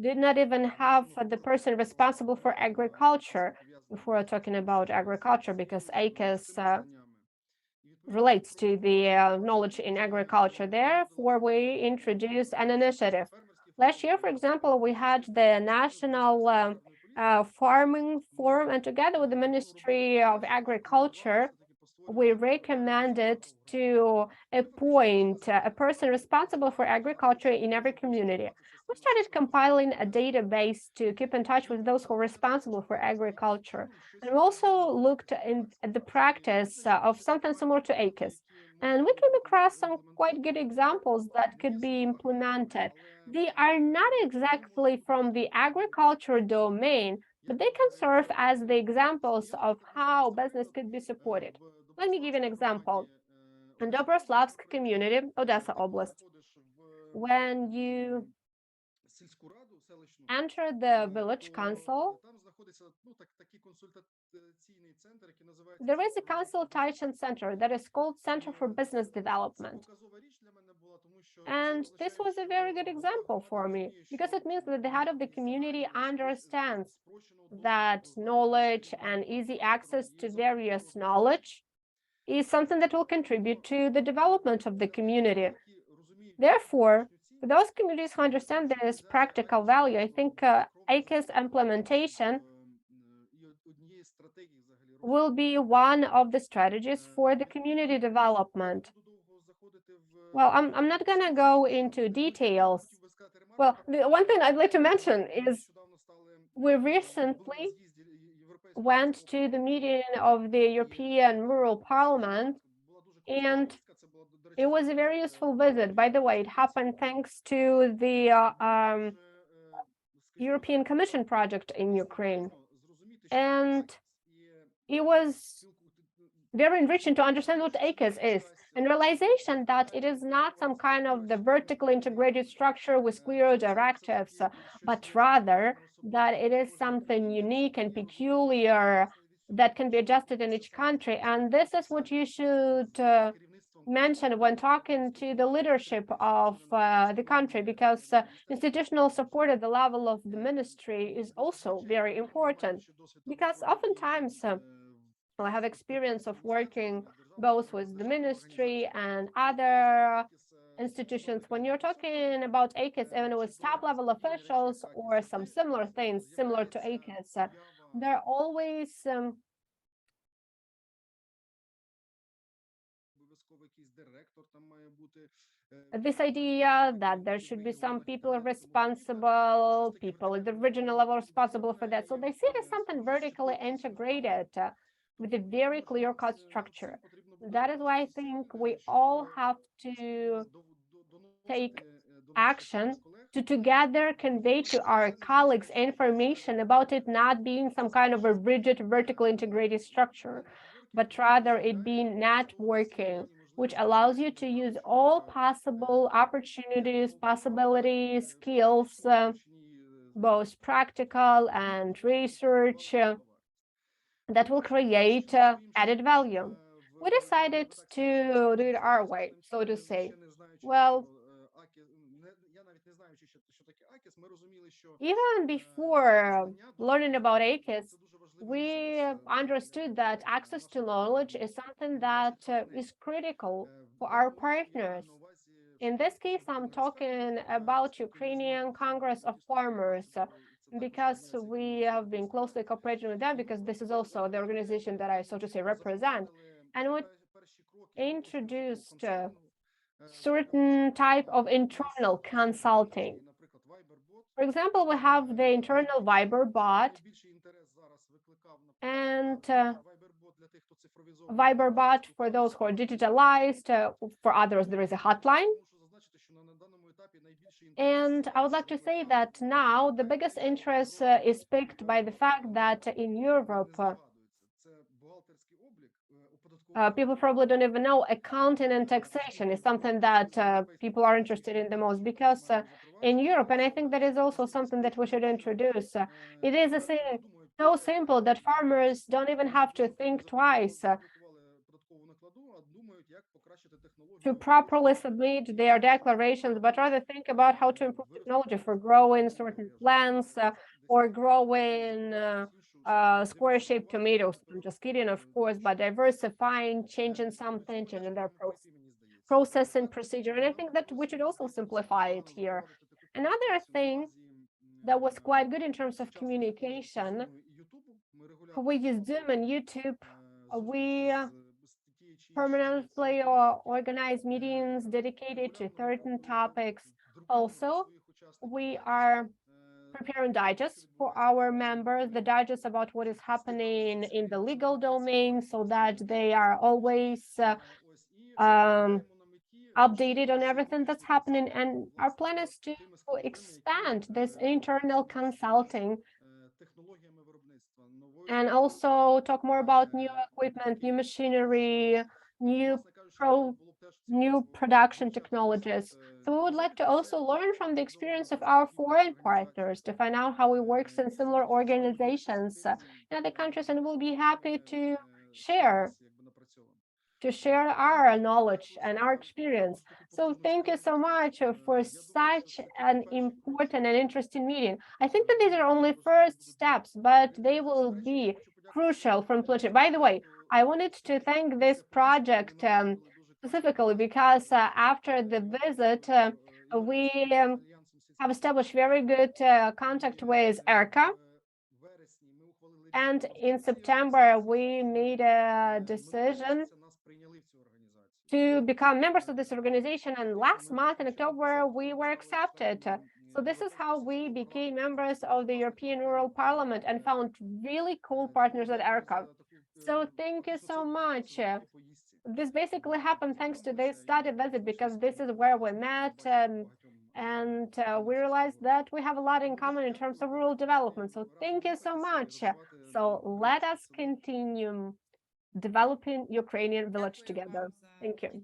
did not even have the person responsible for agriculture, if we're talking about agriculture, because AKIS relates to the knowledge in agriculture. Therefore, we introduced an initiative. Last year, for example, we had the National Farming Forum, and together with the Ministry of Agriculture, we recommended to appoint a person responsible for agriculture in every community. We started compiling a database to keep in touch with those who are responsible for agriculture. And we also looked at the practice of something similar to AKIS. And we came across some quite good examples that could be implemented. They are not exactly from the agriculture domain, but they can serve as the examples of how business could be supported. Let me give an example. In Dobroslavsk community, Odessa Oblast, when you enter the village council, there is a consultation center that is called Center for Business Development. And this was a very good example for me, because it means that the head of the community understands that knowledge and easy access to various knowledge is something that will contribute to the development of the community. Therefore, for those communities who understand there is practical value, I think AKIS implementation will be one of the strategies for the community development. Well, I'm not going to go into details. Well, the one thing I'd like to mention is we recently went to the meeting of the European Rural Parliament, and It was a very useful visit. By the way, it happened thanks to the European Commission project in Ukraine. And it was very enriching to understand what AKIS is, and realization that it is not some kind of the vertically integrated structure with clear directives, but rather that it is something unique and peculiar that can be adjusted in each country. And this is what you should mention when talking to the leadership of the country, because institutional support at the level of the ministry is also very important, because oftentimes I have experience of working both with the ministry and other institutions. When you're talking about AKIS, even with top-level officials or some similar things similar to AKIS, they're always this idea that there should be some people responsible, people at the regional level responsible for that. So they see it as something vertically integrated with a very clear-cut structure. That is why I think we all have to take action to together convey to our colleagues information about it not being some kind of a rigid vertically integrated structure, but rather it being networking, which allows you to use all possible opportunities, possibilities, skills, both practical and research, that will create added value. We decided to do it our way, so to say. Well, even before learning about AKIS, we understood that access to knowledge is something that is critical for our partners. In this case, I'm talking about Ukrainian Congress of Farmers, because we have been closely cooperating with them, because this is also the organization that I, so to say, represent. And we introduced certain type of internal consulting. For example, we have the internal Viber bot, and Viber bot for those who are digitalized, for others there is a hotline. And I would like to say that now the biggest interest is picked by the fact that in Europe, people probably don't even know accounting and taxation is something that people are interested in the most, because in Europe, and I think that is also something that we should introduce, it is a thing so simple that farmers don't even have to think twice to properly submit their declarations, but rather think about how to improve technology for growing certain plants or growing square-shaped tomatoes. I'm just kidding, of course, but diversifying, changing something, changing their processing procedure. And I think that we should also simplify it here. Another thing that was quite good in terms of communication, we use Zoom and YouTube. We permanently organize meetings dedicated to certain topics. Also, we are preparing digests for our members, the digests about what is happening in the legal domain, so that they are always updated on everything that's happening. And our plan is to expand this internal consulting and also talk more about new equipment, new machinery, new production technologies. So we would like to also learn from the experience of our foreign partners to find out how it works in similar organizations in other countries, and we'll be happy to share our knowledge and our experience. So thank you so much for such an important and interesting meeting. I think that these are only first steps, but they will be crucial from Pluto. By the way, I wanted to thank this project specifically because after the visit, we have established very good contact with ERCA. And in September, we made a decision to become members of this organization. And last month in October, we were accepted. So this is how we became members of the European Rural Parliament and found really cool partners at ERCA. So thank you so much. this basically happened thanks to this study visit, because this is where we met, and we realized that we have a lot in common in terms of rural development. So thank you so much. So let us continue developing Ukrainian village together. Thank you.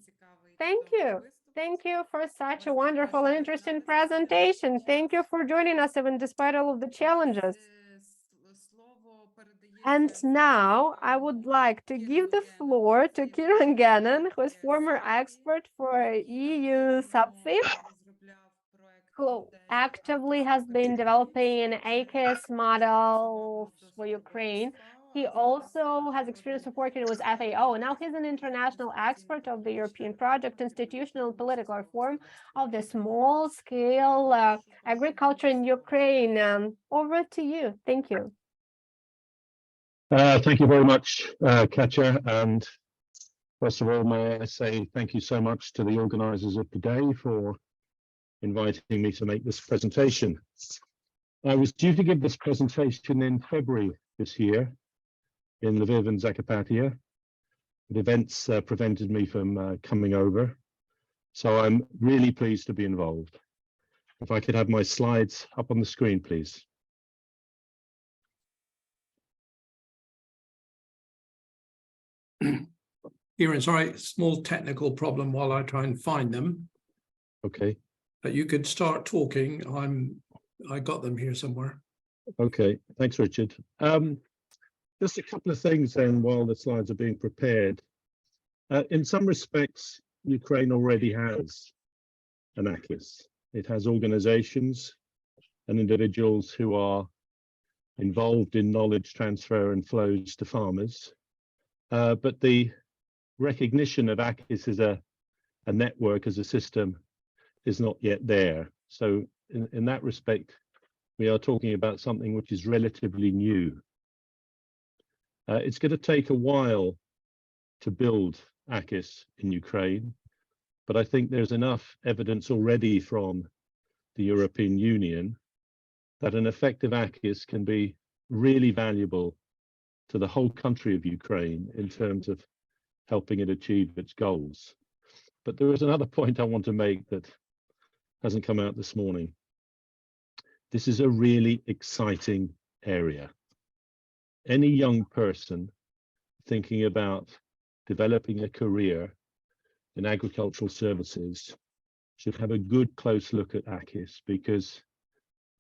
Thank you. Thank you for such a wonderful and interesting presentation. Thank you for joining us, even despite all of the challenges. And now I would like to give the floor to Kiran Gannon, who is former expert for EU subfit, who actively has been developing AKIS models for Ukraine. He also has experience of working with FAO. Now he's an international expert of the European project, institutional and political reform of the small-scale agriculture in Ukraine. Over to you. Thank you. Thank you very much, Katja. And first of all, may I say thank you so much to the organizers of today for inviting me to make this presentation. I was due to give this presentation in February this year in Lviv and Zakarpattia, but events prevented me from coming over. So I'm really pleased to be involved. If I could have my slides up on the screen, please. Kieran, sorry, small technical problem while I try and find them. Okay. But you could start talking. I got them here somewhere. Okay, thanks, Richard. Just a couple of things then while the slides are being prepared. In some respects, Ukraine already has an AKIS. It has organizations and individuals who are involved in knowledge transfer and flows to farmers. But the recognition of AKIS as a network, as a system, is not yet there. So in that respect, we are talking about something which is relatively new. It's going to take a while to build AKIS in Ukraine, but I think there's enough evidence already from the European Union that an effective AKIS can be really valuable to the whole country of Ukraine in terms of helping it achieve its goals. But there is another point I want to make that hasn't come out this morning. This is a really exciting area. Any young person thinking about developing a career in agricultural services should have a good close look at AKIS, because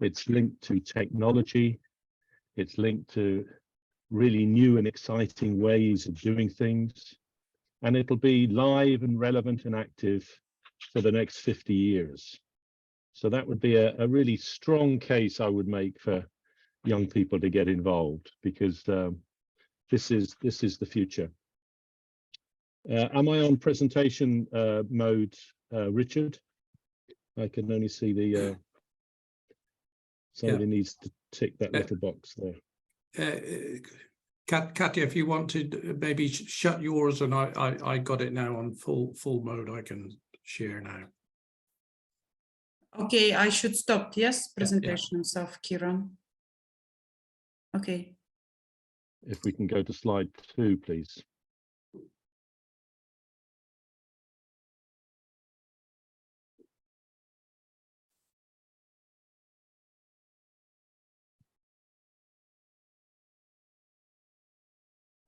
it's linked to technology, it's linked to really new and exciting ways of doing things, and it'll be live and relevant and active for the next 50 years. So that would be a really strong case I would make for young people to get involved, because this is the future. Am I on presentation mode, Richard? I can only see the somebody needs to tick that little box there. Katya, if you want to maybe shut yours, and I got it now on full mode, I can share now. Okay, I should stop, yes, presentations of Kiran. Okay. If we can go to slide 2, please.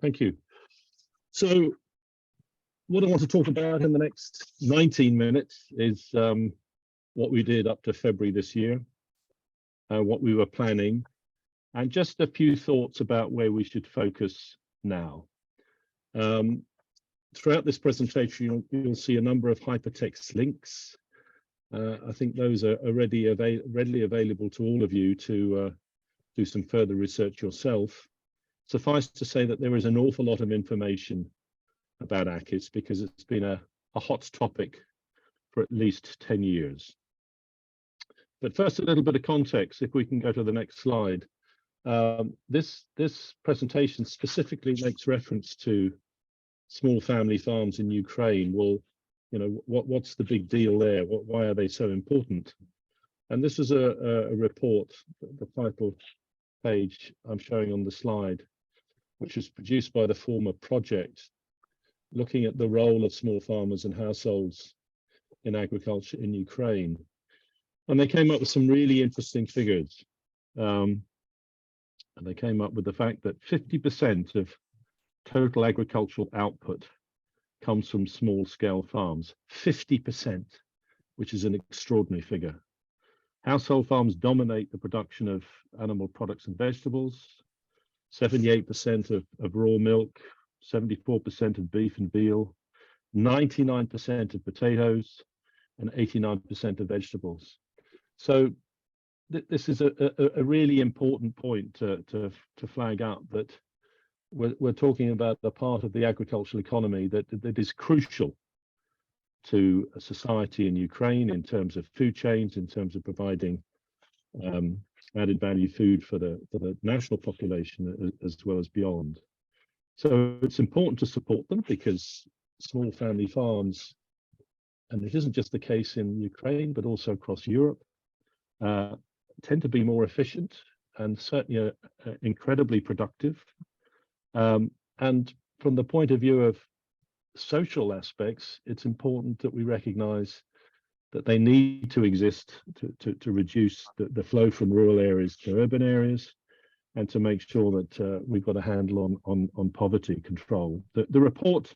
Thank you. So what I want to talk about in the next 19 minutes is what we did up to February this year, what we were planning, and just a few thoughts about where we should focus now. Throughout this presentation, you'll see a number of hypertext links. I think those are already readily available to all of you to do some further research yourself. Suffice to say that there is an awful lot of information about AKIS, because it's been a hot topic for at least 10 years. But first, a little bit of context, if we can go to the next slide. This presentation specifically makes reference to small family farms in Ukraine. Well, you know, what's the big deal there? Why are they so important? And this is a report, the title page I'm showing on the slide, which was produced by the former project looking at the role of small farmers and households in agriculture in Ukraine. And they came up with some really interesting figures. And they came up with the fact that 50% of total agricultural output comes from small scale farms, 50%, which is an extraordinary figure. Household farms dominate the production of animal products and vegetables, 78% of raw milk, 74% of beef and veal, 99% of potatoes, and 89% of vegetables. So this is a really important point to flag up, that we're talking about the part of the agricultural economy that is crucial to a society in Ukraine in terms of food chains, in terms of providing added value food for the national population as well as beyond. So it's important to support them, because small family farms, and it isn't just the case in Ukraine, but also across Europe, tend to be more efficient and certainly incredibly productive. And from the point of view of social aspects, it's important that we recognize that they need to exist to reduce the flow from rural areas to urban areas, and to make sure that we've got a handle on poverty control. The report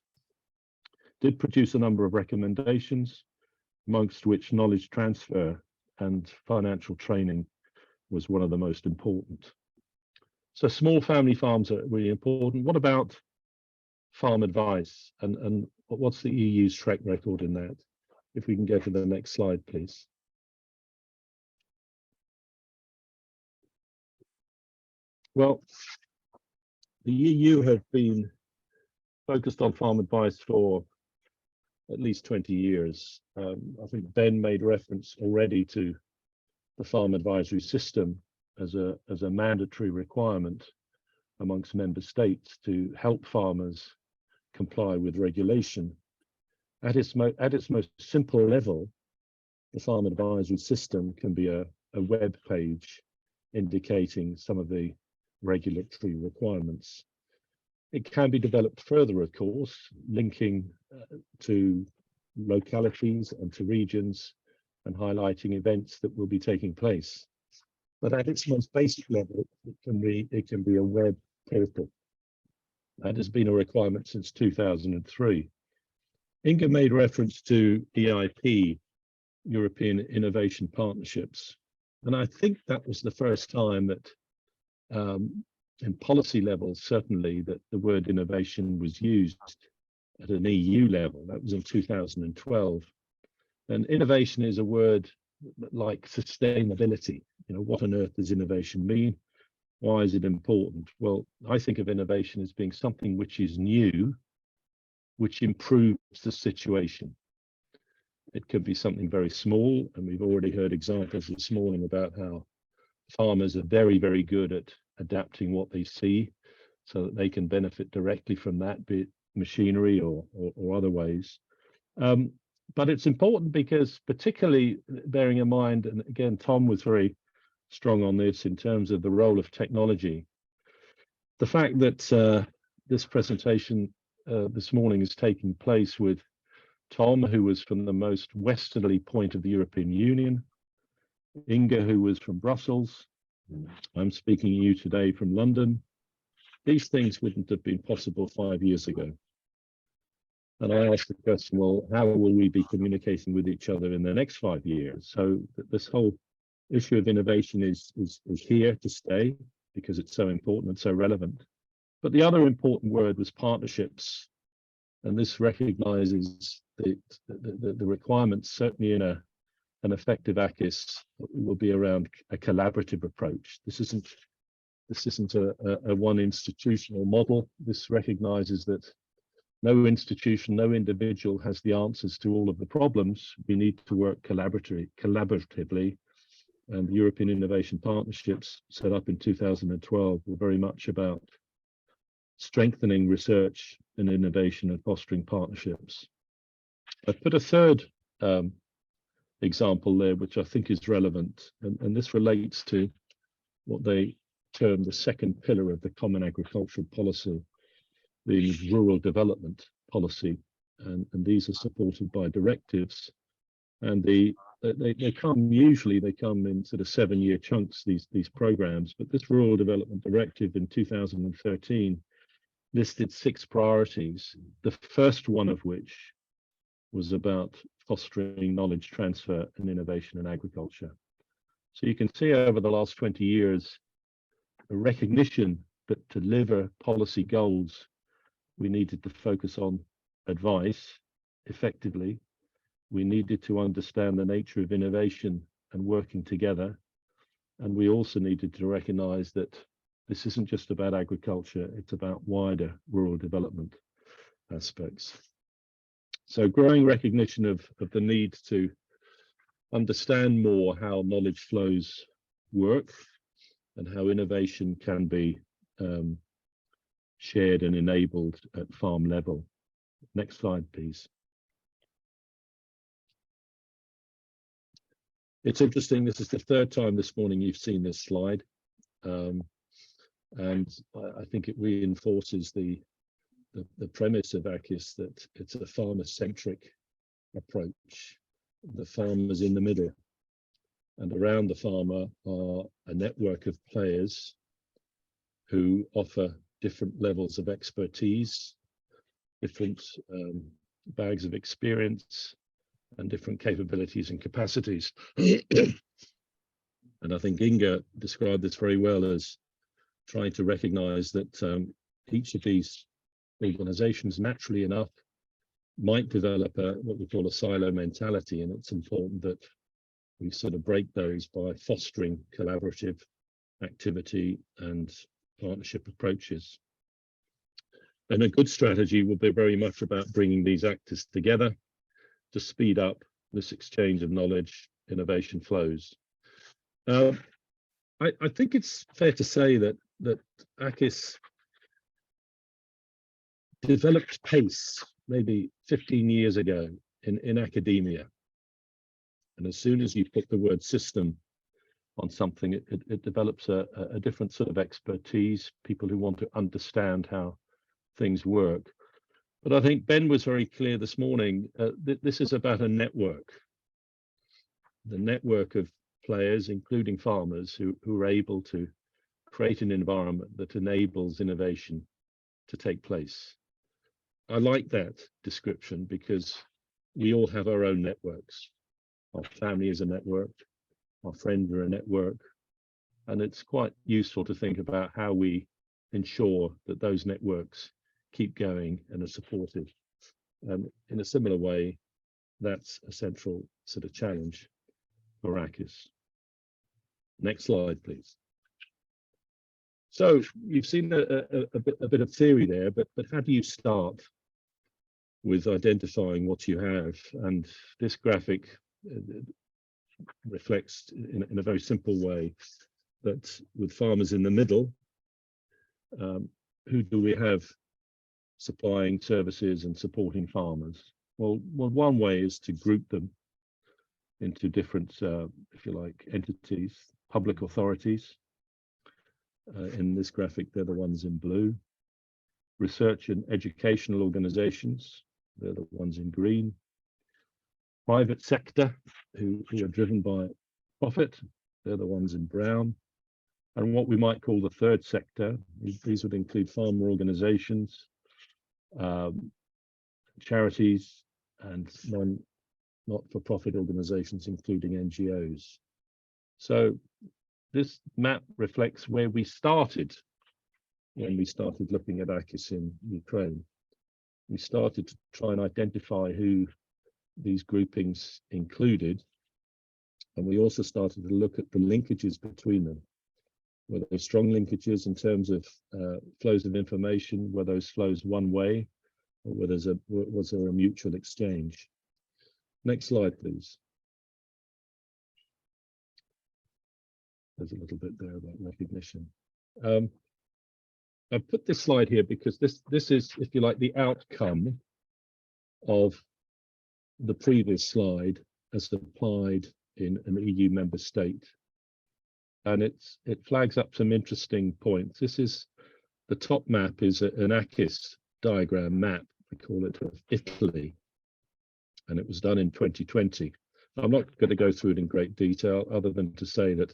did produce a number of recommendations, amongst which knowledge transfer and financial training was one of the most important. So small family farms are really important. What about farm advice, and what's the EU's track record in that? If we can go to the next slide, please. Well, the EU have been focused on farm advice for at least 20 years. I think Ben made reference already to the farm advisory system as a mandatory requirement amongst member states to help farmers comply with regulation. At its most simple level, the farm advisory system can be a web page indicating some of the regulatory requirements. It can be developed further, of course, linking to localities and to regions, and highlighting events that will be taking place. But at its most basic level, it can be a web portal. That has been a requirement since 2003. Inga made reference to EIP, European Innovation Partnerships. And I think that was the first time that in policy levels, certainly, that the word innovation was used at an EU level. That was in 2012. And innovation is a word like sustainability. You know, what on earth does innovation mean? Why is it important? Well, I think of innovation as being something which is new, which improves the situation. It could be something very small, and we've already heard examples this morning about how farmers are very, very good at adapting what they see so that they can benefit directly from that, be it machinery or other ways. But it's important because, particularly bearing in mind, and again, Tom was very strong on this in terms of the role of technology, the fact that this presentation this morning is taking place with Tom, who was from the most westerly point of the European Union, Inga, who was from Brussels. I'm speaking to you today from London. These things wouldn't have been possible 5 years ago. And I asked the question, well, how will we be communicating with each other in the next 5 years? So this whole issue of innovation is here to stay, because it's so important and so relevant. But the other important word was partnerships. And this recognizes the requirements, certainly in an effective AKIS, will be around a collaborative approach. This isn't a one institutional model. This recognizes that no institution, no individual has the answers to all of the problems. We need to work collaboratively. And the European Innovation Partnerships, set up in 2012, were very much about strengthening research and innovation and fostering partnerships. I've put a third example there, which I think is relevant, and this relates to what they term the second pillar of the Common Agricultural Policy, the rural development policy, and these are supported by directives, and they come in sort of 7-year chunks, these programs. But this Rural Development Directive in 2013 listed 6 priorities, the first one of which was about fostering knowledge transfer and innovation in agriculture. So you can see over the last 20 years, a recognition that to deliver policy goals, we needed to focus on advice effectively. We needed to understand the nature of innovation and working together. And we also needed to recognize that this isn't just about agriculture, it's about wider rural development aspects. So growing recognition of the need to understand more how knowledge flows work and how innovation can be shared and enabled at farm level. Next slide, please. It's interesting, this is the 3rd time this morning you've seen this slide. And I think it reinforces the premise of AKIS that it's a farmer-centric approach. The farmer's in the middle, and around the farmer are a network of players who offer different levels of expertise, different bags of experience, and different capabilities and capacities. And I think Inga described this very well as trying to recognize that each of these organizations, naturally enough, might develop what we call a silo mentality, and it's important that we sort of break those by fostering collaborative activity and partnership approaches. And a good strategy will be very much about bringing these actors together to speed up this exchange of knowledge, innovation flows. I think it's fair to say that AKIS developed pace maybe 15 years ago in academia. And as soon as you put the word system on something, it develops a different sort of expertise, people who want to understand how things work. But I think Ben was very clear this morning, this is about a network. The network of players, including farmers, who are able to create an environment that enables innovation to take place. I like that description because we all have our own networks. Our family is a network, our friends are a network, and it's quite useful to think about how we ensure that those networks keep going and are supported. And in a similar way, that's a central sort of challenge for AKIS. Next slide, please. So you've seen a bit of theory there, but how do you start with identifying what you have? And this graphic reflects in a very simple way that with farmers in the middle, who do we have supplying services and supporting farmers? Well, one way is to group them into different, if you like, entities, public authorities. In this graphic, they're the ones in blue. Research and educational organizations, they're the ones in green. Private sector, who are driven by profit, they're the ones in brown. And what we might call the 3rd sector, these would include farmer organizations, charities, and not-for-profit organizations, including NGOs. So this map reflects where we started when we started looking at AKIS in Ukraine. We started to try and identify who these groupings included, and we also started to look at the linkages between them. Were there strong linkages in terms of flows of information? Were those flows one way, or was there a mutual exchange? Next slide, please. There's a little bit there about recognition. I've put this slide here because this is, if you like, the outcome of the previous slide as applied in an EU member state. And it flags up some interesting points. This is the top map is an AKIS diagram map we call it, of Italy. And it was done in 2020. I'm not going to go through it in great detail, other than to say that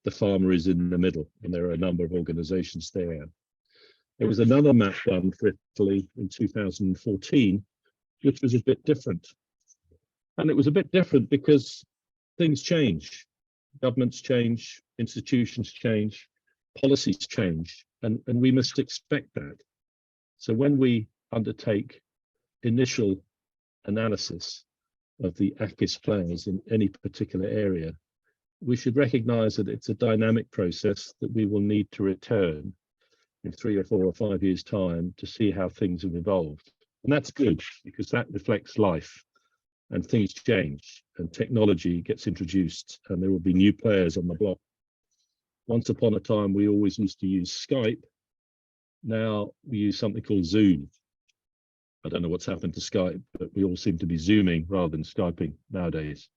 the farmer is in the middle, and there are a number of organizations there. There was another map done for Italy in 2014, which was a bit different. And it was a bit different because things change. Governments change, institutions change, policies change, and we must expect that. So when we undertake initial analysis of the AKIS players in any particular area, we should recognize that it's a dynamic process that we will need to return in 3 or 4 or 5 years' time to see how things have evolved. And that's good, because that reflects life, and things change and technology gets introduced, and there will be new players on the block. Once upon a time, we always used to use Skype. Now we use something called Zoom. I don't know what's happened to Skype, but we all seem to be Zooming rather than Skyping nowadays.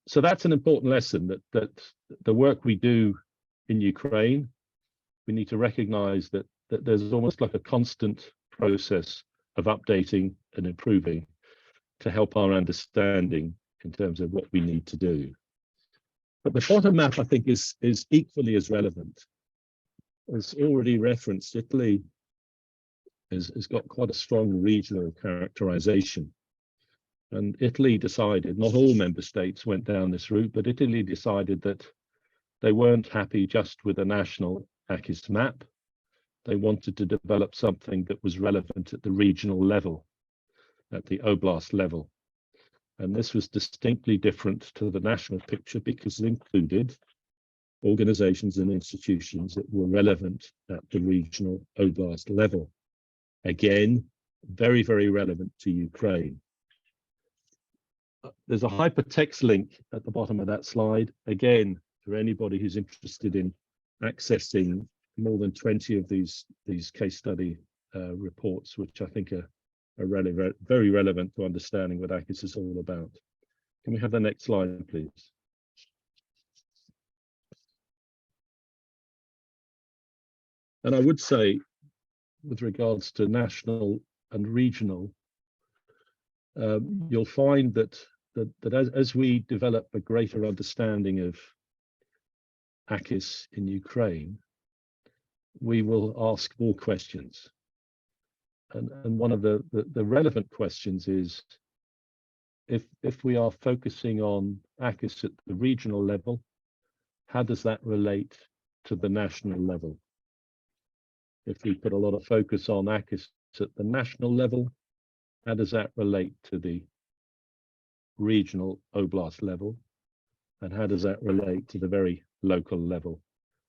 So that's an important lesson, that the work we do in Ukraine, we need to recognize that there's almost like a constant process of updating and improving to help our understanding in terms of what we need to do. But the bottom map, I think, is equally as relevant. As already referenced, Italy has got quite a strong regional characterization. And Italy decided, not all member states went down this route, but Italy decided that they weren't happy just with a national AKIS map. They wanted to develop something that was relevant at the regional level, at the oblast level. And this was distinctly different to the national picture because it included organizations and institutions that were relevant at the regional oblast level. Again, very, very relevant to Ukraine. There's a hypertext link at the bottom of that slide. Again, for anybody who's interested in accessing more than 20 of these case study reports, which I think are very relevant to understanding what AKIS is all about. Can we have the next slide, please? And I would say, with regards to national and regional, you'll find that as we develop a greater understanding of AKIS in Ukraine, we will ask more questions. And one of the relevant questions is, if we are focusing on AKIS at the regional level, how does that relate to the national level? If we put a lot of focus on AKIS at the national level, how does that relate to the regional oblast level? And how does that relate to the very local level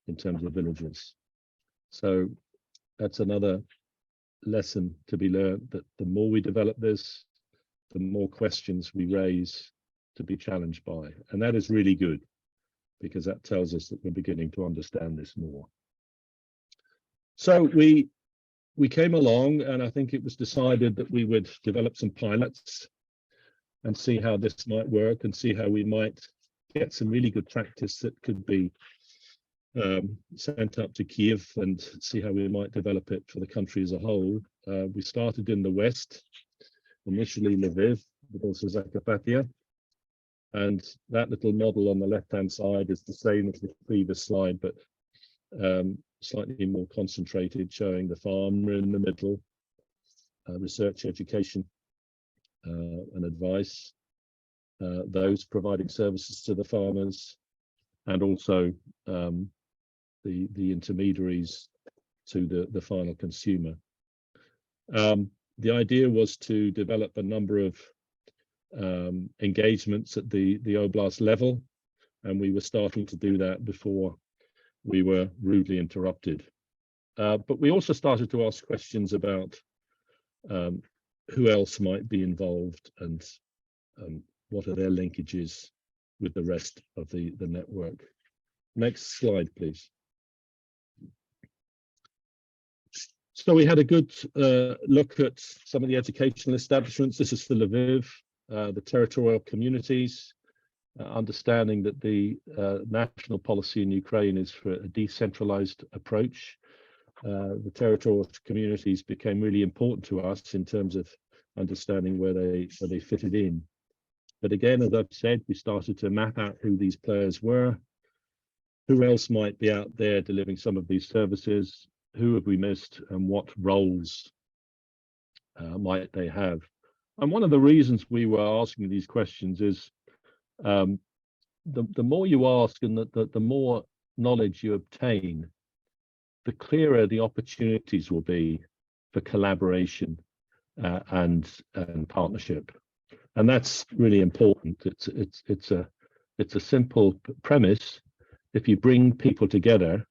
in terms of villages? So that's another lesson to be learned, that the more we develop this, the more questions we raise to be challenged by. And that is really good, because that tells us that we're beginning to understand this more. So we came along, and I think it was decided that we would develop some pilots and see how this might work, and see how we might get some really good practice that could be sent up to Kiev, and see how we might develop it for the country as a whole. We started in the West, initially Lviv, but also Zakarpattia. And that little model on the left-hand side is the same as the previous slide, but slightly more concentrated, showing the farmer in the middle, research, education, and advice, those providing services to the farmers, and also the intermediaries to the final consumer. The idea was to develop a number of engagements at the oblast level, and we were starting to do that before we were rudely interrupted. But we also started to ask questions about who else might be involved, and what are their linkages with the rest of the network. Next slide, please. So we had a good look at some of the educational establishments. This is for Lviv, the territorial communities, understanding that the national policy in Ukraine is for a decentralized approach. the territorial communities became really important to us in terms of understanding where they fitted in. But again, as I've said, we started to map out who these players were, who else might be out there delivering some of these services, who have we missed, and what roles might they have. And one of the reasons we were asking these questions is the more you ask and the more knowledge you obtain, the clearer the opportunities will be for collaboration and partnership. And that's really important. It's a simple premise. If you bring people together,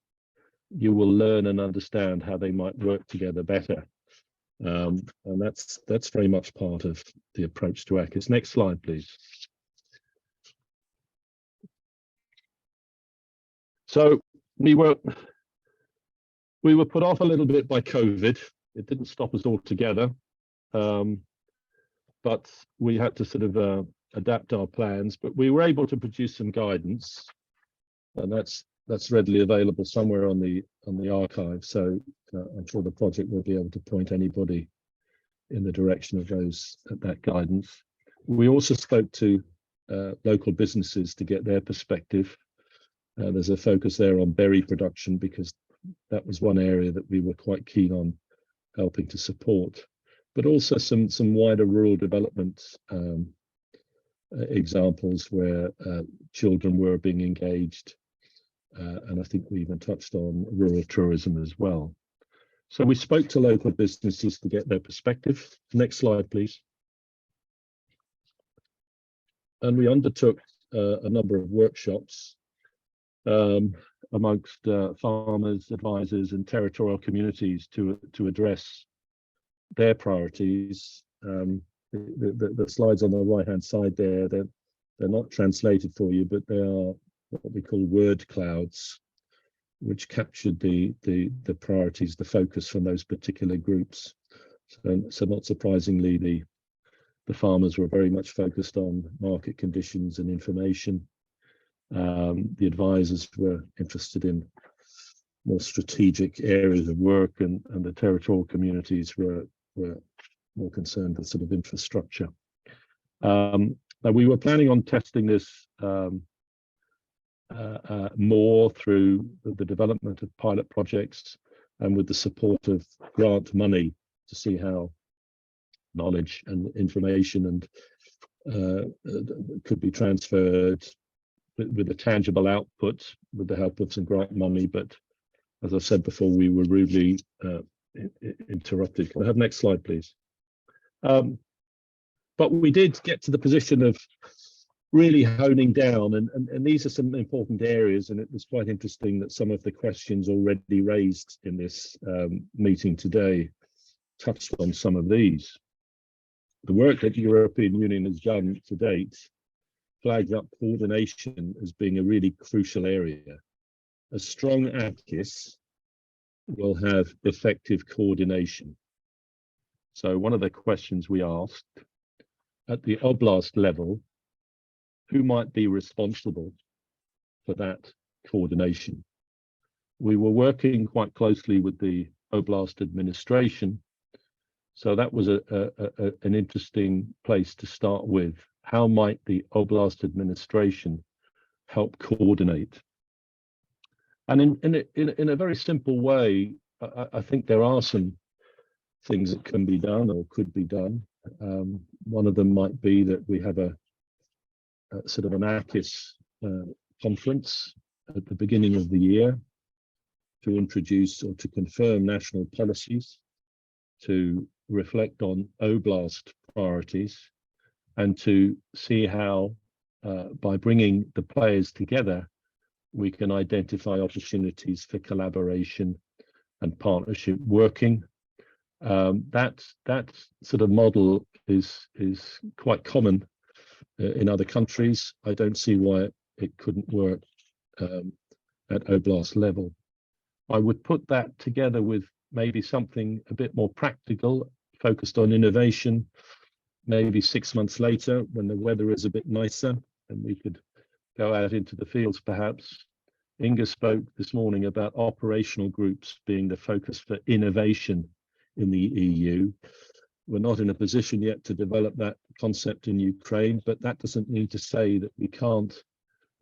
you will learn and understand how they might work together better. And that's very much part of the approach to AKIS. Next slide, please. So we were put off a little bit by COVID. It didn't stop us altogether, but we had to sort of adapt our plans. But we were able to produce some guidance, and that's readily available somewhere on the archive. So I'm sure the project will be able to point anybody in the direction of that guidance. We also spoke to local businesses to get their perspective. There's a focus there on berry production because that was one area that we were quite keen on helping to support, but also some wider rural development examples where children were being engaged. And I think we even touched on rural tourism as well. So we spoke to local businesses to get their perspective. Next slide, please. And we undertook a number of workshops amongst farmers, advisors, and territorial communities to address their priorities. The slides on the right-hand side there, they're not translated for you, but they are what we call word clouds, which captured the priorities, the focus from those particular groups. So not surprisingly, the farmers were very much focused on market conditions and information. The advisors were interested in more strategic areas of work, and the territorial communities were more concerned with sort of infrastructure. Now we were planning on testing this more through the development of pilot projects and with the support of grant money to see how knowledge and information and could be transferred with a tangible output with the help of some grant money. But as I said before, we were rudely interrupted. Can I have next slide, please? But we did get to the position of really honing down, and these are some important areas, and it was quite interesting that some of the questions already raised in this meeting today touched on some of these. The work that the European Union has done to date flags up coordination as being a really crucial area. A strong AKIS will have effective coordination. So one of the questions we asked, at the oblast level, who might be responsible for that coordination? We were working quite closely with the oblast administration, so that was an interesting place to start with. How might the oblast administration help coordinate? And in a very simple way, I think there are some things that can be done or could be done. One of them might be that we have a sort of an AKIS conference at the beginning of the year to introduce or to confirm national policies, to reflect on oblast priorities, and to see how by bringing the players together, we can identify opportunities for collaboration and partnership working. That sort of model is quite common in other countries. I don't see why it couldn't work at oblast level. I would put that together with maybe something a bit more practical, focused on innovation, maybe 6 months later when the weather is a bit nicer and we could go out into the fields perhaps, Inga spoke this morning about operational groups being the focus for innovation in the EU. We're not in a position yet to develop that concept in Ukraine, but that doesn't mean to say that we can't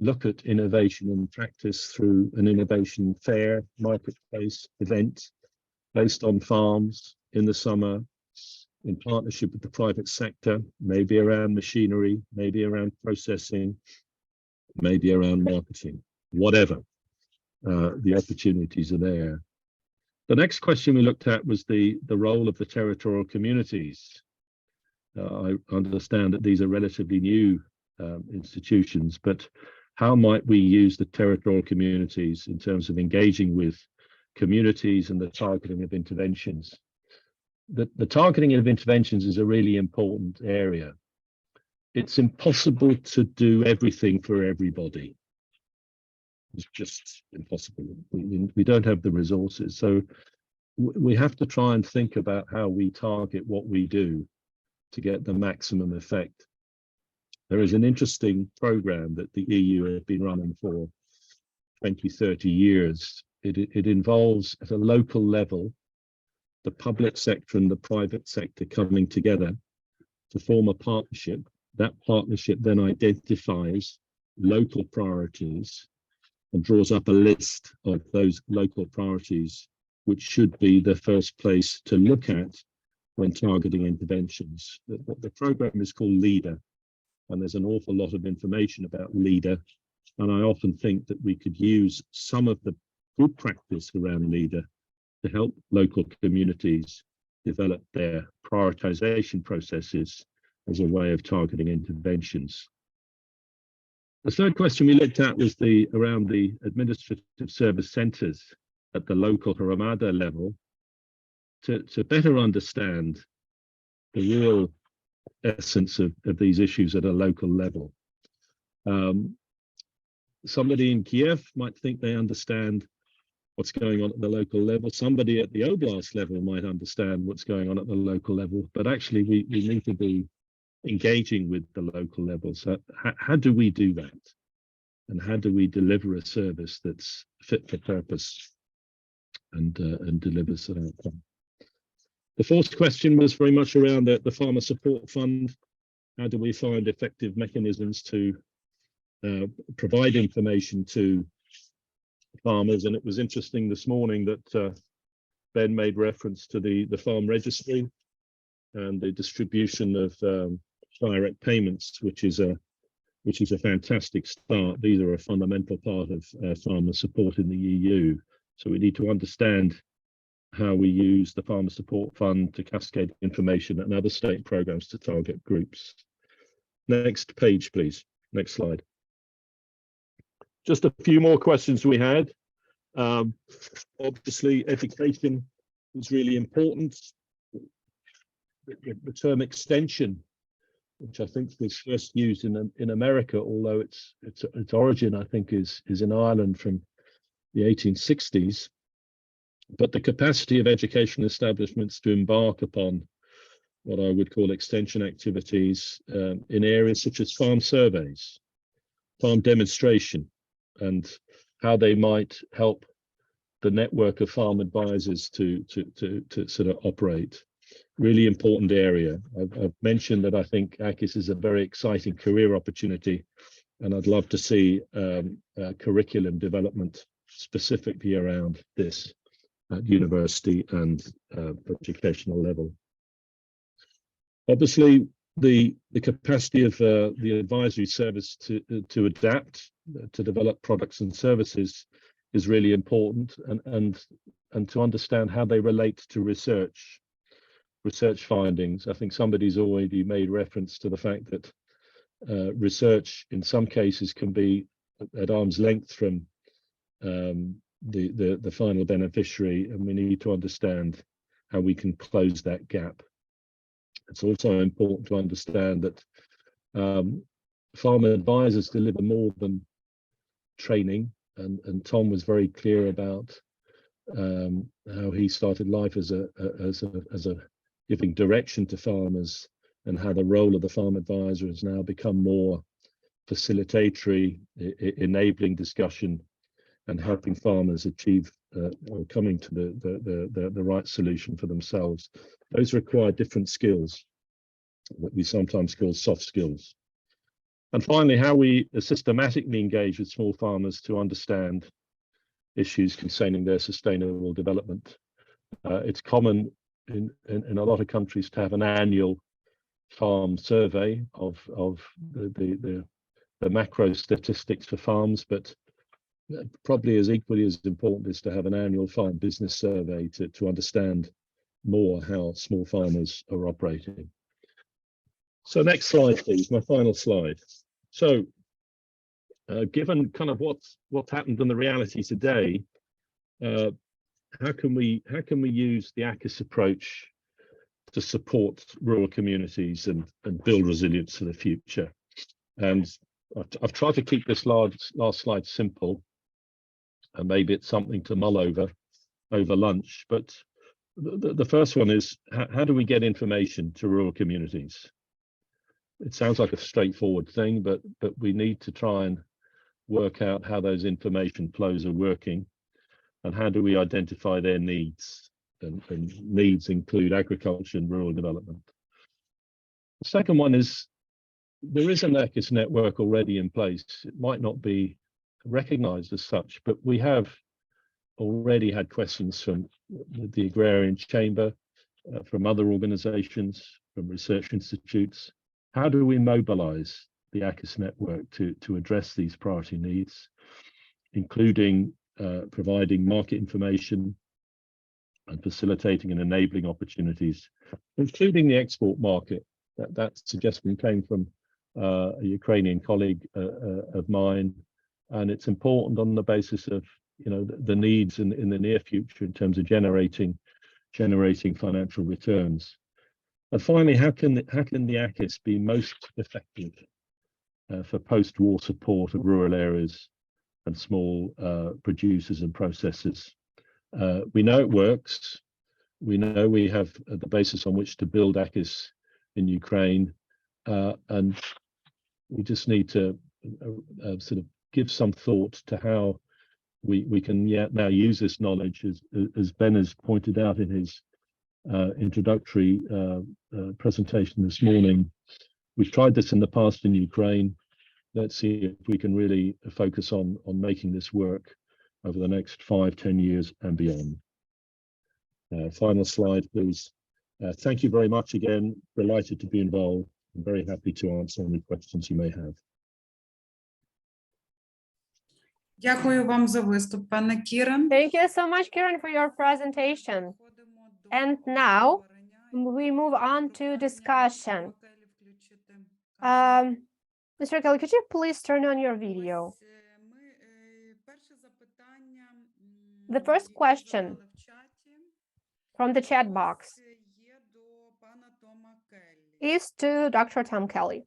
look at innovation and practice through an innovation fair, marketplace event based on farms in the summer, in partnership with the private sector, maybe around machinery, maybe around processing, maybe around marketing, whatever. The opportunities are there. The next question we looked at was the role of the territorial communities. I understand that these are relatively new institutions, but how might we use the territorial communities in terms of engaging with communities and the targeting of interventions? The targeting of interventions is a really important area. It's impossible to do everything for everybody. It's just impossible. We don't have the resources. So we have to try and think about how we target what we do to get the maximum effect. There is an interesting program that the EU has been running for 20, 30 years. It involves at a local level, the public sector and the private sector coming together to form a partnership. That partnership then identifies local priorities and draws up a list of those local priorities, which should be the first place to look at when targeting interventions. The program is called LEADER, and there's an awful lot of information about LEADER. And I often think that we could use some of the good practice around LEADER to help local communities develop their prioritization processes as a way of targeting interventions. The third question we looked at was around the administrative service centers at the local Haramada level to better understand the real essence of these issues at a local level. Somebody in Kiev might think they understand what's going on at the local level. Somebody at the oblast level might understand what's going on at the local level, but actually we need to be engaging with the local level. So how do we do that? And how do we deliver a service that's fit for purpose and delivers an outcome? The fourth question was very much around the Farmer Support Fund. How do we find effective mechanisms to provide information to farmers? And it was interesting this morning that Ben made reference to the farm registry and the distribution of direct payments, which is a fantastic start. These are a fundamental part of farmer support in the EU. So we need to understand how we use the Farmer Support Fund to cascade information and other state programs to target groups. Next page, please. Next slide. Just a few more questions we had. Obviously, education is really important. The term extension, which I think was first used in America, although its origin, I think, is in Ireland from the 1860s. But the capacity of education establishments to embark upon what I would call extension activities in areas such as farm surveys, farm demonstration, and how they might help the network of farm advisors to sort of operate. Really important area. I've mentioned that I think AKIS is a very exciting career opportunity, and I'd love to see curriculum development specifically around this at university and educational level. Obviously, the capacity of the advisory service to adapt, to develop products and services is really important, and to understand how they relate to research findings. I think somebody's already made reference to the fact that research in some cases can be at arm's length from the final beneficiary, and we need to understand how we can close that gap. It's also important to understand that farmer advisors deliver more than training, and Tom was very clear about how he started life as a giving direction to farmers, and how the role of the farm advisor has now become more facilitatory, enabling discussion, and helping farmers achieve or coming to the right solution for themselves. Those require different skills, what we sometimes call soft skills. And finally, how we systematically engage with small farmers to understand issues concerning their sustainable development. It's common in a lot of countries to have an annual farm survey of the macro statistics for farms, but probably as equally as important is to have an annual farm business survey to understand more how small farmers are operating. So next slide, please, my final slide. So given kind of what's happened and the reality today, how can we use the AKIS approach to support rural communities and build resilience for the future? And I've tried to keep this last slide simple, and maybe it's something to mull over lunch. But the first one is, how do we get information to rural communities? It sounds like a straightforward thing, but we need to try and work out how those information flows are working, and how do we identify their needs, and needs include agriculture and rural development. The second one is, there is an AKIS network already in place. It might not be recognized as such, but we have already had questions from the Agrarian Chamber, from other organizations, from research institutes. How do we mobilize the AKIS network to address these priority needs, including providing market information and facilitating and enabling opportunities, including the export market? That suggestion came from a Ukrainian colleague of mine, and it's important on the basis of the needs in the near future in terms of generating financial returns. And finally, how can the AKIS be most effective for post-war support of rural areas and small producers and processors? We know it works. We know we have the basis on which to build AKIS in Ukraine, and we just need to sort of give some thought to how we can now use this knowledge, as Ben has pointed out in his introductory presentation this morning. We've tried this in the past in Ukraine. Let's see if we can really focus on making this work over the next 5-10 years and beyond. Final slide, please. Thank you very much again. Delighted to be involved. I'm very happy to answer any questions you may have. Дякую вам за виступ, пане Кіран. Thank you so much, Kieran, for your presentation. And now we move on to discussion. Mr. Kelly, could you please turn on your video? The first question from the chat box is to Dr. Tom Kelly.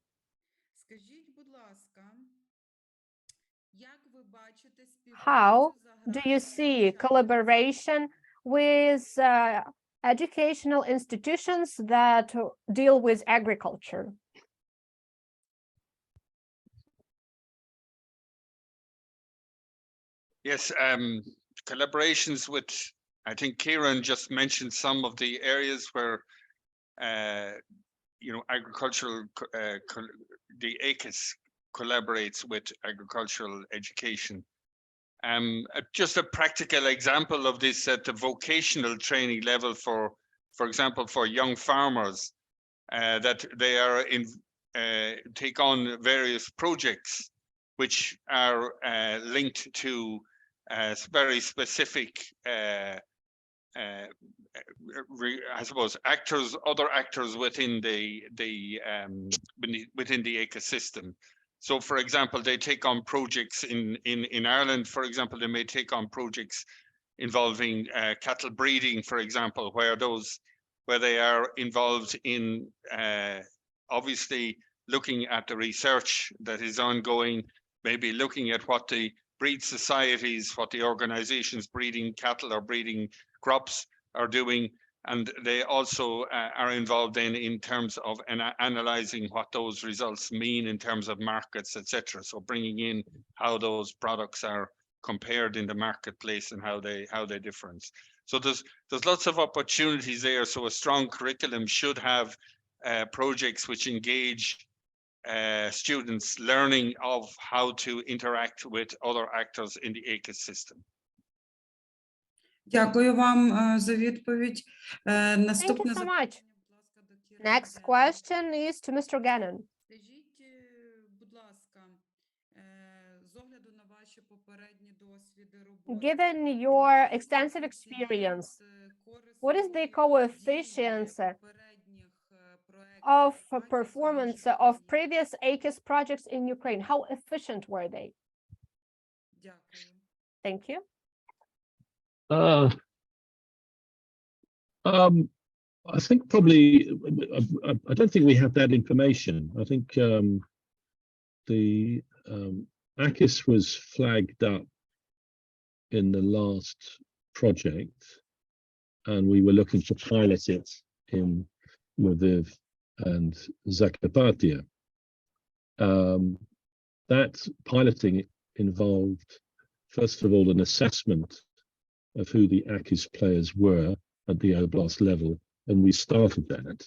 How do you see collaboration with educational institutions that deal with agriculture? Yes, collaborations with, I think Kieran just mentioned some of the areas where, agricultural, the AKIS collaborates with agricultural education. Just a practical example of this at the vocational training level for example, for young farmers, that they are take on various projects which are linked to very specific, I suppose, other actors within the ecosystem. So, for example, they take on projects in Ireland. For example, they may take on projects involving cattle breeding, for example, where they are involved in obviously looking at the research that is ongoing, maybe looking at what the breed societies, what the organizations breeding cattle or breeding crops are doing. And they also are involved in terms of analyzing what those results mean in terms of markets, etc. So bringing in how those products are compared in the marketplace and how they difference. So there's lots of opportunities there. So a strong curriculum should have projects which engage students learning of how to interact with other actors in the AKIS system. Дякую вам за відповідь. Thank you Наступне so much. Next question is to Mr. Gannon. Скажіть, будь ласка, з огляду на ваші попередні досвіди роботи, Given your extensive experience, what is the coefficient of performance of previous AKIS projects in Ukraine? How efficient were they? Дякую. Thank you. I think probably, I don't think we have that information. I think the AKIS was flagged up in the last project, and we were looking to pilot it in Lviv and Zakarpattia. That piloting involved, first of all, an assessment of who the AKIS players were at the oblast level, and we started that.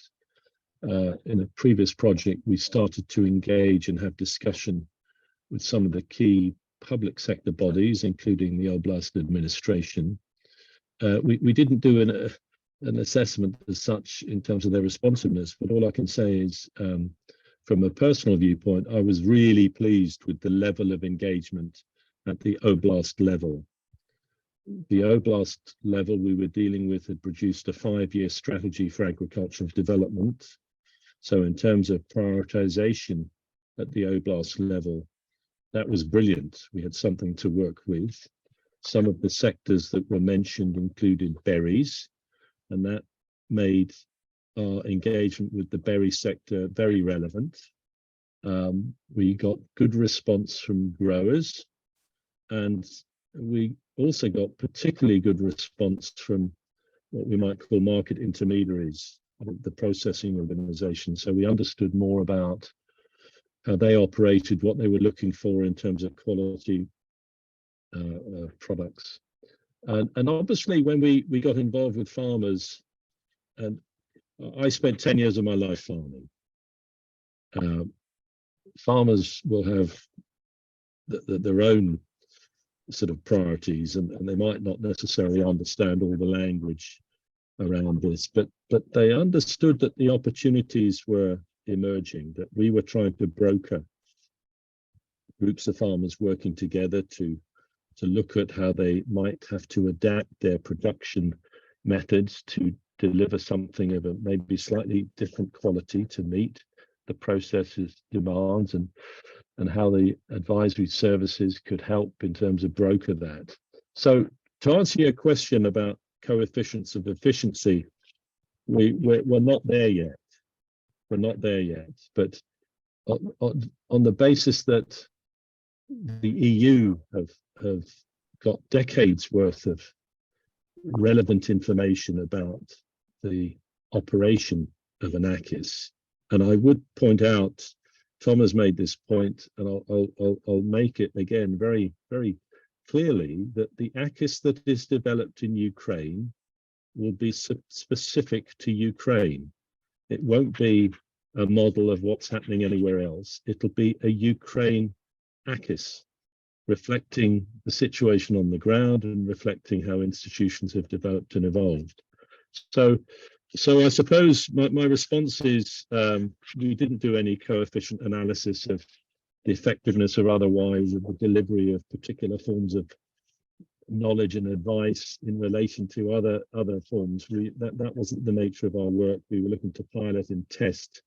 In a previous project, we started to engage and have discussion with some of the key public sector bodies, including the oblast administration. We didn't do an assessment as such in terms of their responsiveness, but all I can say is, from a personal viewpoint, I was really pleased with the level of engagement at the oblast level. The oblast level we were dealing with had produced a 5-year strategy for agricultural development. So in terms of prioritization at the oblast level, that was brilliant. We had something to work with. Some of the sectors that were mentioned included berries, and that made our engagement with the berry sector very relevant. We got good response from growers, and we also got particularly good response from what we might call market intermediaries, the processing organization. So we understood more about how they operated, what they were looking for in terms of quality products. And obviously when we got involved with farmers, and I spent 10 years of my life farming. Farmers will have their own sort of priorities, and they might not necessarily understand all the language around this, but they understood that the opportunities were emerging, that we were trying to broker groups of farmers working together to look at how they might have to adapt their production methods to deliver something of a maybe slightly different quality to meet the process's demands, and how the advisory services could help in terms of broker that. So to answer your question about coefficients of efficiency, we're not there yet. We're not there yet, but on the basis that the EU have got decades worth of relevant information about the operation of an AKIS, and I would point out, Tom has made this point, and I'll make it again very, very clearly, that the AKIS that is developed in Ukraine will be specific to Ukraine. It won't be a model of what's happening anywhere else. It'll be a Ukraine AKIS, reflecting the situation on the ground and reflecting how institutions have developed and evolved. So I suppose my response is, we didn't do any coefficient analysis of the effectiveness or otherwise of the delivery of particular forms of knowledge and advice in relation to other forms. That wasn't the nature of our work. We were looking to pilot and test,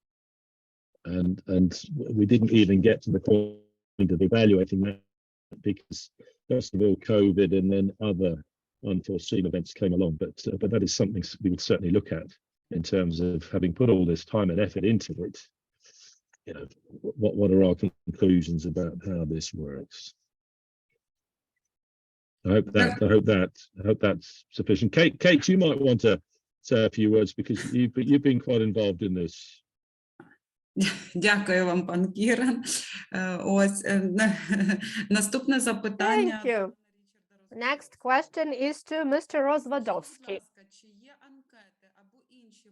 and we didn't even get to the point of evaluating that, because first of all COVID and then other unforeseen events came along, but that is something we would certainly look at in terms of having put all this time and effort into it. You know, what are our conclusions about how this works? I hope that's sufficient. Kate, you might want to say a few words, because you've been quite involved in this. Дякую вам, пан Кіран. Ось наступне запитання. Thank you. Next question is to Mr. Rozwadowski.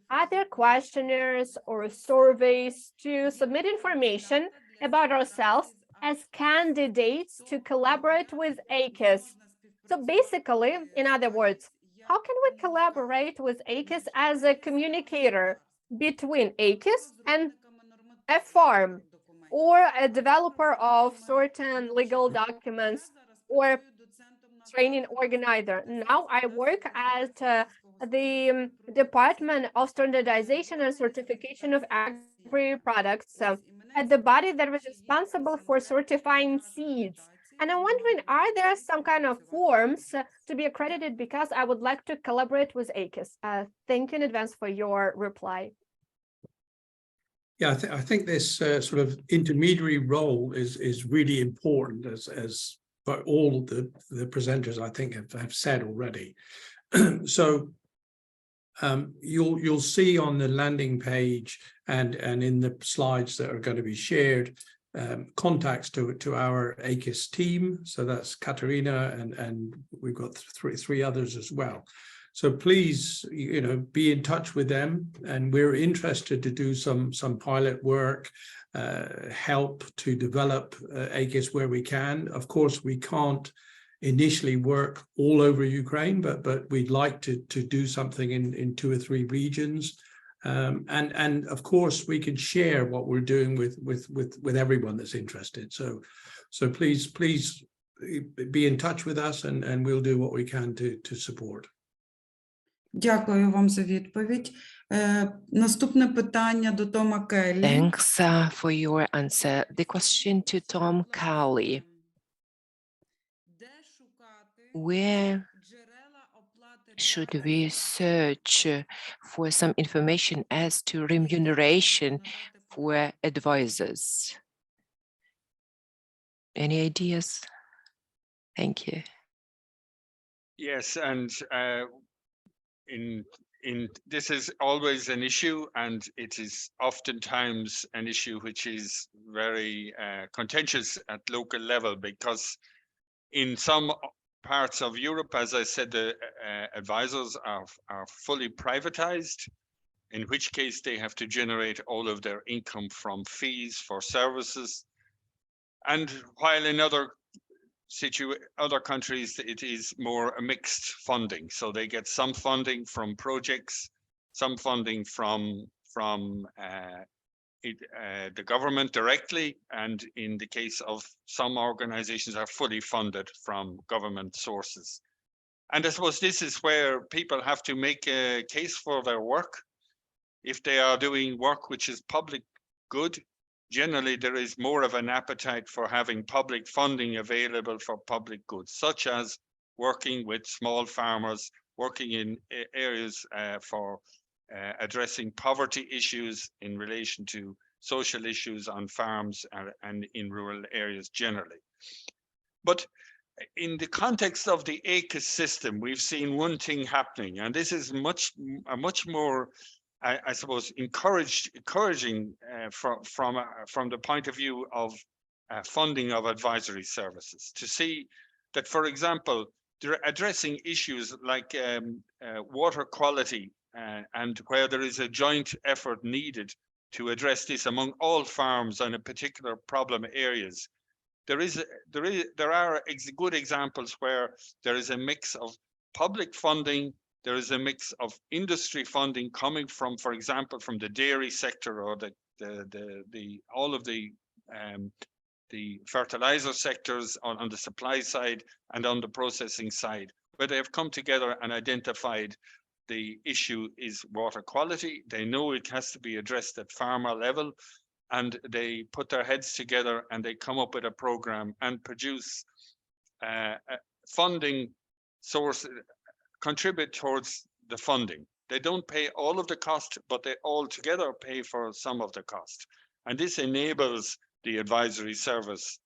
Are there questionnaires or surveys to submit information about ourselves as candidates to collaborate with AKIS? So basically, in other words, how can we collaborate with AKIS as a communicator between AKIS and a farm or a developer of certain legal documents or training organizer? Now I work at the Department of Standardization and Certification of Agri Products, at the body that was responsible for certifying seeds. And I'm wondering, are there some kind of forms to be accredited, because I would like to collaborate with AKIS? Thank you in advance for your reply. Yeah, I think this sort of intermediary role is really important, as by all the presenters I think have said already. So you'll see on the landing page and in the slides that are going to be shared contacts to our AKIS team. So that's Katarina, and we've got three others as well. So please, be in touch with them, and we're interested to do some pilot work, help to develop AKIS where we can. Of course, we can't initially work all over Ukraine, but we'd like to do something in 2 or 3 regions. And of course, we can share what we're doing with everyone that's interested. So please be in touch with us, and we'll do what we can to support. Дякую вам за відповідь. Наступне питання до Тома Келлі. Thanks for your answer. The question to Tom Cowley. Where should we search for some information as to remuneration for advisors? Any ideas? Thank you. Yes, and this is always an issue, and it is oftentimes an issue which is very contentious at local level, because in some parts of Europe, as I said, the advisors are fully privatized, in which case they have to generate all of their income from fees for services. And while in other countries, it is more a mixed funding. So they get some funding from projects, some funding from the government directly, and in the case of some organizations are fully funded from government sources. And I suppose this is where people have to make a case for their work. If they are doing work which is public good, generally there is more of an appetite for having public funding available for public goods, such as working with small farmers, working in areas for addressing poverty issues in relation to social issues on farms and in rural areas generally. But in the context of the AKIS system, we've seen one thing happening, and this is much more, I suppose, encouraging from the point of view of funding of advisory services, to see that, for example, they're addressing issues like water quality, and where there is a joint effort needed to address this among all farms on a particular problem areas. There are good examples where there is a mix of public funding, there is a mix of industry funding coming from, for example, from the dairy sector, or all of the fertilizer sectors on the supply side and on the processing side, where they have come together and identified the issue is water quality. They know it has to be addressed at farmer level, and they put their heads together and they come up with a program and produce a funding source, contribute towards the funding. They don't pay all of the cost, but they all together pay for some of the cost. And this enables the advisory service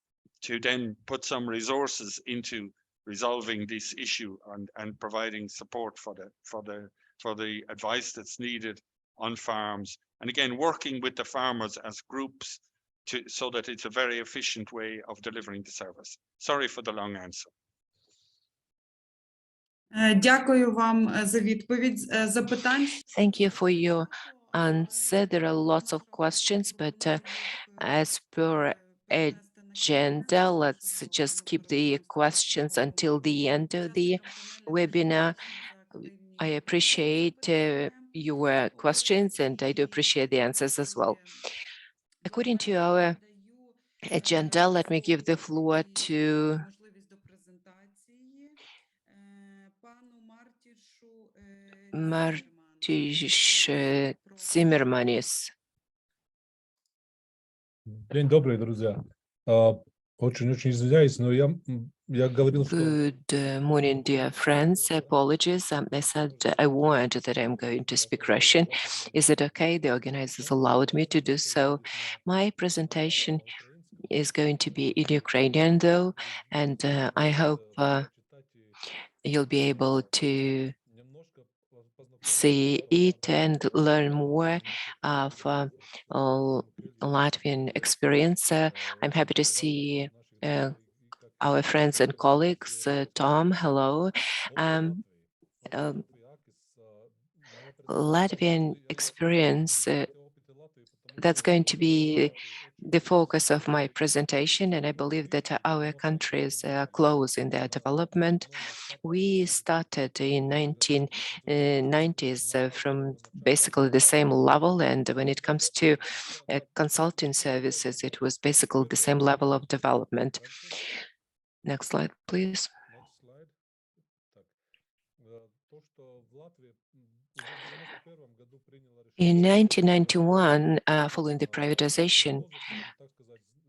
to then put some resources into resolving this issue and providing support for the advice that's needed on farms. And again, working with the farmers as groups so that it's a very efficient way of delivering the service. Sorry for the long answer. Дякую вам за відповідь. Запитань. Thank you for your answer. There are lots of questions, but as per agenda, let's just keep the questions until the end of the webinar. I appreciate your questions and I do appreciate the answers as well. According to our agenda, let me give the floor to Martiš Zimmermanis. День добрый, друзья. Очень извиняюсь, но я говорил, что... Good morning, dear friends. Apologies. I said I warned that I'm going to speak Russian. Is it okay? The organizers allowed me to do so. My presentation is going to be in Ukrainian, though, and I hope you'll be able to see it and learn more of Latvian experience. I'm happy to see our friends and colleagues. Tom, hello. Latvian experience, that's going to be the focus of my presentation, and I believe that our countries are close in their development. We started in 1990s from basically the same level, and when it comes to consulting services, it was basically the same level of development. Next slide, please. In 1991, following the privatization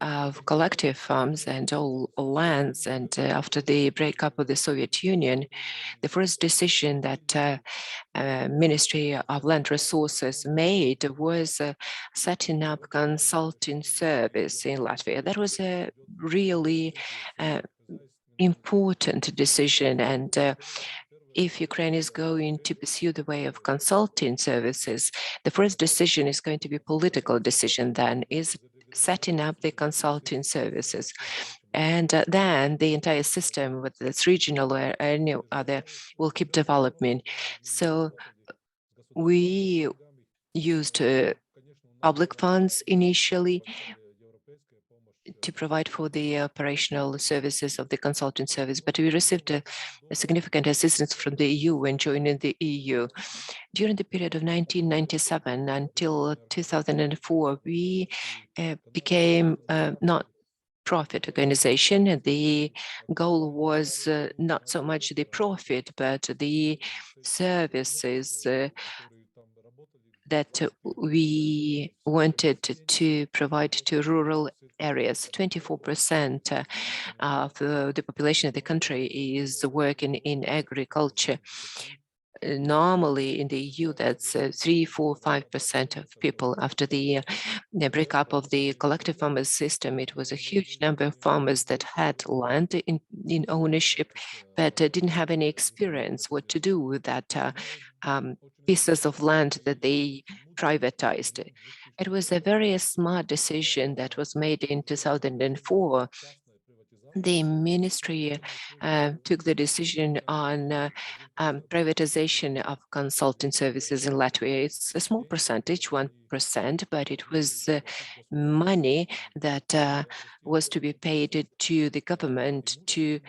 of collective farms and all lands, and after the breakup of the Soviet Union, the first decision that Ministry of Land Resources made was setting up consulting service in Latvia. That was a really important decision, and if Ukraine is going to pursue the way of consulting services, the first decision is going to be a political decision then, is setting up the consulting services. And then the entire system, whether it's regional or any other, will keep developing. So we used public funds initially to provide for the operational services of the consulting service, but we received a significant assistance from the EU when joining the EU. During the period of 1997 until 2004, we became not profit organization, and the goal was not so much the profit, but the services that we wanted to provide to rural areas. 24% of the population of the country is working in agriculture. Normally in the EU, that's 3, 4, 5% of people. After the breakup of the collective farmers system, it was a huge number of farmers that had land in ownership, but didn't have any experience what to do with that pieces of land that they privatized. It was a very smart decision that was made in 2004. The ministry took the decision on privatization of consulting services in Latvia. It's a small percentage, 1%, but it was money that was to be paid to the government to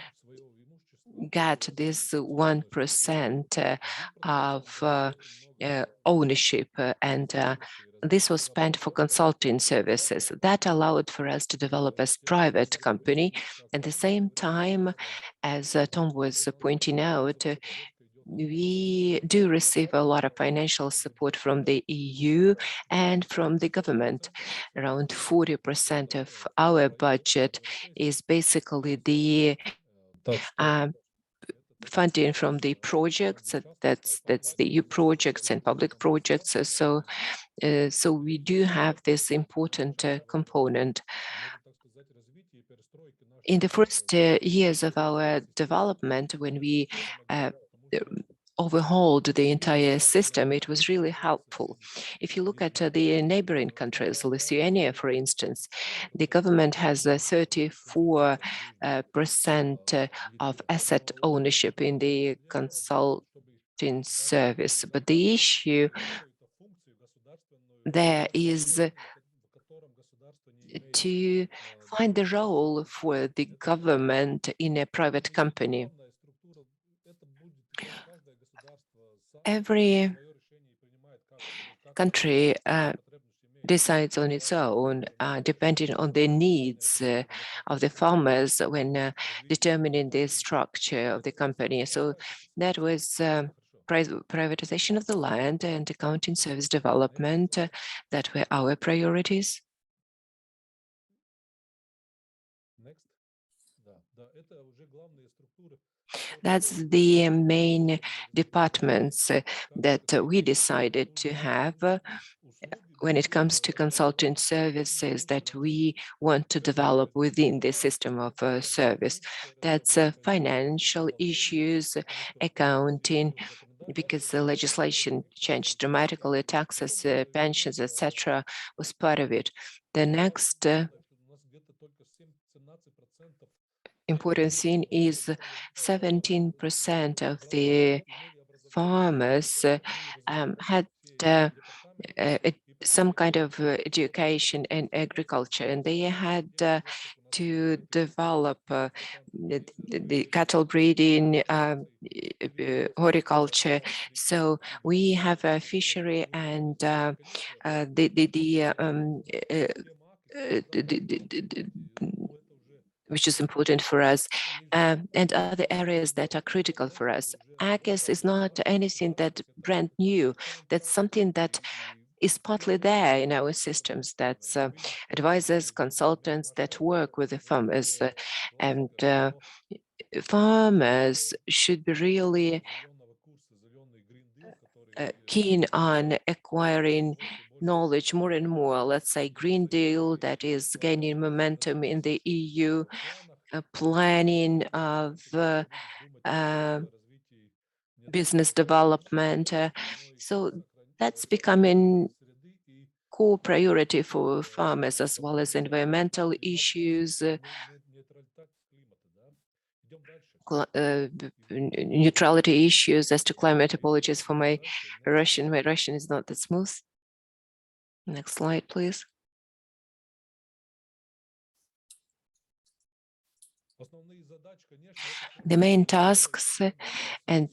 get this 1% of ownership, and this was spent for consulting services. That allowed for us to develop as private company. At the same time, as Tom was pointing out, we do receive a lot of financial support from the EU and from the government. Around 40% of our budget is basically the funding from the projects, that's the EU projects and public projects. So we do have this important component. In the first years of our development, when we overhauled the entire system. It was really helpful. If you look at the neighboring countries, Lithuania, for instance, the government has 34% of asset ownership in the consulting service. But the issue there is to find the role for the government in a private company. Every country decides on its own, depending on the needs of the farmers when determining the structure of the company. So that was privatization of the land and accounting service development that were our priorities. That's the main departments that we decided to have when it comes to consulting services that we want to develop within the system of service. That's financial issues, accounting, because the legislation changed dramatically, taxes, pensions, etc., was part of it. The next important thing is 17% of the farmers had some kind of education in agriculture, and they had to develop the cattle breeding, horticulture. So we have a fishery and which is important for us, and other areas that are critical for us. AKIS is not anything that brand new. That's something that is partly there in our systems. That's advisors, consultants that work with the farmers, and farmers should be really keen on acquiring knowledge more and more. Let's say Green Deal that is gaining momentum in the EU, planning of business development. So that's becoming core priority for farmers, as well as environmental issues, neutrality issues. As to climate, apologies for my Russian. My Russian is not that smooth. Next slide, please. The main tasks, and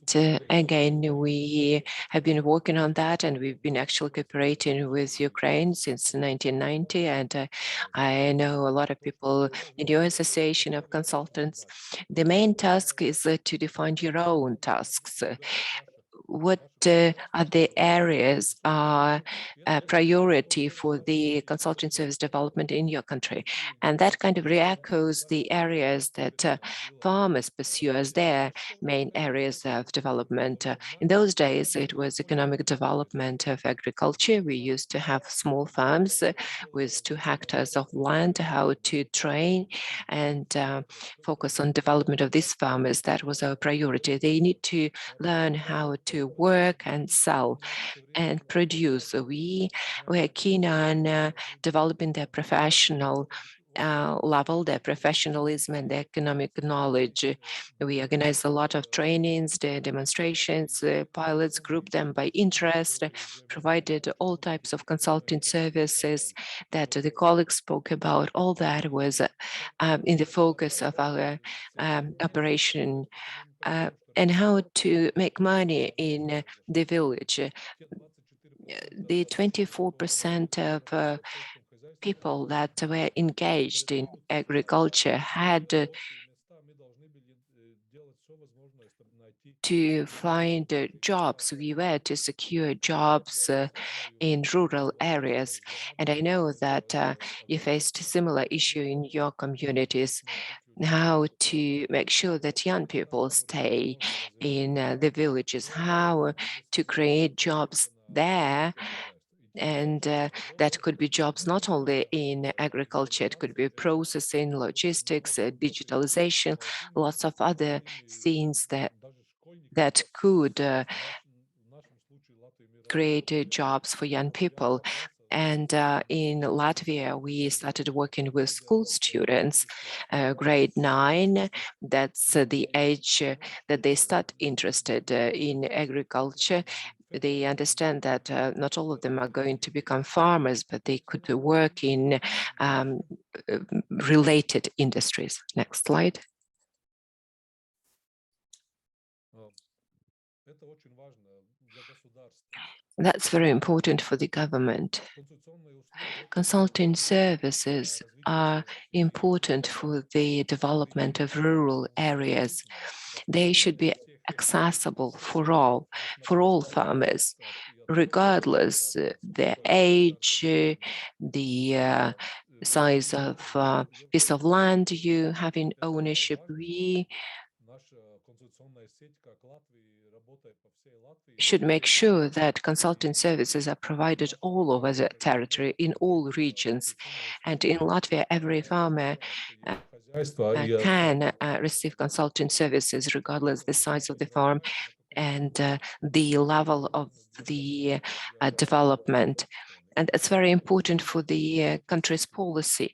again, we have been working on that, and we've been actually cooperating with Ukraine since 1990, and I know a lot of people in your association of consultants. The main task is to define your own tasks. What are the areas are a priority for the consulting service development in your country? And that kind of re-echoes the areas that farmers pursue as their main areas of development. In those days, it was economic development of agriculture. We used to have small farms with 2 hectares of land, how to train and focus on development of these farmers. That was our priority. They need to learn how to work and sell and produce. We were keen on developing their professional level, their professionalism and their economic knowledge. We organized a lot of trainings, the demonstrations, pilots, grouped them by interest, provided all types of consulting services that the colleagues spoke about. All that was in the focus of our operation. And how to make money in the village. The 24% of people that were engaged in agriculture had to find jobs. We were to secure jobs in rural areas. And I know that you faced a similar issue in your communities, how to make sure that young people stay in the villages, how to create jobs there. And that could be jobs not only in agriculture, it could be processing, logistics, digitalization, lots of other things that that could create jobs for young people. And in Latvia, we started working with school students, grade 9. That's the age that they start interested in agriculture. They understand that not all of them are going to become farmers, but they could work in related industries. Next slide. That's very important for the government. Consulting services are important for the development of rural areas. They should be accessible for all farmers, regardless their age, the size of piece of land you have in ownership. We should make sure that consulting services are provided all over the territory, in all regions. And in Latvia, every farmer can receive consulting services regardless the size of the farm and the level of the development. And it's very important for the country's policy.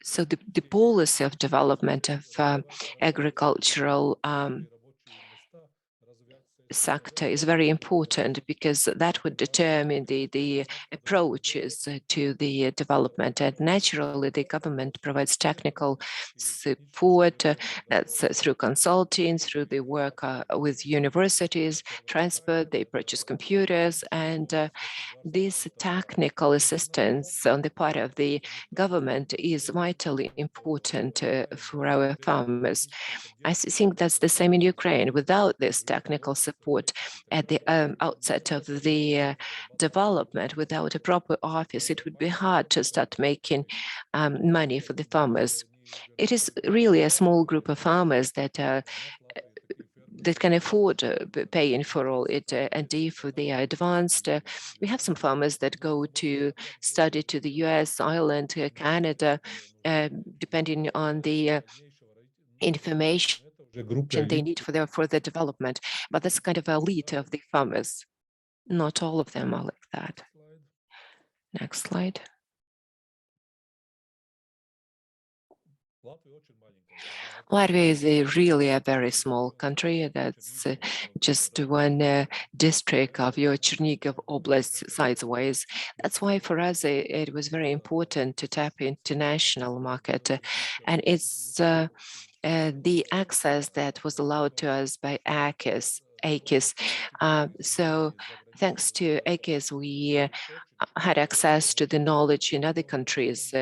So the policy of development of agricultural sector is very important, because that would determine the approaches to the development. And naturally, the government provides technical support that's through consulting, through the work with universities, transport, they purchase computers, and this technical assistance on the part of the government is vitally important for our farmers. I think that's the same in Ukraine. Without this technical support at the outset of the development, without a proper office, it would be hard to start making money for the farmers. It is really a small group of farmers that can afford paying for all it, and if they are advanced. We have some farmers that go to study to the US, Ireland, Canada, depending on the information they need for their further development. But that's kind of elite of the farmers. Not all of them are like that. Next slide. Latvia is really a very small country. That's just one district of your Chernigov Oblast size-wise. That's why for us it was very important to tap international market, and it's the access that was allowed to us by AKIS. So thanks to AKIS, we had access to the knowledge in other countries.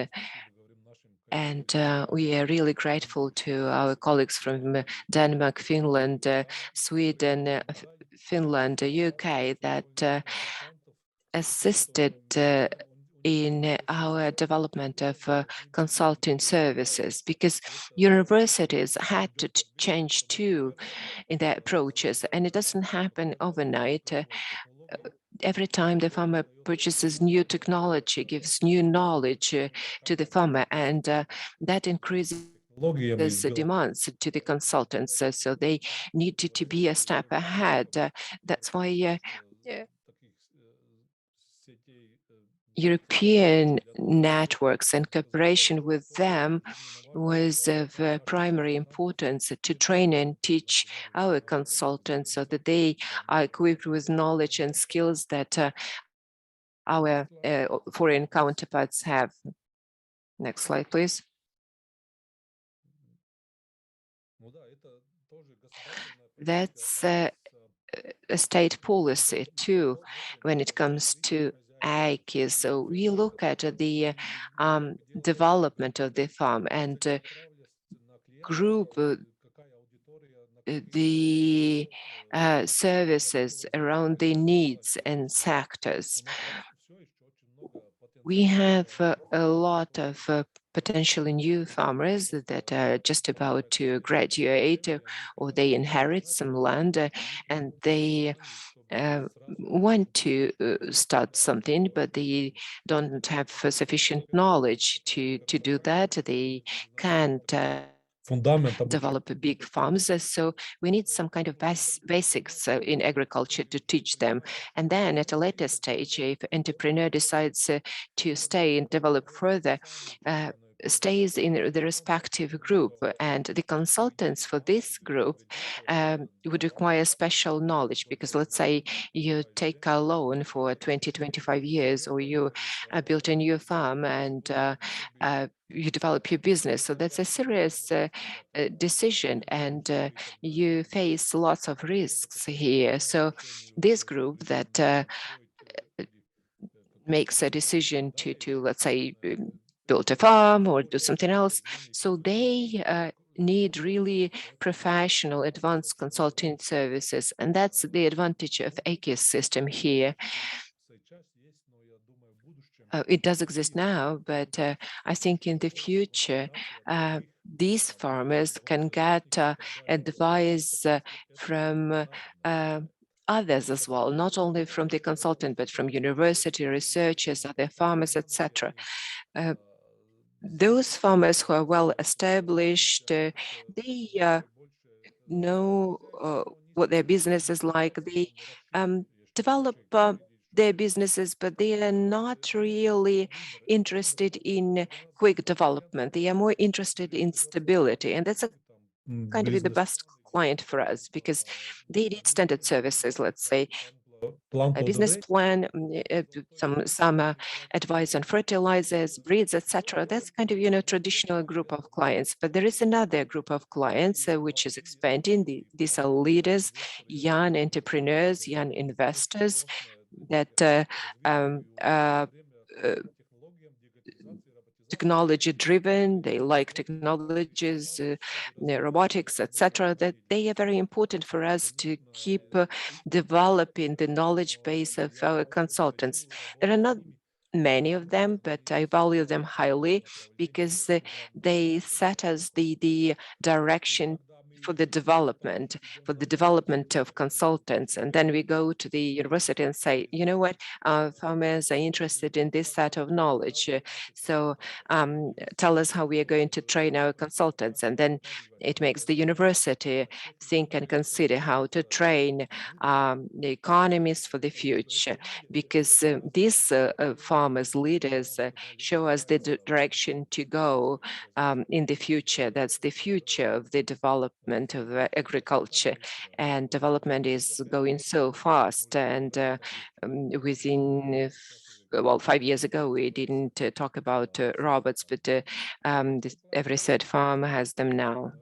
And we are really grateful to our colleagues from Denmark, Finland, Sweden, Finland, UK that assisted in our development of consulting services, because universities had to change too in their approaches, and it doesn't happen overnight. Every time the farmer purchases new technology, gives new knowledge to the farmer, and that increases the demands to the consultants. So they needed to be a step ahead. That's why European networks and cooperation with them was of primary importance to train and teach our consultants so that they are equipped with knowledge and skills that our foreign counterparts have. Next slide, please. That's a state policy too when it comes to AKIS. So we look at the development of the farm and group the services around the needs and sectors. We have a lot of potentially new farmers that are just about to graduate, or they inherit some land and they want to start something, but they don't have sufficient knowledge to do that. They can't develop big farms. So we need some kind of basics in agriculture to teach them. And then at a later stage, if entrepreneur decides to stay and develop further, stays in the respective group, and the consultants for this group would require special knowledge, because let's say you take a loan for 20-25 years, or you built a new farm and you develop your business. So that's a serious decision, and you face lots of risks here. So this group that makes a decision to let's say build a farm or do something else, so they need really professional advanced consulting services, and that's the advantage of AKIS system here. It does exist now, but I think in the future, these farmers can get advice from others as well, not only from the consultant, but from university researchers, other farmers, etc. Those farmers who are well established, they know what their business is like. They develop their businesses, but they are not really interested in quick development. They are more interested in stability, and that's kind of be the best client for us, because they need standard services, let's say a business plan, some advice on fertilizers, breeds, etc. That's kind of traditional group of clients. But there is another group of clients which is expanding. These are leaders, young entrepreneurs, young investors that technology driven, they like technologies, robotics, etc. That they are very important for us to keep developing the knowledge base of our consultants. There are not many of them, but I value them highly, because they set us the direction for the development of consultants. And then we go to the university and say, you know what, farmers are interested in this set of knowledge. So tell us how we are going to train our consultants. And then it makes the university think and consider how to train the economists for the future, because these farmers, leaders show us the direction to go in the future. That's the future of the development of agriculture, and development is going so fast. And within well, 5 years ago, we didn't talk about robots, but every third farm has them now.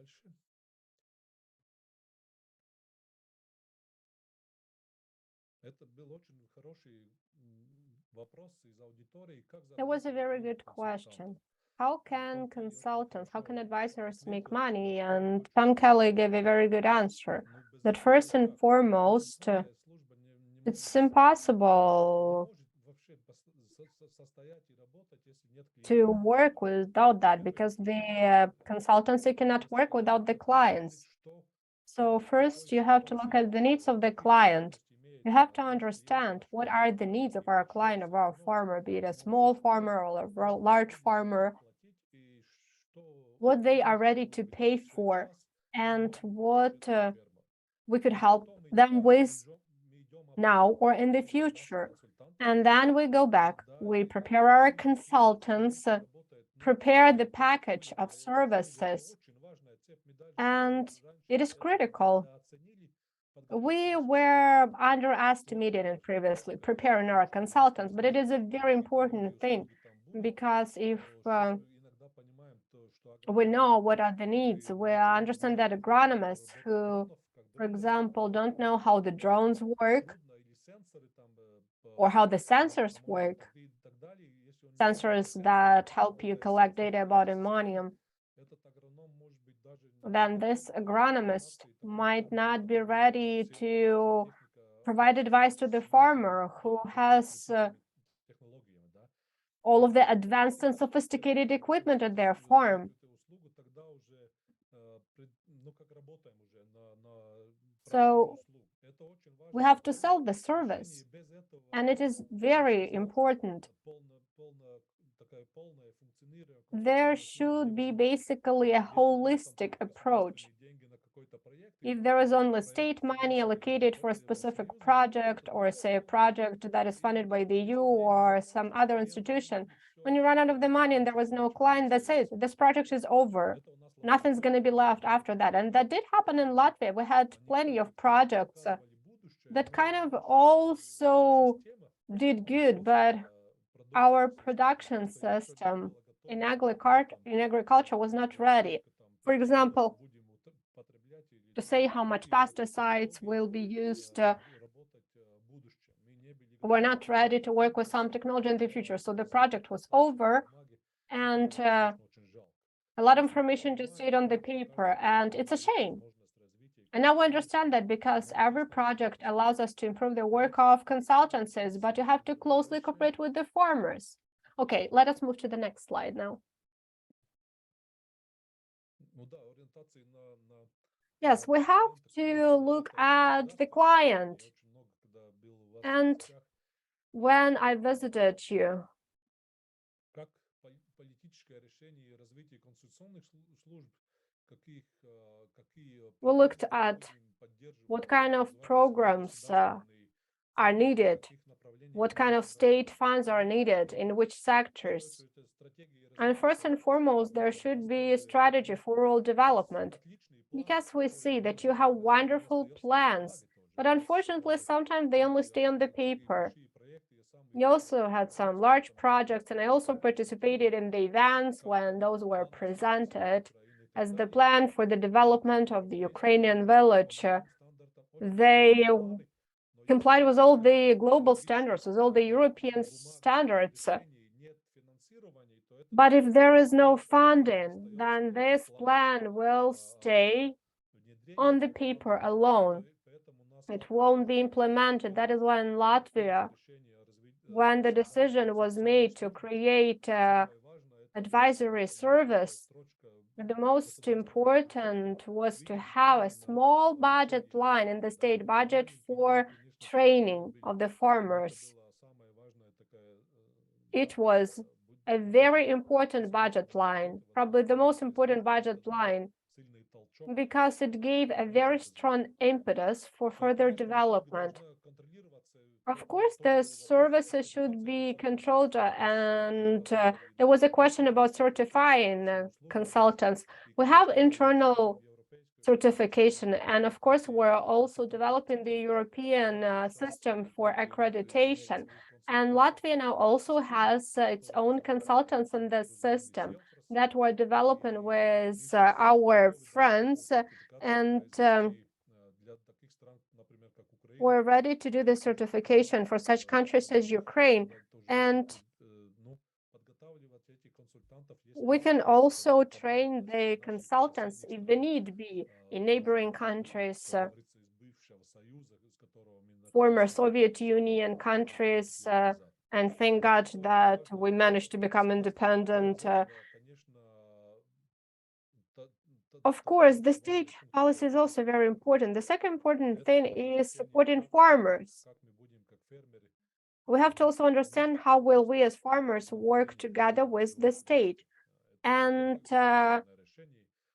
That was a very good question. How can consultants, how can advisors make money? And Tom Kelly gave a very good answer. That first and foremost, it's impossible to work without that, because the consultancy cannot work without the clients. So first, you have to look at the needs of the client. You have to understand what are the needs of our client, of our farmer, be it a small farmer or a large farmer, what they are ready to pay for, and what we could help them with now or in the future. And then we go back, we prepare our consultants, prepare the package of services, and it is critical. We were underestimated in previously preparing our consultants, but it is a very important thing, because if we know what are the needs, we understand that agronomists who, for example, don't know how the drones work or how the sensors work, sensors that help you collect data about ammonium, then this agronomist might not be ready to provide advice to the farmer who has all of the advanced and sophisticated equipment at their farm. So we have to sell the service, and it is very important there should be basically a holistic approach. If there is only state money allocated for a specific project, or say a project that is funded by the EU or some other institution, when you run out of the money and there was no client, that's it. This project is over. Nothing's going to be left after that. And that did happen in Latvia. We had plenty of projects that kind of also did good, but our production system in agriculture was not ready. For example, to say how much pesticides will be used, we're not ready to work with some technology in the future. So the project was over, and a lot of information just stayed on the paper, and it's a shame. And now we understand that because every project allows us to improve the work of consultancies, but you have to closely cooperate with the farmers. Okay, let us move to the next slide now. Yes, we have to look at the client. And when I visited you, we looked at what kind of programs are needed, what kind of state funds are needed, in which sectors. And first and foremost, there should be a strategy for rural development, because we see that you have wonderful plans, but unfortunately, sometimes they only stay on the paper. You also had some large projects, and I also participated in the events when those were presented as the plan for the development of the Ukrainian village. They complied with all the global standards, with all the European standards. But if there is no funding, then this plan will stay on the paper alone. It won't be implemented. That is why in Latvia, when the decision was made to create an advisory service, the most important was to have a small budget line in the state budget for training of the farmers. It was a very important budget line, probably the most important budget line, because it gave a very strong impetus for further development. Of course, the services should be controlled, and there was a question about certifying consultants. We have internal certification, and of course, we're also developing the European system for accreditation. And Latvia now also has its own consultants in this system that we're developing with our friends, and we're ready to do the certification for such countries as Ukraine. And we can also train the consultants if the need be in neighboring countries, former Soviet Union countries, and thank God that we managed to become independent. Of course, the state policy is also very important. The second important thing is supporting farmers. We have to also understand how will we as farmers work together with the state, and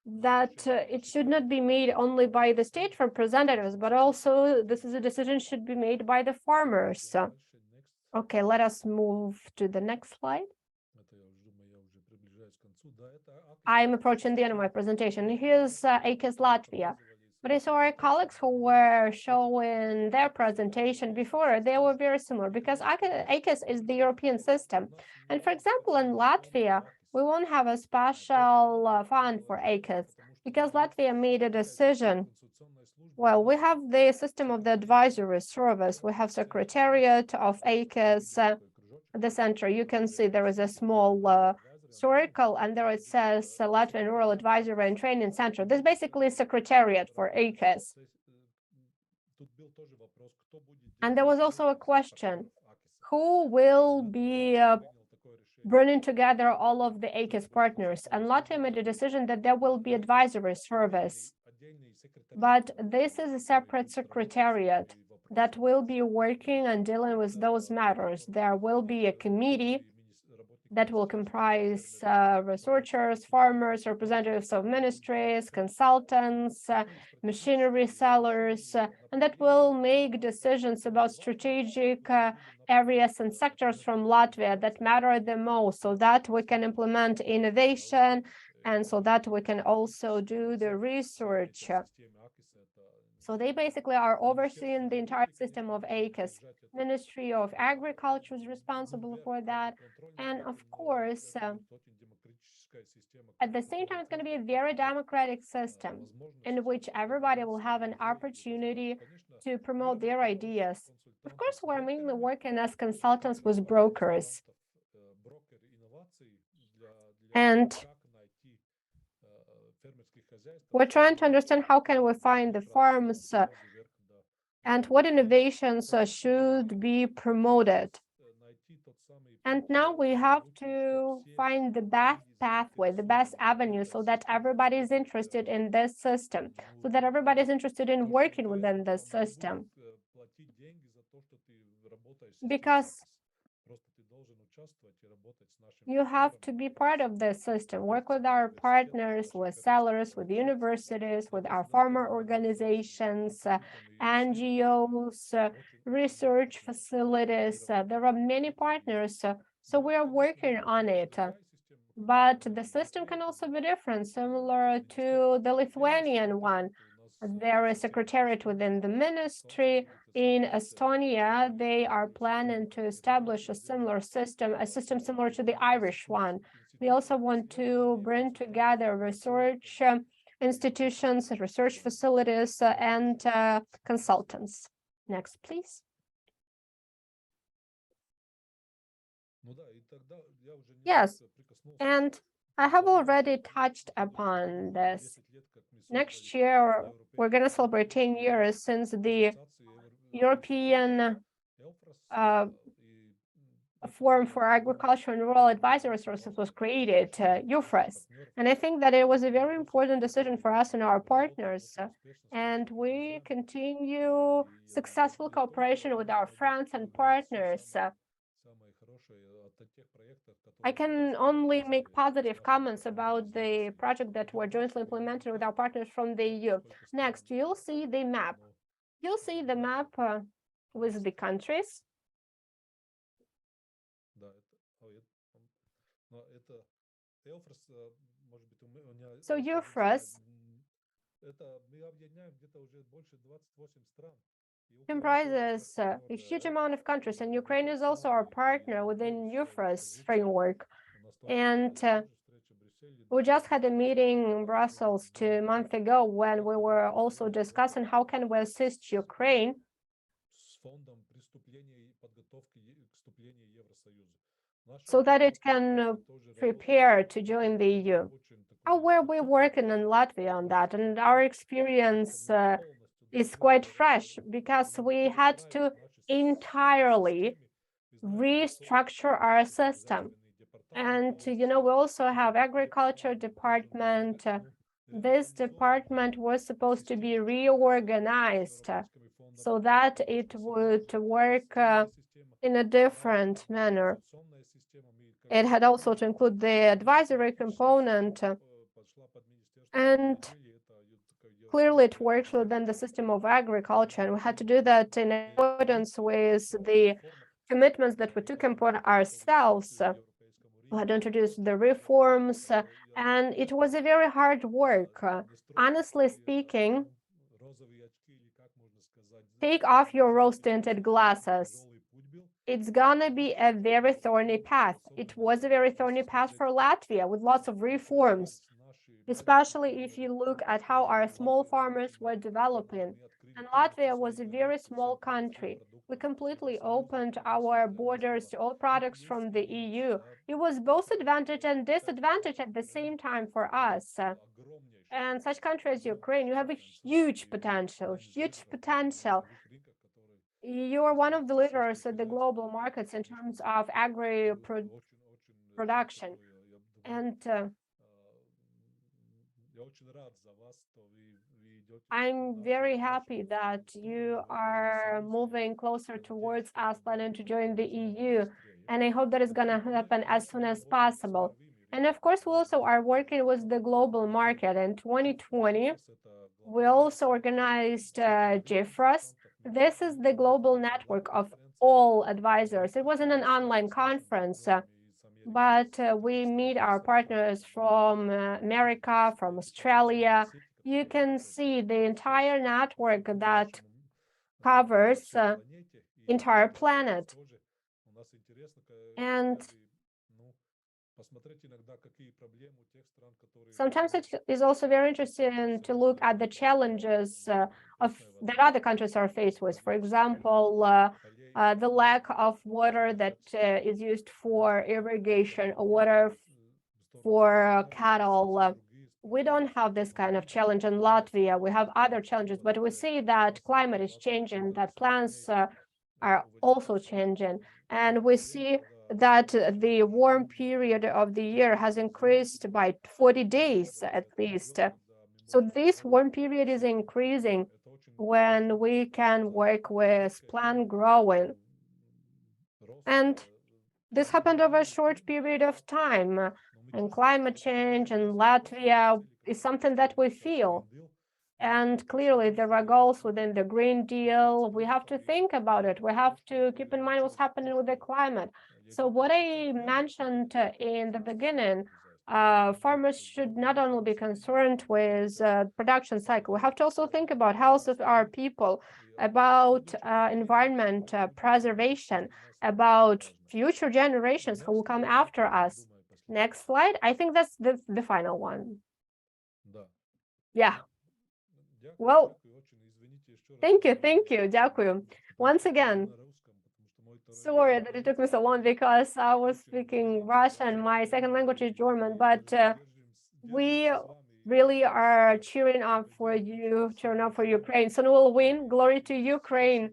that it should not be made only by the state representatives, but also this is a decision should be made by the farmers. Okay, let us move to the next slide. I'm approaching the end of my presentation. Here's AKIS Latvia. But I saw our colleagues who were showing their presentation before. They were very similar because AKIS is the European system. And for example, in Latvia, we won't have a special fund for AKIS because Latvia made a decision. Well, we have the system of the advisory service. We have secretariat of AKIS at the center. You can see there is a small circle, and there it says Latvian Rural Advisory and Training Center. This is basically secretariat for AKIS. And there was also a question, who will be bringing together all of the AKIS partners? And Latvia made a decision that there will be advisory service. But this is a separate secretariat that will be working and dealing with those matters. There will be a committee that will comprise researchers, farmers, representatives of ministries, consultants, machinery sellers, and that will make decisions about strategic areas and sectors from Latvia that matter the most, so that we can implement innovation and so that we can also do the research. So they basically are overseeing the entire system of AKIS. Ministry of Agriculture is responsible for that. And of course, at the same time, it's going to be a very democratic system in which everybody will have an opportunity to promote their ideas. Of course, we're mainly working as consultants with brokers. And we're trying to understand how can we find the farms and what innovations should be promoted. And now we have to find the best pathway, the best avenue, so that everybody is interested in this system, so that everybody is interested in working within this system. Because you have to be part of the system, work with our partners, with sellers, with universities, with our farmer organizations, NGOs, research facilities. There are many partners, so we are working on it. But the system can also be different, similar to the Lithuanian one. There is a secretariat within the ministry. In Estonia, they are planning to establish a similar system, a system similar to the Irish one. We also want to bring together research institutions, research facilities, and consultants. Next, please. Yes, and I have already touched upon this. Next year, we're going to celebrate 10 years since the European Forum for Agriculture and Rural Advisory Resources was created, EUFRAS. And I think that it was a very important decision for us and our partners. And we continue successful cooperation with our friends and partners. I can only make positive comments about the project that we're jointly implementing with our partners from the EU. Next, you'll see the map. You'll see the map with the countries. So EUFRAS comprises a huge amount of countries, and Ukraine is also our partner within EUFRAS framework. And we just had a meeting in Brussels 2 months ago when we were also discussing how can we assist Ukraine so that it can prepare to join the EU. How were we working in Latvia on that? And our experience is quite fresh because we had to entirely restructure our system. And, you know, we also have agriculture department. This department was supposed to be reorganized so that it would work in a different manner. It had also to include the advisory component. And clearly it works within the system of agriculture. And we had to do that in accordance with the commitments that we took upon ourselves. We had introduced the reforms, and it was a very hard work. Honestly speaking, take off your rose-tinted glasses. It's gonna be a very thorny path. It was a very thorny path for Latvia with lots of reforms, especially if you look at how our small farmers were developing. And Latvia was a very small country. We completely opened our borders to all products from the EU. It was both advantage and disadvantage at the same time for us. And such countries as Ukraine, you have a huge potential, You are one of the leaders at the global markets in terms of production. And I'm very happy that you are moving closer towards us planning to join the EU. And I hope that is going to happen as soon as possible. And of course, we also are working with the global market. In 2020, we also organized GIFROS. This is the global network of all advisors. It wasn't an online conference, but we meet our partners from America, from Australia. You can see the entire network that covers entire planet. And sometimes it is also very interesting to look at the challenges that other countries are faced with. For example, the lack of water that is used for irrigation, or water for cattle. We don't have this kind of challenge in Latvia. We have other challenges, but we see that climate is changing, that plants are also changing. And we see that the warm period of the year has increased by 40 days at least. So this warm period is increasing when we can work with plant growing. And this happened over a short period of time. And climate change in Latvia is something that we feel. And clearly there are goals within the Green Deal. We have to think about it. We have to keep in mind what's happening with the climate. So what I mentioned in the beginning, farmers should not only be concerned with production cycle. We have to also think about health of our people, about environment preservation, about future generations who will come after us. Next slide. I think that's the final one. Yeah. Well, thank you. Дякую. Once again, sorry that it took me so long because I was speaking Russian. My second language is German, but we really are cheering up for you, cheering up for Ukraine. So we will win. Glory to Ukraine.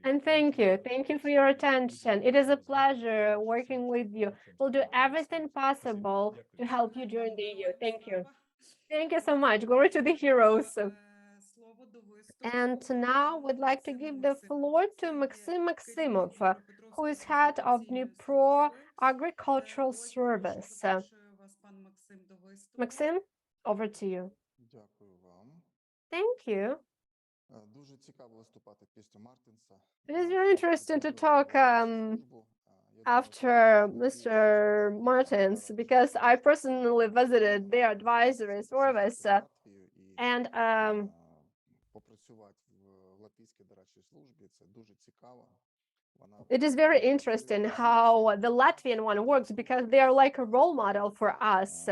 And thank you for your attention. It is a pleasure working with you. We'll do everything possible to help you during the year. Thank you. Thank you so much. Glory to the heroes. And now we'd like to give the floor to Maxim Maximov, who is head of Dnipro Agricultural Service. Maxim, over to you. Thank you. It is very interesting to talk after Mr. Martins, because I personally visited their advisory service and it is very interesting how the Latvian one works, because they are like a role model for us,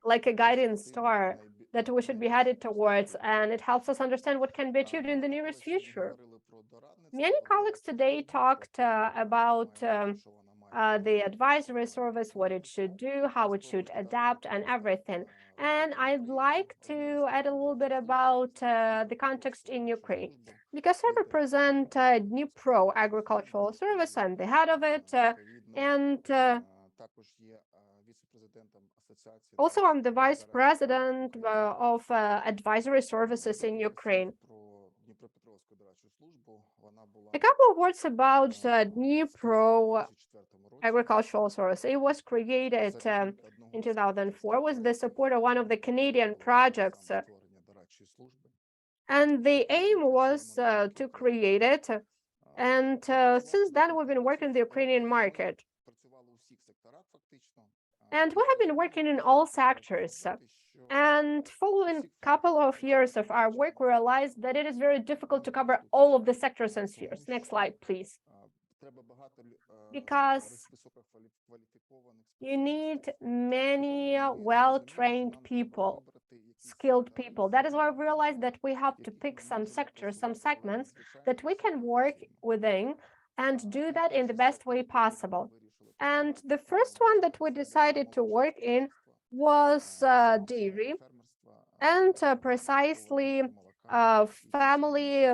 like a guiding star that we should be headed towards, and it helps us understand what can be achieved in the nearest future. Many colleagues today talked about the advisory service, what it should do, how it should adapt, and everything. And I'd like to add a little bit about the context in Ukraine, because I represent Dnipro Agricultural Service. I'm the head of it, and also I'm the vice president of advisory services in Ukraine. A couple of words about Dnipro Agricultural Service. It was created in 2004 with the support of one of the Canadian projects. And the aim was to create it. And since then, we've been working in the Ukrainian market. And we have been working in all sectors. And following a couple of years of our work, we realized that it is very difficult to cover all of the sectors and spheres. Next slide, please. Because you need many well-trained people, skilled people. That is why we realized that we have to pick some sectors, some segments that we can work within and do that in the best way possible. And the first one that we decided to work in was dairy, and precisely a family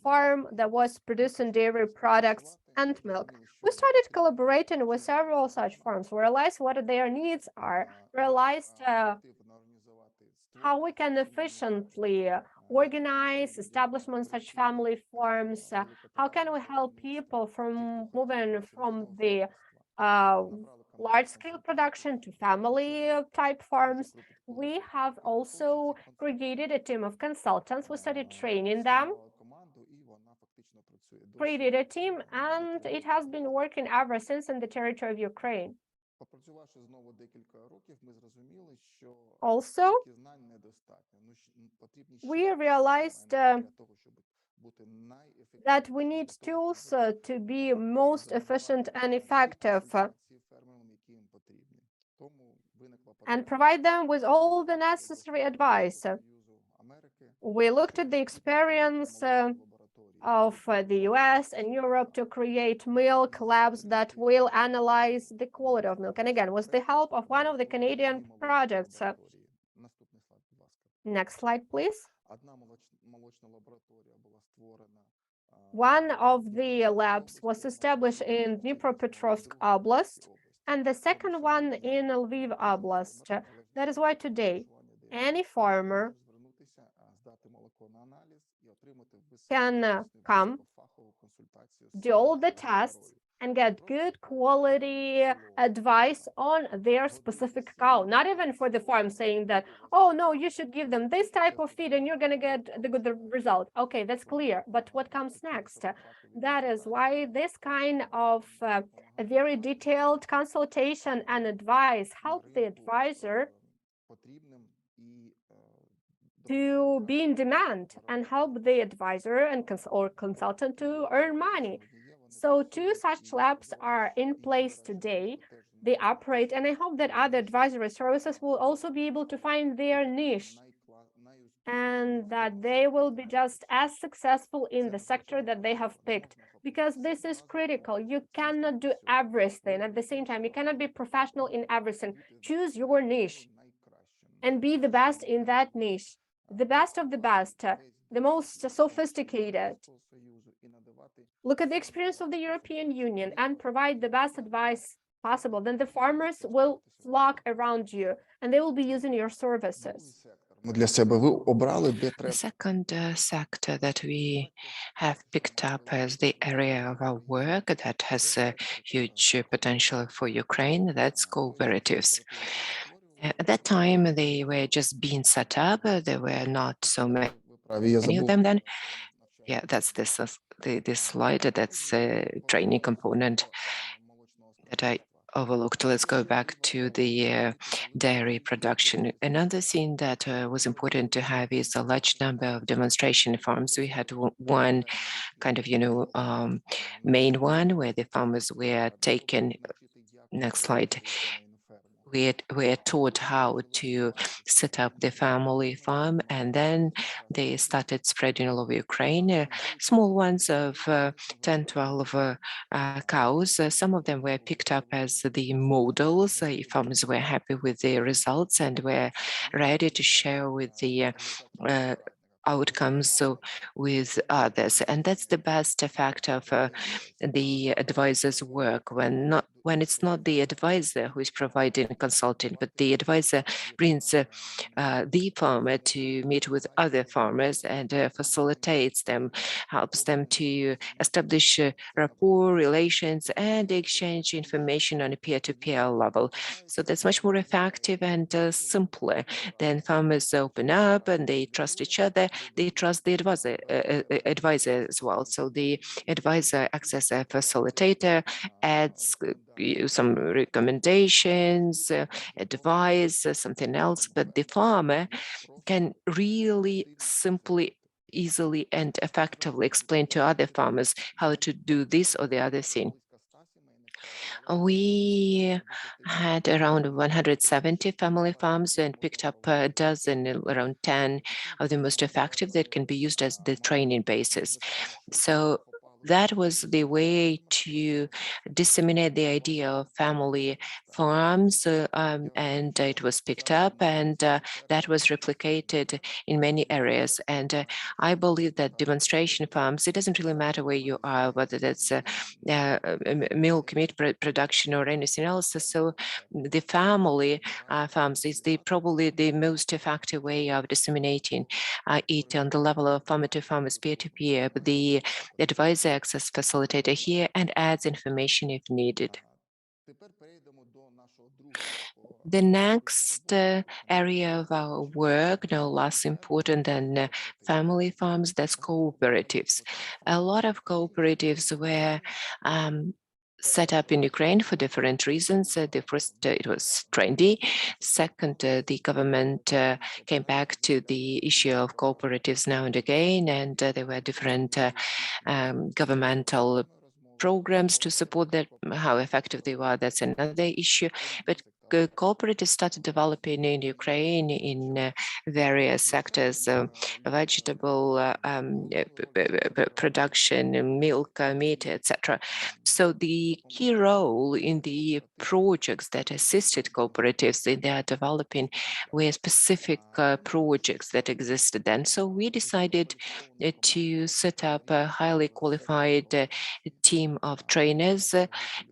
farm that was producing dairy products and milk. We started collaborating with several such farms. We realized what their needs are, realized how we can efficiently organize, establishment such family farms? How can we help people from moving from the large-scale production to family type farms? We have also created a team of consultants. We started training them, created a team, and it has been working ever since in the territory of Ukraine. Also, we realized that we need tools to be most efficient and effective and provide them with all the necessary advice. We looked at the experience of the US and Europe to create milk labs that will analyze the quality of milk. And again, with the help of one of the Canadian projects. Next slide, please. One of the labs was established in Dnipropetrovsk Oblast, and the second one in Lviv Oblast. That is why today any farmer can come, do all the tests, and get good quality advice on their specific cow. Not even for the farm saying that, oh no, you should give them this type of feed and you're going to get the good result. Okay, that's clear. But what comes next? That is why this kind of a very detailed consultation and advice help the advisor to be in demand and help the advisor and consultant to earn money. So 2 such labs are in place today. They operate, and I hope that other advisory services will also be able to find their niche and that they will be just as successful in the sector that they have picked, because this is critical. You cannot do everything at the same time. You cannot be professional in everything. Choose your niche and be the best in that niche, the best of the best, the most sophisticated. Look at the experience of the European Union and provide the best advice possible. Then the farmers will flock around you and they will be using your services. The second sector that we have picked up as the area of our work that has a huge potential for Ukraine, that's cooperatives. At that time, they were just being set up. There were not so many of them then. Yeah, that's this slide. That's a training component that I overlooked. Let's go back to the dairy production. Another thing that was important to have is a large number of demonstration farms. We had one kind of, main one where the farmers were taken. Next slide. We were taught how to set up the family farm, and then they started spreading all over Ukraine, small ones of 10, 12 cows. Some of them were picked up as the models. Farmers were happy with the results and were ready to share with the outcomes with others. And that's the best effect of the advisor's work, when it's not the advisor who is providing consulting, but the advisor brings the farmer to meet with other farmers and facilitates them, helps them to establish rapport, relations, and exchange information on a peer-to-peer level. So that's much more effective and simpler. Then farmers open up and they trust each other. They trust the advisor as well. So the advisor acts as a facilitator, adds some recommendations, advice, something else, but the farmer can really simply, easily, and effectively explain to other farmers how to do this or the other thing. We had around 170 family farms and picked up a dozen, around 10 of the most effective that can be used as the training basis. So that was the way to disseminate the idea of family farms, and it was picked up, and that was replicated in many areas. And I believe that demonstration farms, it doesn't really matter where you are, whether that's milk, meat production or anything else. So the family farms is probably the most effective way of disseminating it on the level of farmer to farmers, peer-to-peer. But the advisor acts as facilitator here and adds information if needed. The next area of our work, no less important than family farms, that's cooperatives. A lot of cooperatives were set up in Ukraine for different reasons. The first, it was trendy. Second, the government came back to the issue of cooperatives now and again, and there were different governmental programs to support that. How effective they were, that's another issue. But cooperatives started developing in Ukraine in various sectors, vegetable production, milk, meat, etc. So the key role in the projects that assisted cooperatives in their developing were specific projects that existed then. So we decided to set up a highly qualified team of trainers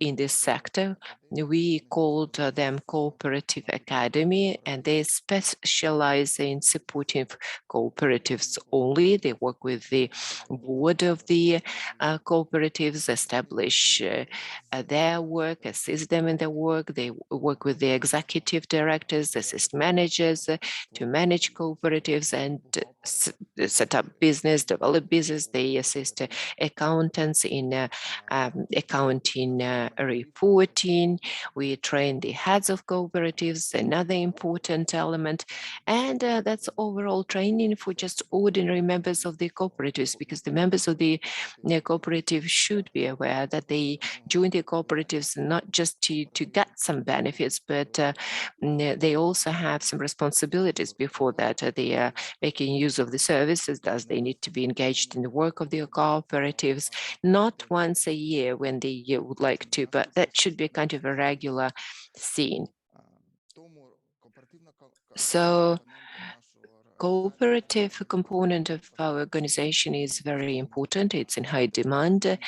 in this sector. We called them Cooperative Academy, and they specialize in supporting cooperatives only. They work with the board of the cooperatives, establish their work, assist them in their work. They work with the executive directors, assist managers to manage cooperatives and set up business, develop business. They assist accountants in accounting reporting. We train the heads of cooperatives, another important element. And that's overall training for just ordinary members of the cooperatives, because the members of the cooperative should be aware that they join the cooperatives not just to get some benefits, but they also have some responsibilities before that. They are making use of the services, thus they need to be engaged in the work of the cooperatives, not once a year when they would like to, but that should be kind of a regular scene. So cooperative component of our organization is very important. It's in high demand,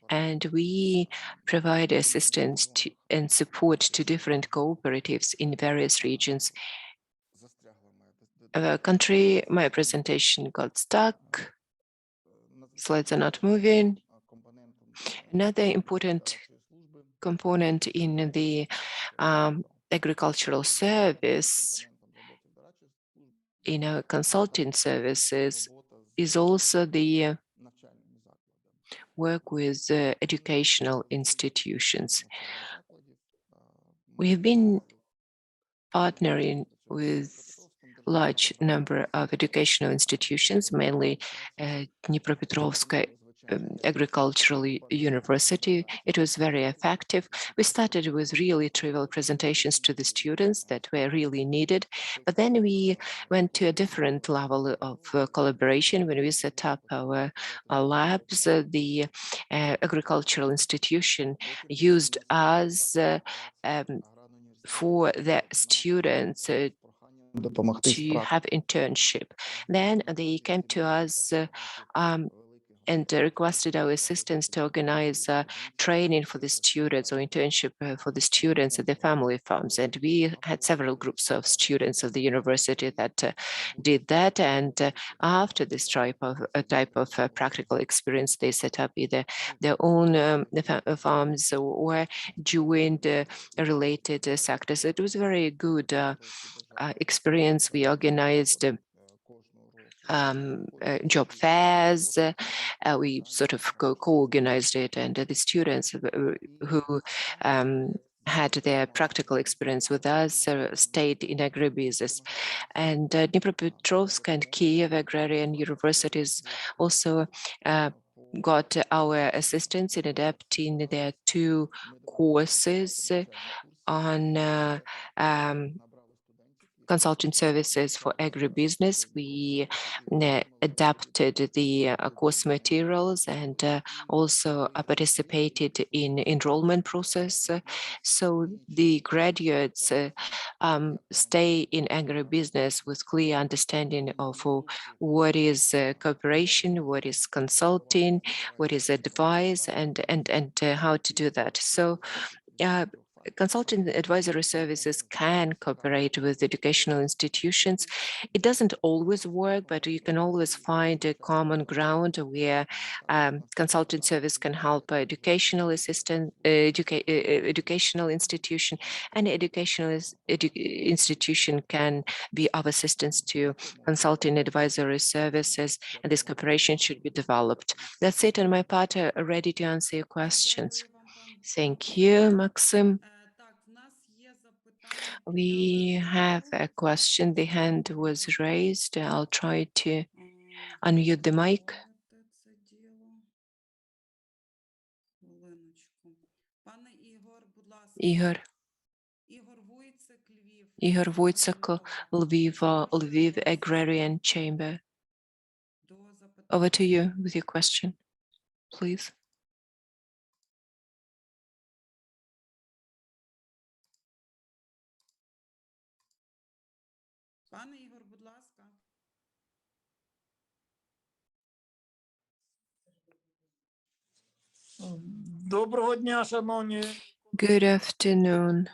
and we provide assistance and support to different cooperatives in various regions. Country, my presentation got stuck. Slides are not moving. Another important component in the agricultural service, in our consulting services, is also the work with educational institutions. We have been partnering with large number of educational institutions, mainly Dnipropetrovsk Agricultural University. It was very effective. We started with really trivial presentations to the students that were really needed, but then we went to a different level of collaboration when we set up our labs. The agricultural institution used us for the students to have internship. Then they came to us and requested our assistance to organize training for the students or internship for the students at the family farms. And we had several groups of students of the university that did that. And after this type of practical experience, they set up either their own farms or joined related sectors. It was a very good experience. We organized job fairs. We sort of co-organized it, and the students who had their practical experience with us stayed in agribusiness. And Dnipropetrovsk and Kiev agrarian universities also got our assistance in adapting their 2 courses on consulting services for agribusiness. We adapted the course materials and also participated in enrollment process. So the graduates stay in agribusiness with clear understanding of what is cooperation, what is consulting, what is advice, and how to do that. So consulting advisory services can cooperate with educational institutions. It doesn't always work, but you can always find a common ground where consulting service can help educational assistant, educational institution, and educational institution can be of assistance to consulting advisory services, and this cooperation should be developed. That's it on my part, ready to answer your questions. Thank you, Maxim. We have a question. The hand was raised. I'll try to unmute the mic. Igor. Igor Wojcik, Lviv Agrarian Chamber. Over to you with your question, please. Доброго дня, шановні. Good afternoon.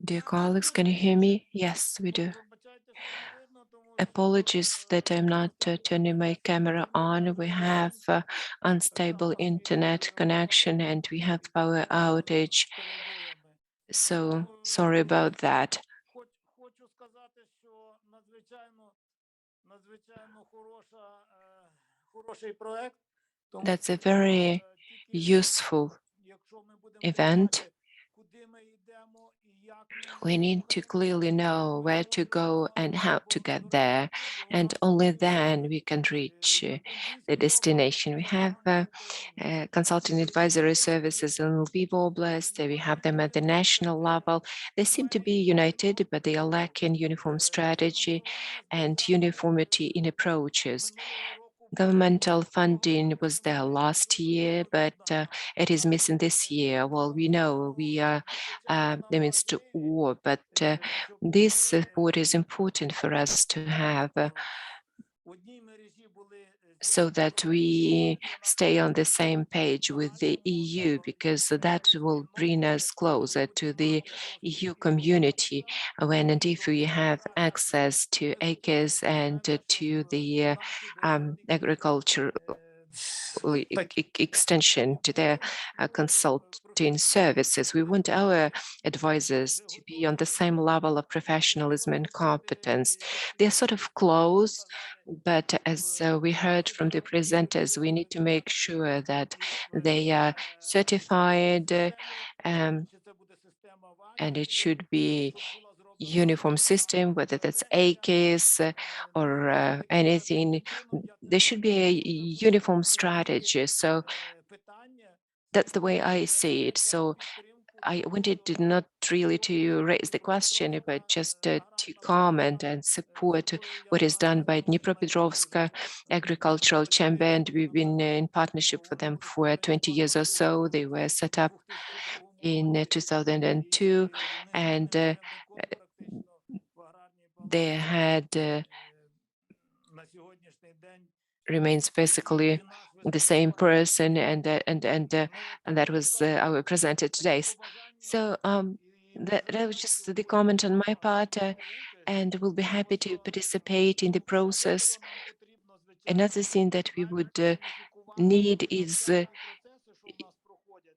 Dear colleagues, can you hear me? Yes, we do. Apologies that I'm not turning my camera on. We have unstable internet connection and we have power outage. So sorry about that. Хочу сказати, що надзвичайно хороший проект. That's a very useful event. We need to clearly know where to go and how to get there, and only then we can reach the destination. We have consulting advisory services in Lviv Oblast. We have them at the national level. They seem to be united, but they are lacking uniform strategy and uniformity in approaches. Governmental funding was there last year, but it is missing this year. Well, we know we are amidst war, but this support is important for us to have so that we stay on the same page with the EU, because that will bring us closer to the EU community when and if we have access to AKIS and to the agriculture extension to their consulting services. We want our advisors to be on the same level of professionalism and competence. They're sort of close, but as we heard from the presenters, we need to make sure that they are certified and it should be uniform system, whether that's AKIS or anything. There should be a uniform strategy. So that's the way I see it. So I wanted not really to raise the question, but just to comment and support what is done by Dnipropetrovsk Agricultural Chamber, and we've been in partnership with them for 20 years or so. They were set up in 2002, and they had remains basically the same person, and that was our presenter today. So that was just the comment on my part, and we'll be happy to participate in the process. Another thing that we would need is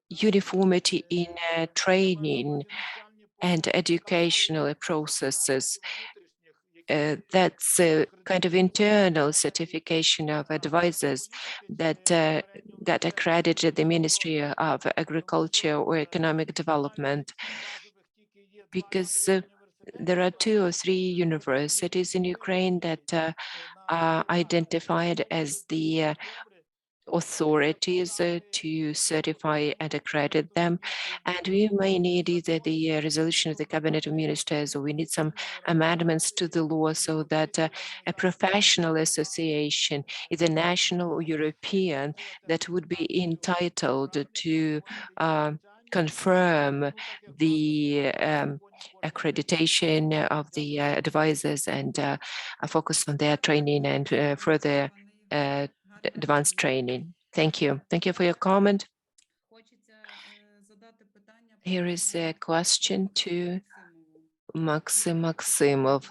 uniformity in training and educational processes. That's a kind of internal certification of advisors that got accredited at the Ministry of Agriculture or Economic Development, because there are 2 or 3 universities in Ukraine that are identified as the authorities to certify and accredit them. And we may need either the resolution of the Cabinet of Ministers, or we need some amendments to the law so that a professional association, either national or European, that would be entitled to confirm the accreditation of the advisors and focus on their training and further advanced training. Thank you. Thank you for your comment. Here is a question to Maxim Maximov.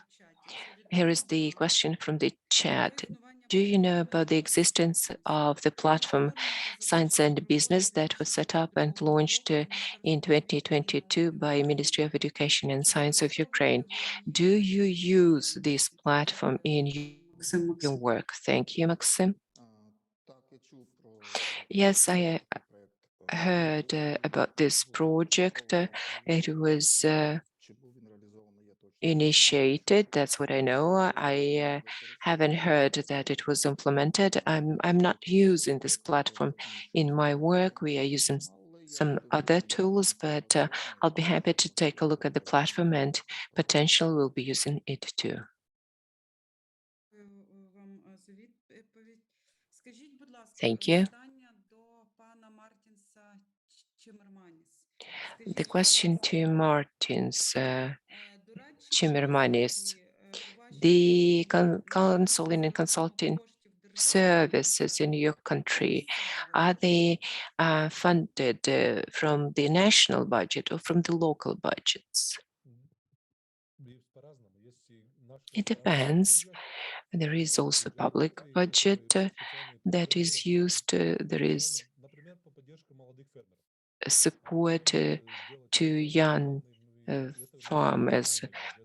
Here is the question from the chat. Do you know about the existence of the platform Science and Business that was set up and launched in 2022 by Ministry of Education and Science of Ukraine? Do you use this platform in your work? Thank you, Maxim. Yes, I heard about this project. It was initiated, that's what I know. I haven't heard that it was implemented. I'm not using this platform in my work. We are using some other tools, but I'll be happy to take a look at the platform and potentially we'll be using it too. Thank you. The question to Martins Chimermanis. The counseling and consulting services in your country, are they funded from the national budget or from the local budgets? It depends. There is also public budget that is used. There is support to young farmers,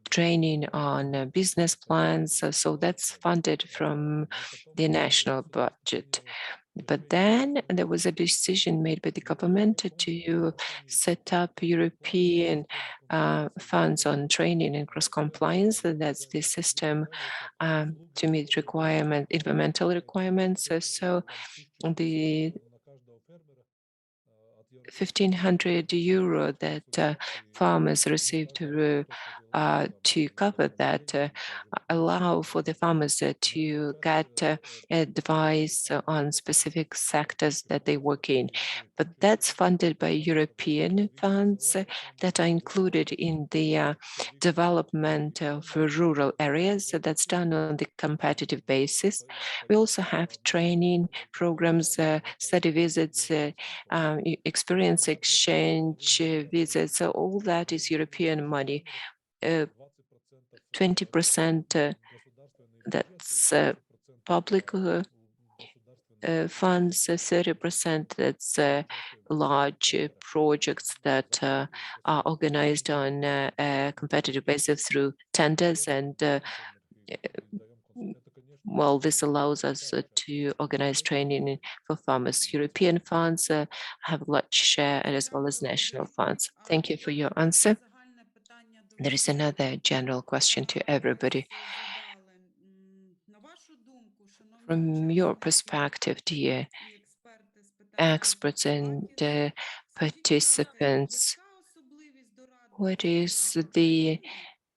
training on business plans. So that's funded from the national budget. But then there was a decision made by the government to set up European funds on training and cross-compliance. That's the system to meet environmental requirements. So the 1,500 euro that farmers received to cover that allow for the farmers to get advice on specific sectors that they work in. But that's funded by European funds that are included in the development of rural areas. So that's done on the competitive basis. We also have training programs, study visits, experience exchange visits. So all that is European money. 20% that's public funds, 30% that's large projects that are organized on a competitive basis through tenders. And well, this allows us to organize training for farmers. European funds have a large share, as well as national funds. Thank you for your answer. There is another general question to everybody. From your perspective, dear experts and participants, what is the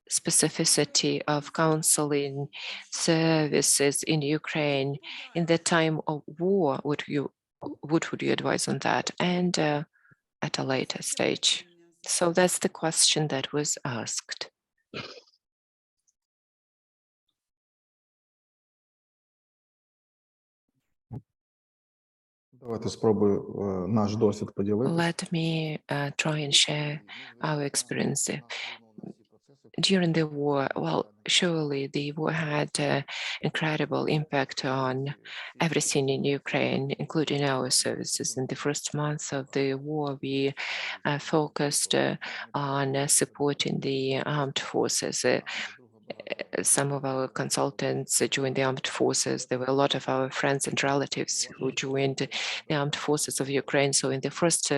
specificity of counseling services in Ukraine in the time of war? What would you advise on that, and at a later stage? So that's the question that was asked. Let me try and share our experience. During the war, well, surely the war had an incredible impact on everything in Ukraine, including our services. In the first month of the war, we focused on supporting the armed forces. some of our consultants joined the armed forces. There were a lot of our friends and relatives who joined the armed forces of Ukraine. So in the first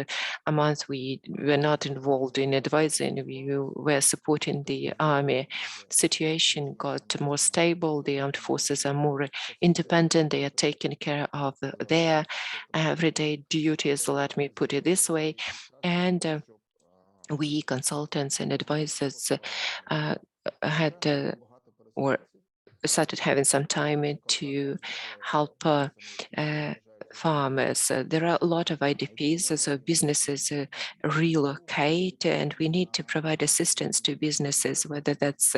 month, we were not involved in advising. We were supporting the army. The situation got more stable. The armed forces are more independent. They are taking care of their everyday duties, let me put it this way. And we consultants and advisors had or started having some time to help farmers. There are a lot of IDPs, so businesses relocate, and we need to provide assistance to businesses, whether that's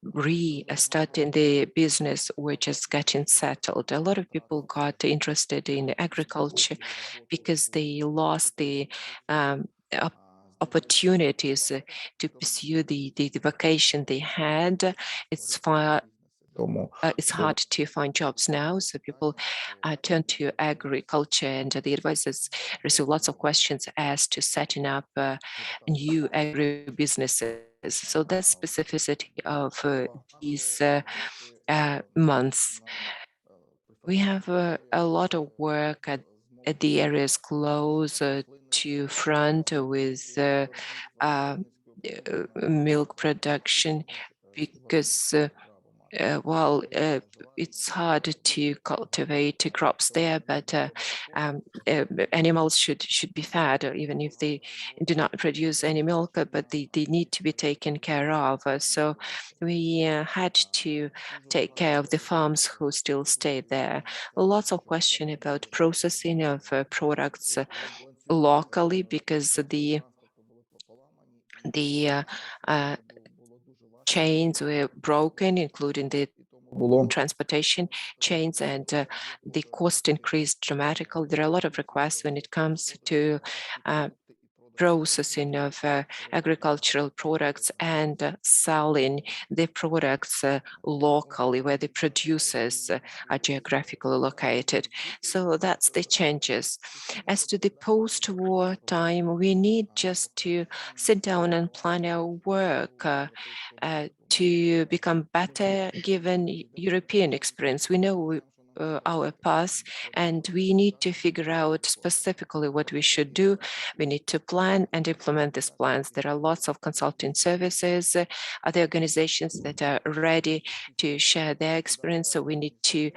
restarting the business or just getting settled. A lot of people got interested in agriculture because they lost the opportunities to pursue the vacation they had. It's hard to find jobs now, so people turn to agriculture, and the advisors receive lots of questions as to setting up new agribusinesses. So that's specificity of these months. We have a lot of work at the areas close to front with milk production, because while it's hard to cultivate crops there, but animals should be fed, even if they do not produce any milk, but they need to be taken care of. So we had to take care of the farms who still stay there. Lots of question about processing of products locally, because the chains were broken, including the transportation chains, and the cost increased dramatically. There are a lot of requests when it comes to processing of agricultural products and selling the products locally where the producers are geographically located. So that's the changes. As to the post-war time, we need just to sit down and plan our work to become better given European experience. We know our path, and we need to figure out specifically what we should do. We need to plan and implement these plans. There are lots of consulting services, other organizations that are ready to share their experience. So we need to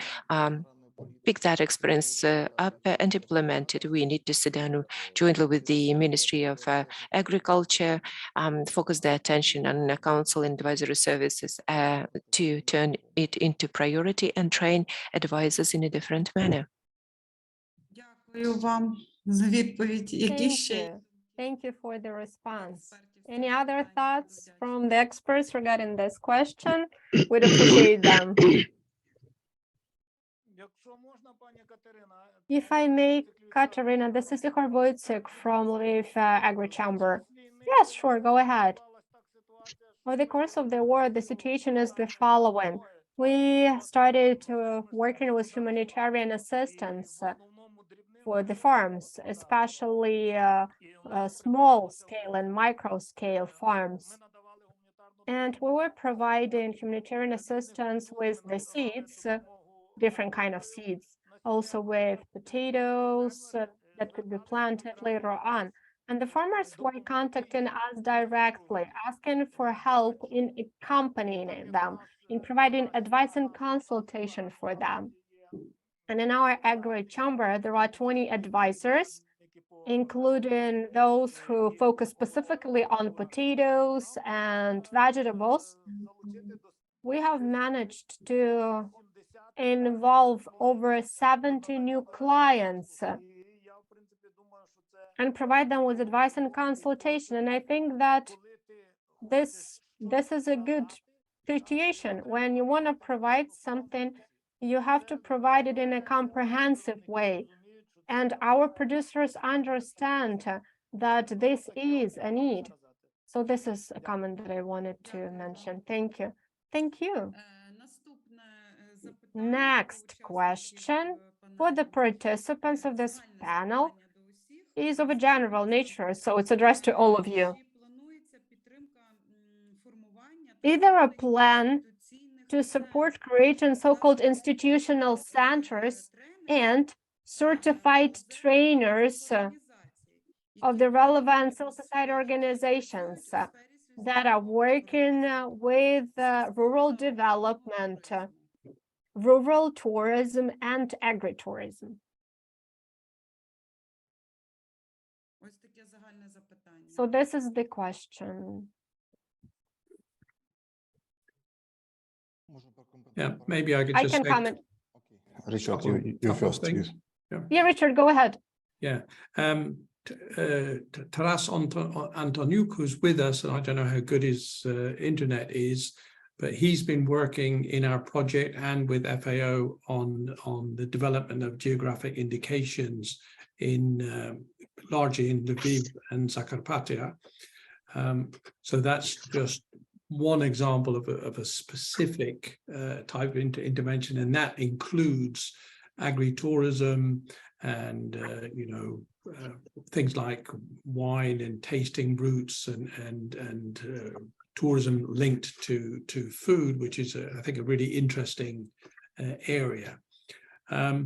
pick that experience up and implement it. We need to sit down jointly with the Ministry of Agriculture, focus their attention on council and advisory services to turn it into priority and train advisors in a different manner. Дякую вам за відповідь. Які ще Thank you for the response. Any other thoughts from the experts regarding this question? We'd appreciate them. If I may, Katerina, this is Ihor Wojcik from Lviv Agri-Chamber. Yes, sure, go ahead. Over the course of the war, the situation is the following. We started working with humanitarian assistance for the farms, especially small-scale and micro-scale farms. And we were providing humanitarian assistance with the seeds, different kind of seeds, also with potatoes that could be planted later on. And the farmers were contacting us directly, asking for help in accompanying them, in providing advice and consultation for them. And in our agri-chamber, there are 20 advisors, including those who focus specifically on potatoes and vegetables. We have managed to involve over 70 new clients and provide them with advice and consultation. And I think that this is a good situation. When you want to provide something, you have to provide it in a comprehensive way. And our producers understand that this is a need. So this is a comment that I wanted to mention. Thank you. Thank you. Next question for the participants of this panel is of a general nature, so it's addressed to all of you. Is there a plan to support creating so-called institutional centers and certified trainers of the relevant civil society organizations that are working with rural development, rural tourism, and agritourism. So this is the question. Yeah, maybe I could I just can say comment. Richard, you first, things. please. Yeah, Richard, go ahead. Yeah. Taras Antoniuk, who's with us, and I don't know how good his internet is, but he's been working in our project and with FAO on the development of geographic indications in largely in Lviv and Zakarpattia. So that's just one example of a specific type of intervention, and that includes agritourism and things like wine and tasting routes and tourism linked to food, which is I think a really interesting area. I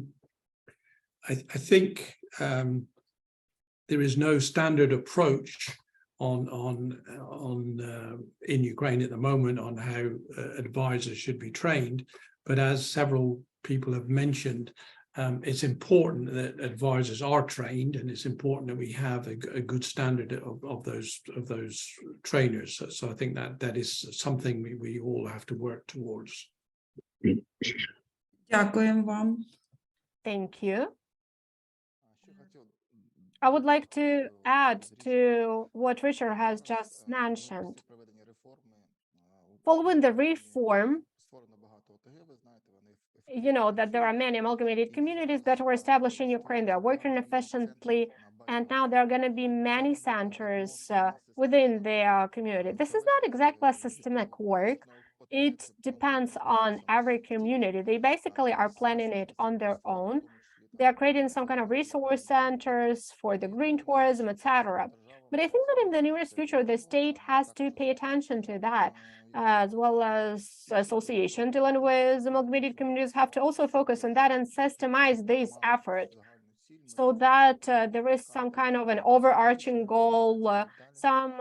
think there is no standard approach in Ukraine at the moment on how advisors should be trained, but as several people have mentioned, it's important that advisors are trained, and it's important that we have a good standard of those trainers. So I think that is something we all have to work towards. Дякуємо вам. Thank you. I would like to add to what Richard has just mentioned. Following the reform, you know that there are many amalgamated communities that were established in Ukraine. They're working efficiently, and now there are going to be many centers within their community. This is not exactly a systemic work. It depends on every community. They basically are planning it on their own. They're creating some kind of resource centers for the green tourism, etc. But I think that in the nearest future, the state has to pay attention to that, as well as association dealing with amalgamated communities have to also focus on that and systemize this effort so that there is some kind of an overarching goal, some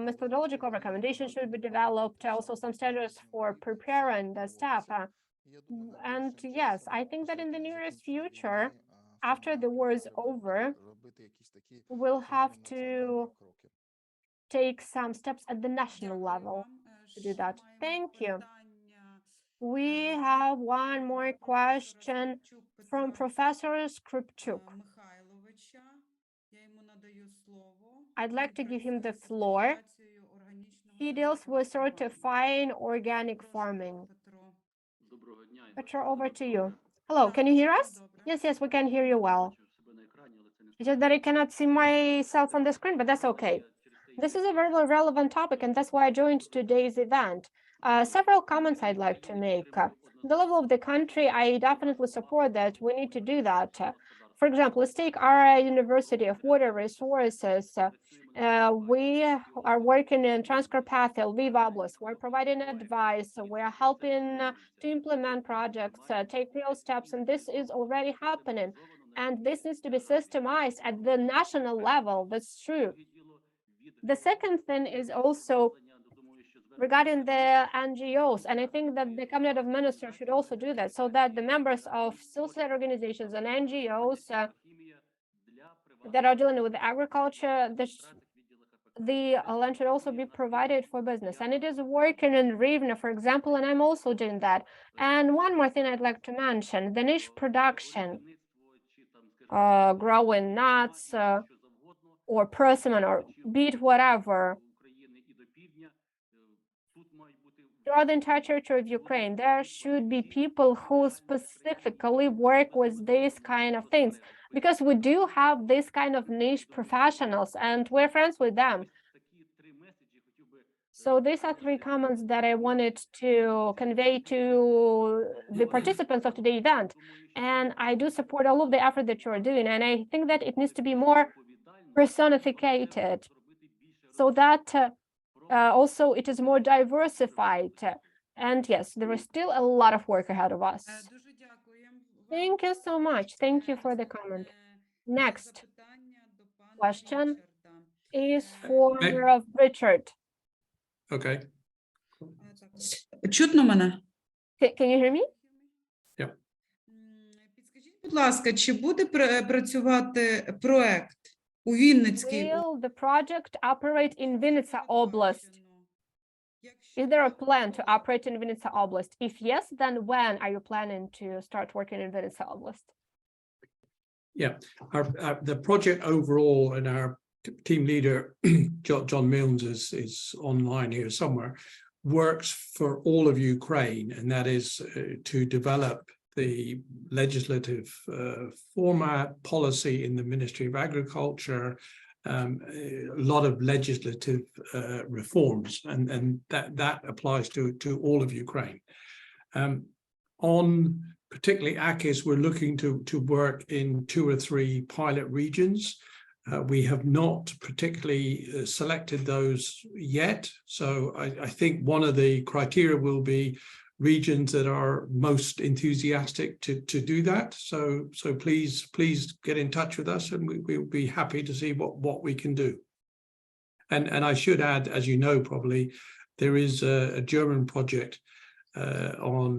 methodological recommendations should be developed, also some standards for preparing the staff. And yes, I think that in the nearest future, after the war is over, we'll have to take some steps at the national level to do that. Thank you. We have one more question from Professor Skripchuk. I'd like to give him the floor. He deals with certifying organic farming. Petro, over to you. Hello, can you hear us? Yes, we can hear you well. It's just that I cannot see myself on the screen, but that's okay. This is a very relevant topic, and that's why I joined today's event. Several comments I'd like to make. The level of the country, I definitely support that. We need to do that. For example, let's take our University of Water Resources. We are working in Transcarpathia, Lviv Oblast. We're providing advice. We're helping to implement projects, take real steps, and this is already happening. And this needs to be systemized at the national level. That's true. The second thing is also regarding the NGOs, and I think that the Cabinet of Ministers should also do that, so that the members of civil society organizations and NGOs that are dealing with agriculture, the land should also be provided for business. And it is working in Rivne, for example, and I'm also doing that. And one more thing I'd like to mention, the niche production, growing nuts or persimmon or beet, whatever. Throughout the entire territory of Ukraine, there should be people who specifically work with these kind of things, because we do have this kind of niche professionals and we're friends with them. So these are three comments that I wanted to convey to the participants of today's event. And I do support all of the effort that you're doing. And I think that it needs to be more personified so that also it is more diversified. And yes, there is still a lot of work ahead of us. Дуже дякуємо. Thank you so much. Thank you for the comment. Next Запитання до пана question Річарда. is for Hey. Richard. Okay. Чутно мене? Can you hear me? Підскажіть, будь ласка, чи буде працювати проект у Вінницькій Will the project operate in Vinnytsia Oblast? Is there a plan to operate in Vinnytsia Oblast? If yes, then when are you planning to start working in Vinnytsia Oblast? Yeah, the project overall, and our team leader, John Milnes, is online here somewhere, works for all of Ukraine, and that is to develop the legislative format, policy in the Ministry of Agriculture, a lot of legislative reforms, and that applies to all of Ukraine. On particularly AKIS, we're looking to work in 2 or 3 pilot regions. We have not particularly selected those yet. So I think one of the criteria will be regions that are most enthusiastic to do that. So please get in touch with us, and we'll be happy to see what we can do. And I should add, as you know, probably, there is a German project on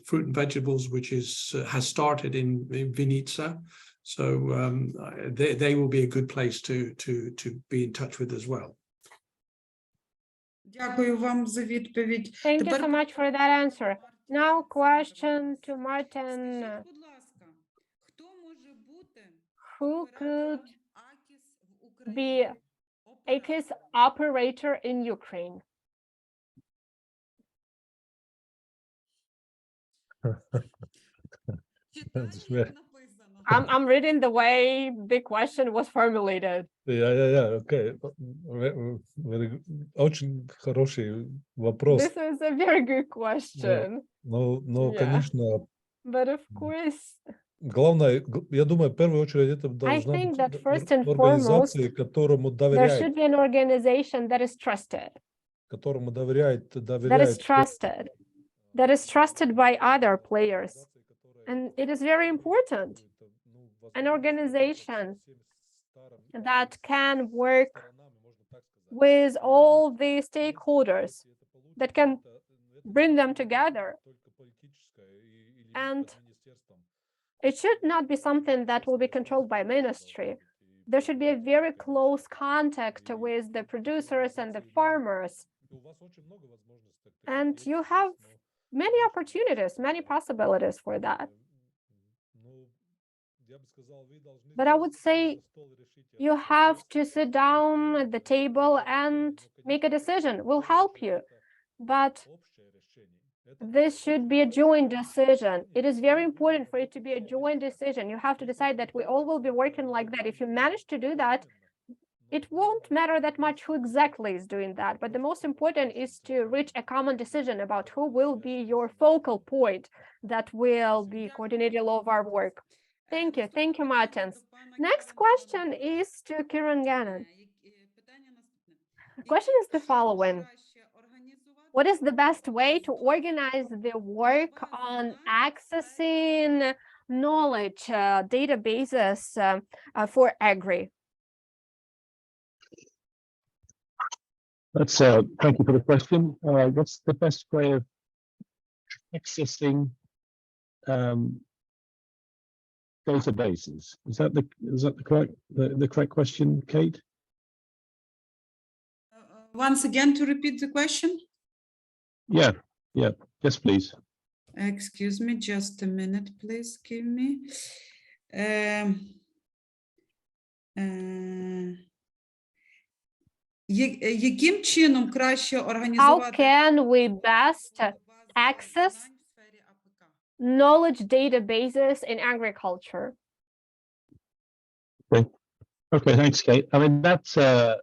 fruit and vegetables, which has started in Vinnytsia. So they will be a good place to be in touch with as well. Дякую вам за відповідь. Thank you so much for that answer. Now question to Martin. Скажіть, будь ласка, хто може бути Who could АКІС в Україні? be AKIS operator in Ukraine? I'm reading the way the question was formulated. Okay. Очень хороший вопрос. This is a very good question. Но, Yeah. конечно, But of course, главное, я думаю, в первую очередь это I должна think быть that first and организация, foremost, которому there доверяет, should be an organization that is trusted, that is trusted by other players. And it is very important. An organization that can work with all the stakeholders, that can bring them together. And it should not be something that will be controlled by ministry. There should be a very close contact with the producers and the farmers. And you have many opportunities, many possibilities for that. But I would say you have to sit down at the table and make a decision. We'll help you. But this should be a joint decision. It is very important for it to be a joint decision. You have to decide that we all will be working like that. If you manage to do that, it won't matter that much who exactly is doing that. But the most important is to reach a common decision about who will be your focal point that will be coordinating all of our work. Thank you. Thank you, Martins. Next question is to Kiran Gannon. The question is the following. What is the best way to organize the work on accessing knowledge databases for agri? That's thank you for the question. What's the best way of accessing databases? Is that the correct question, Kate? Once again, to repeat the question. Yeah. Yes, please. Excuse me, just a minute, please. Give me. Яким чином краще організувати? How can we best access knowledge databases in agriculture? Okay, thanks, Kate. I mean, that's a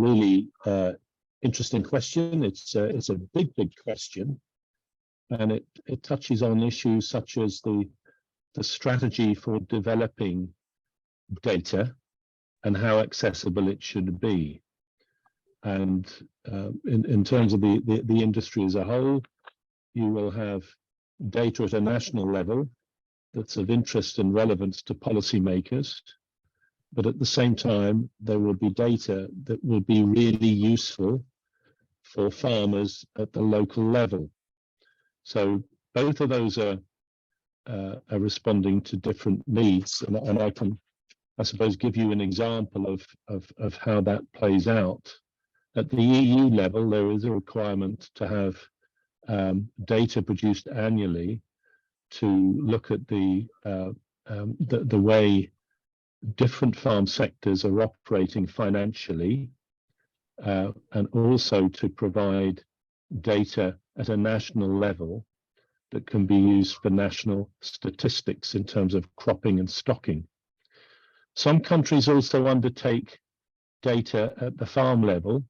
really interesting question. It's a big question, and it touches on issues such as the strategy for developing data and how accessible it should be. And in terms of the industry as a whole, you will have data at a national level that's of interest and relevance to policymakers. But at the same time, there will be data that will be really useful for farmers at the local level. So both of those are responding to different needs, and I can, I suppose, give you an example of how that plays out. At the EU level, there is a requirement to have data produced annually to look at the way different farm sectors are operating financially, and also to provide data at a national level that can be used for national statistics in terms of cropping and stocking. Some countries also undertake data at the farm level.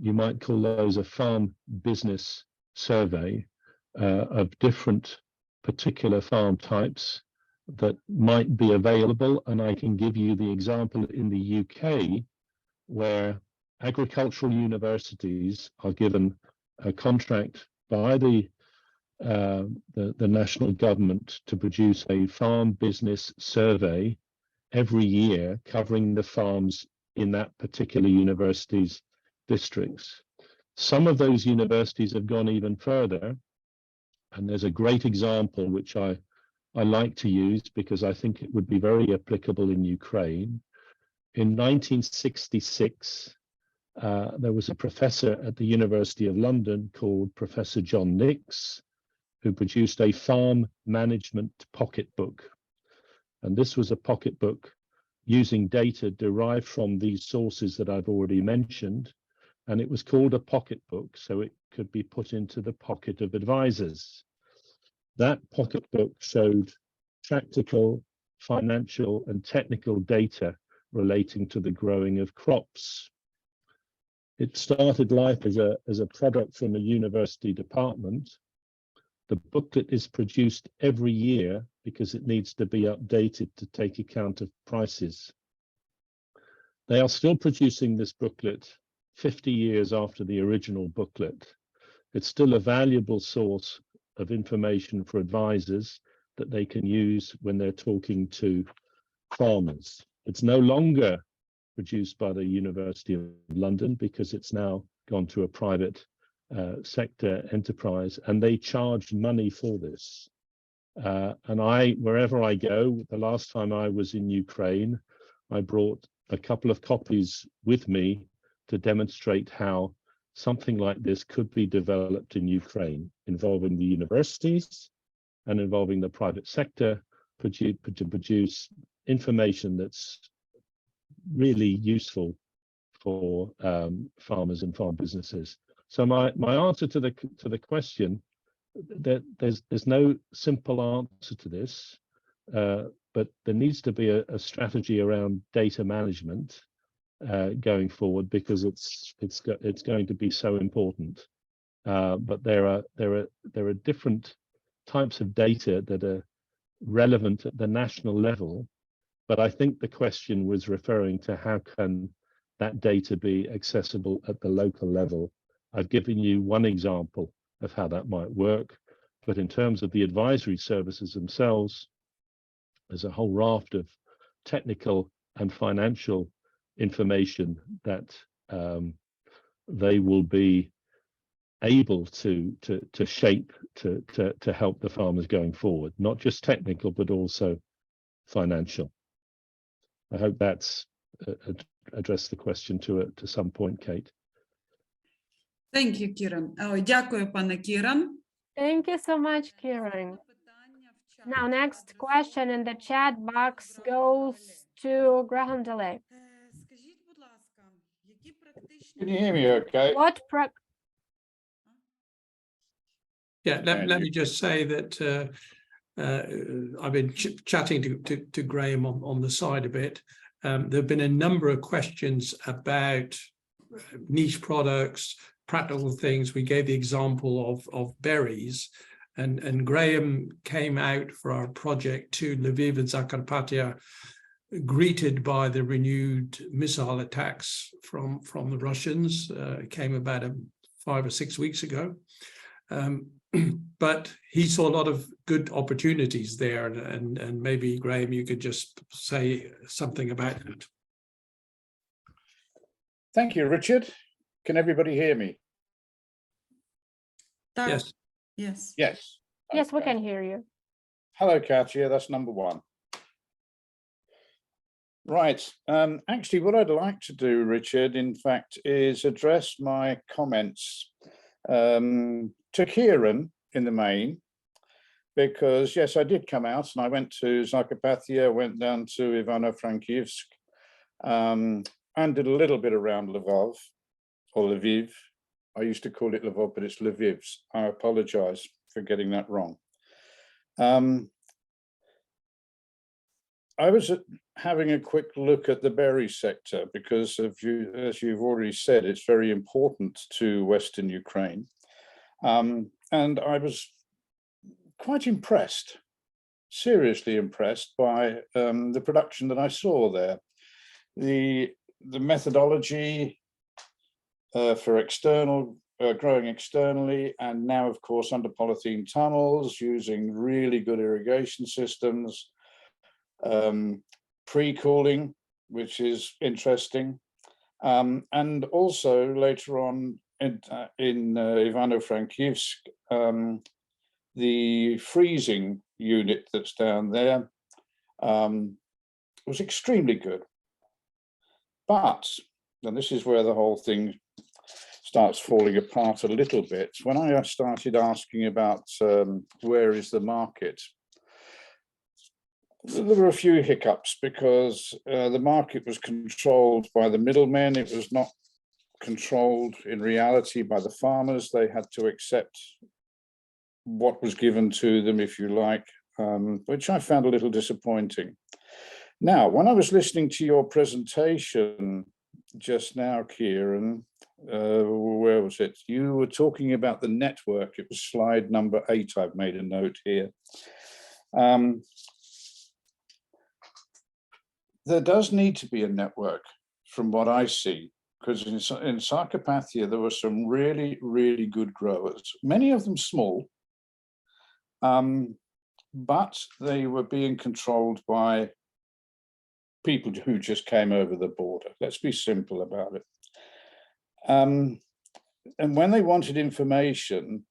You might call those a farm business survey of different particular farm types that might be available. And I can give you the example in the UK, where agricultural universities are given a contract by the national government to produce a farm business survey every year covering the farms in that particular university's districts. Some of those universities have gone even further, and there's a great example which I like to use because I think it would be very applicable in Ukraine. In 1966, there was a professor at the University of London called Professor John Nix, who produced a farm management pocketbook. And this was a pocketbook using data derived from these sources that I've already mentioned. And it was called a pocketbook, so it could be put into the pocket of advisors. That pocketbook showed practical, financial, and technical data relating to the growing of crops. It started life as a product from a university department. The booklet is produced every year because it needs to be updated to take account of prices. They are still producing this booklet 50 years after the original booklet. It's still a valuable source of information for advisors that they can use when they're talking to farmers. It's no longer produced by the University of London because it's now gone to a private sector enterprise, and they charge money for this. And wherever I go, the last time I was in Ukraine, I brought a couple of copies with me to demonstrate how something like this could be developed in Ukraine, involving the universities and involving the private sector to produce information that's really useful for farmers and farm businesses. So my answer to the question, that there's no simple answer to this, but there needs to be a strategy around data management going forward, because it's going to be so important. But there are different types of data that are relevant at the national level. But I think the question was referring to how can that data be accessible at the local level. I've given you one example of how that might work, but in terms of the advisory services themselves, there's a whole raft of technical and financial information that they will be able to shape to help the farmers going forward, not just technical, but also financial. I hope that's addressed the question to some point, Kate. Thank you, Kieran. Дякую, пане Кіран. Thank you so much, Kieran. Now, next question in the chat box goes to Graham Delay. Скажіть, будь ласка, які практичні... Can you hear me okay? Yeah, let me just say that I've been chatting to Graham on the side a bit. There have been a number of questions about niche products, practical things. We gave the example of berries, and Graham came out for our project to Lviv and Zakarpattia greeted by the renewed missile attacks from the Russians. It came about 5 or 6 weeks ago. But he saw a lot of good opportunities there, and maybe, Graham, you could just say something about that. Thank you, Richard. Can everybody hear me? Yes. Yes. Yes. Yes, we Okay. can hear you. Hello, Katya. That's number one. Right. Actually, what I'd like to do, Richard, in fact, is address my comments to Kieran in the main, because yes, I did come out and I went to Zakarpattia, went down to Ivano-Frankivsk, and did a little bit around Lvov or Lviv. I used to call it Lvov, but it's Lviv's. I apologize for getting that wrong. I was having a quick look at the berry sector because, as you've already said, it's very important to Western Ukraine. And I was quite impressed, seriously impressed by the production that I saw there. The methodology for growing externally, and now, of course, under polythene tunnels, using really good irrigation systems, pre-cooling, which is interesting. And also later on in Ivano-Frankivsk, the freezing unit that's down there was extremely good. But, and this is where the whole thing starts falling apart a little bit, when I started asking about where is the market, there were a few hiccups because the market was controlled by the middlemen. It was not controlled in reality by the farmers. They had to accept what was given to them, if you like, which I found a little disappointing. Now, when I was listening to your presentation just now, Kieran, where was it? You were talking about the network. It was slide number 8. I've made a note here. There does need to be a network from what I see, because in Zakarpattia, there were some really, really good growers, many of them small, but they were being controlled by people who just came over the border. Let's be simple about it. And when they wanted information,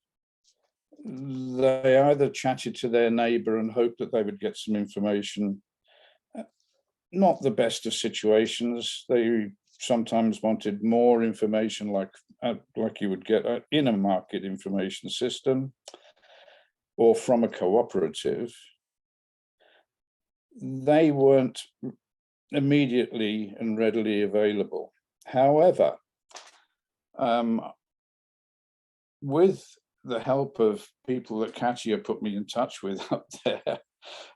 they either chatted to their neighbor and hoped that they would get some information. Not the best of situations. They sometimes wanted more information, like you would get in a market information system or from a cooperative. They weren't immediately and readily available. However, with the help of people that Katya put me in touch with up there,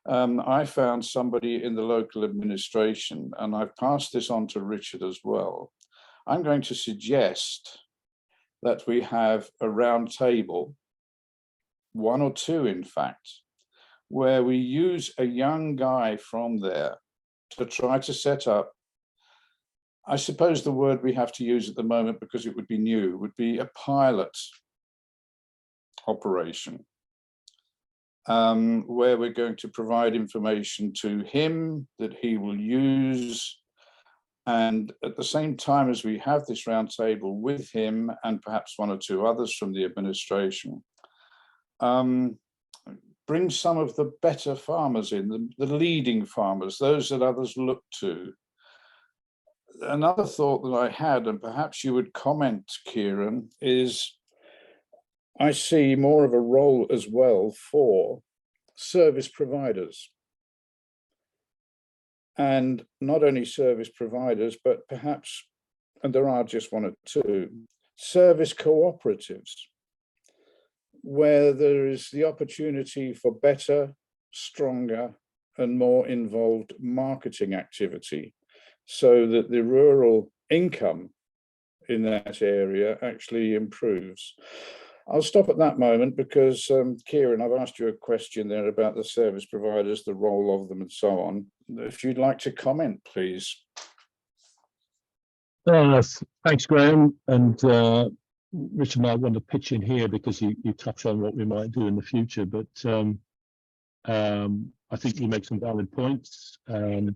I found somebody in the local administration, and I've passed this on to Richard as well. I'm going to suggest that we have a round table, 1 or 2 in fact, where we use a young guy from there to try to set up, I suppose the word we have to use at the moment, because it would be new, would be a pilot operation, where we're going to provide information to him that he will use. And at the same time as we have this roundtable with him and perhaps 1 or 2 others from the administration, bring some of the better farmers in, the leading farmers, those that others look to. Another thought that I had, and perhaps you would comment, Kieran, is I see more of a role as well for service providers. And not only service providers, but perhaps, and there are just 1 or 2, service cooperatives, where there is the opportunity for better, stronger, and more involved marketing activity, so that the rural income in that area actually improves. I'll stop at that moment because Kieran, I've asked you a question there about the service providers, the role of them and so on. If you'd like to comment, please. Thanks, Graham. And Richard might want to pitch in here because you touch on what we might do in the future. But I think you make some valid points. In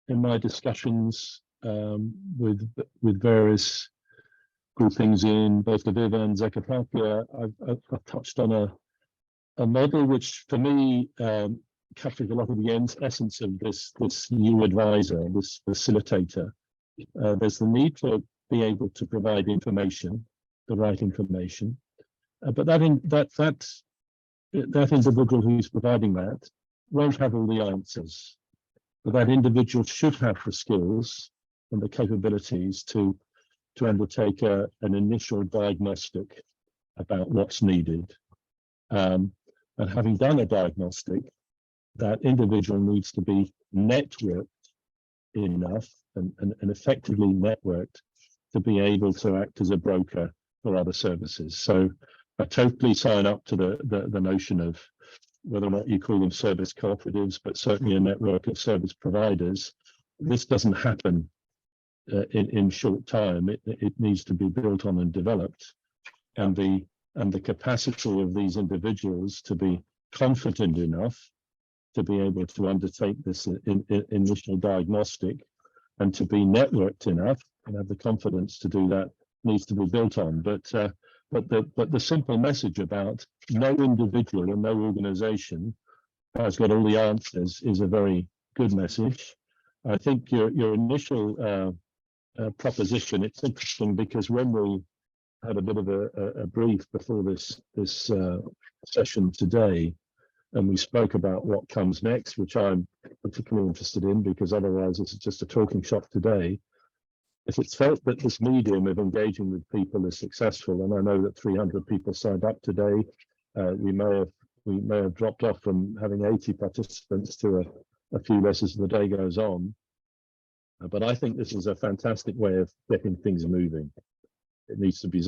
my discussions with various groupings in both Lviv and Zakarpattia, I've touched on a model which, for me, captures a lot of the essence of this new advisor, this facilitator. There's the need to be able to provide information, the right information, but that individual who's providing that won't have all the answers. But that individual should have the skills and the capabilities to undertake an initial diagnostic about what's needed. And having done a diagnostic, that individual needs to be networked enough and effectively networked to be able to act as a broker for other services. So I totally sign up to the notion of whether or not you call them service cooperatives, but certainly a network of service providers. This doesn't happen in short time. It needs to be built on and developed, and the capacity of these individuals to be confident enough to be able to undertake this initial diagnostic and to be networked enough and have the confidence to do that needs to be built on. But the simple message about no individual and no organization has got all the answers is a very good message. I think your initial proposition, it's interesting because when we had a bit of a brief before this session today, and we spoke about what comes next, which I'm particularly interested in because otherwise it's just a talking shop today. If it's felt that this medium of engaging with people is successful, and I know that 300 people signed up today, we may have dropped off from having 80 participants to a few less as the day goes on. But I think this is a fantastic way of getting things moving. It needs to be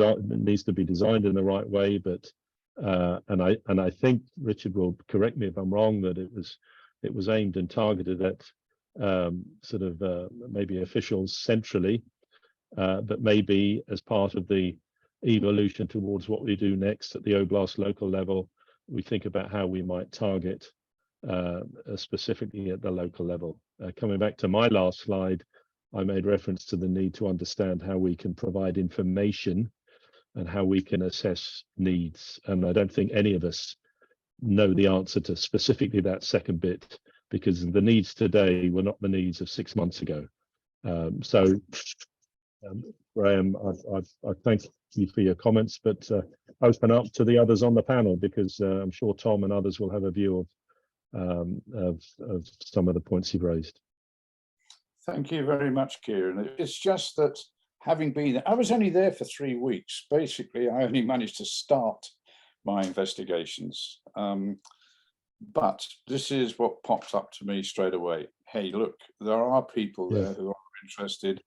designed in the right way, but and I think Richard will correct me if I'm wrong, that it was aimed and targeted at sort of maybe officials centrally, but maybe as part of the evolution towards what we do next at the Oblast local level, we think about how we might target specifically at the local level. Coming back to my last slide, I made reference to the need to understand how we can provide information and how we can assess needs. And I don't think any of us know the answer to specifically that second bit, because the needs today were not the needs of 6 months ago. Graham, I thank you for your comments, but open up to the others on the panel, because I'm sure Tom and others will have a view of some of the points you've raised. Thank you very much, Kieran. It's just that having been there, I was only there for 3 weeks. Basically, I only managed to start my investigations. But this is what pops up to me straight away. Hey, look, there are people there who are interested.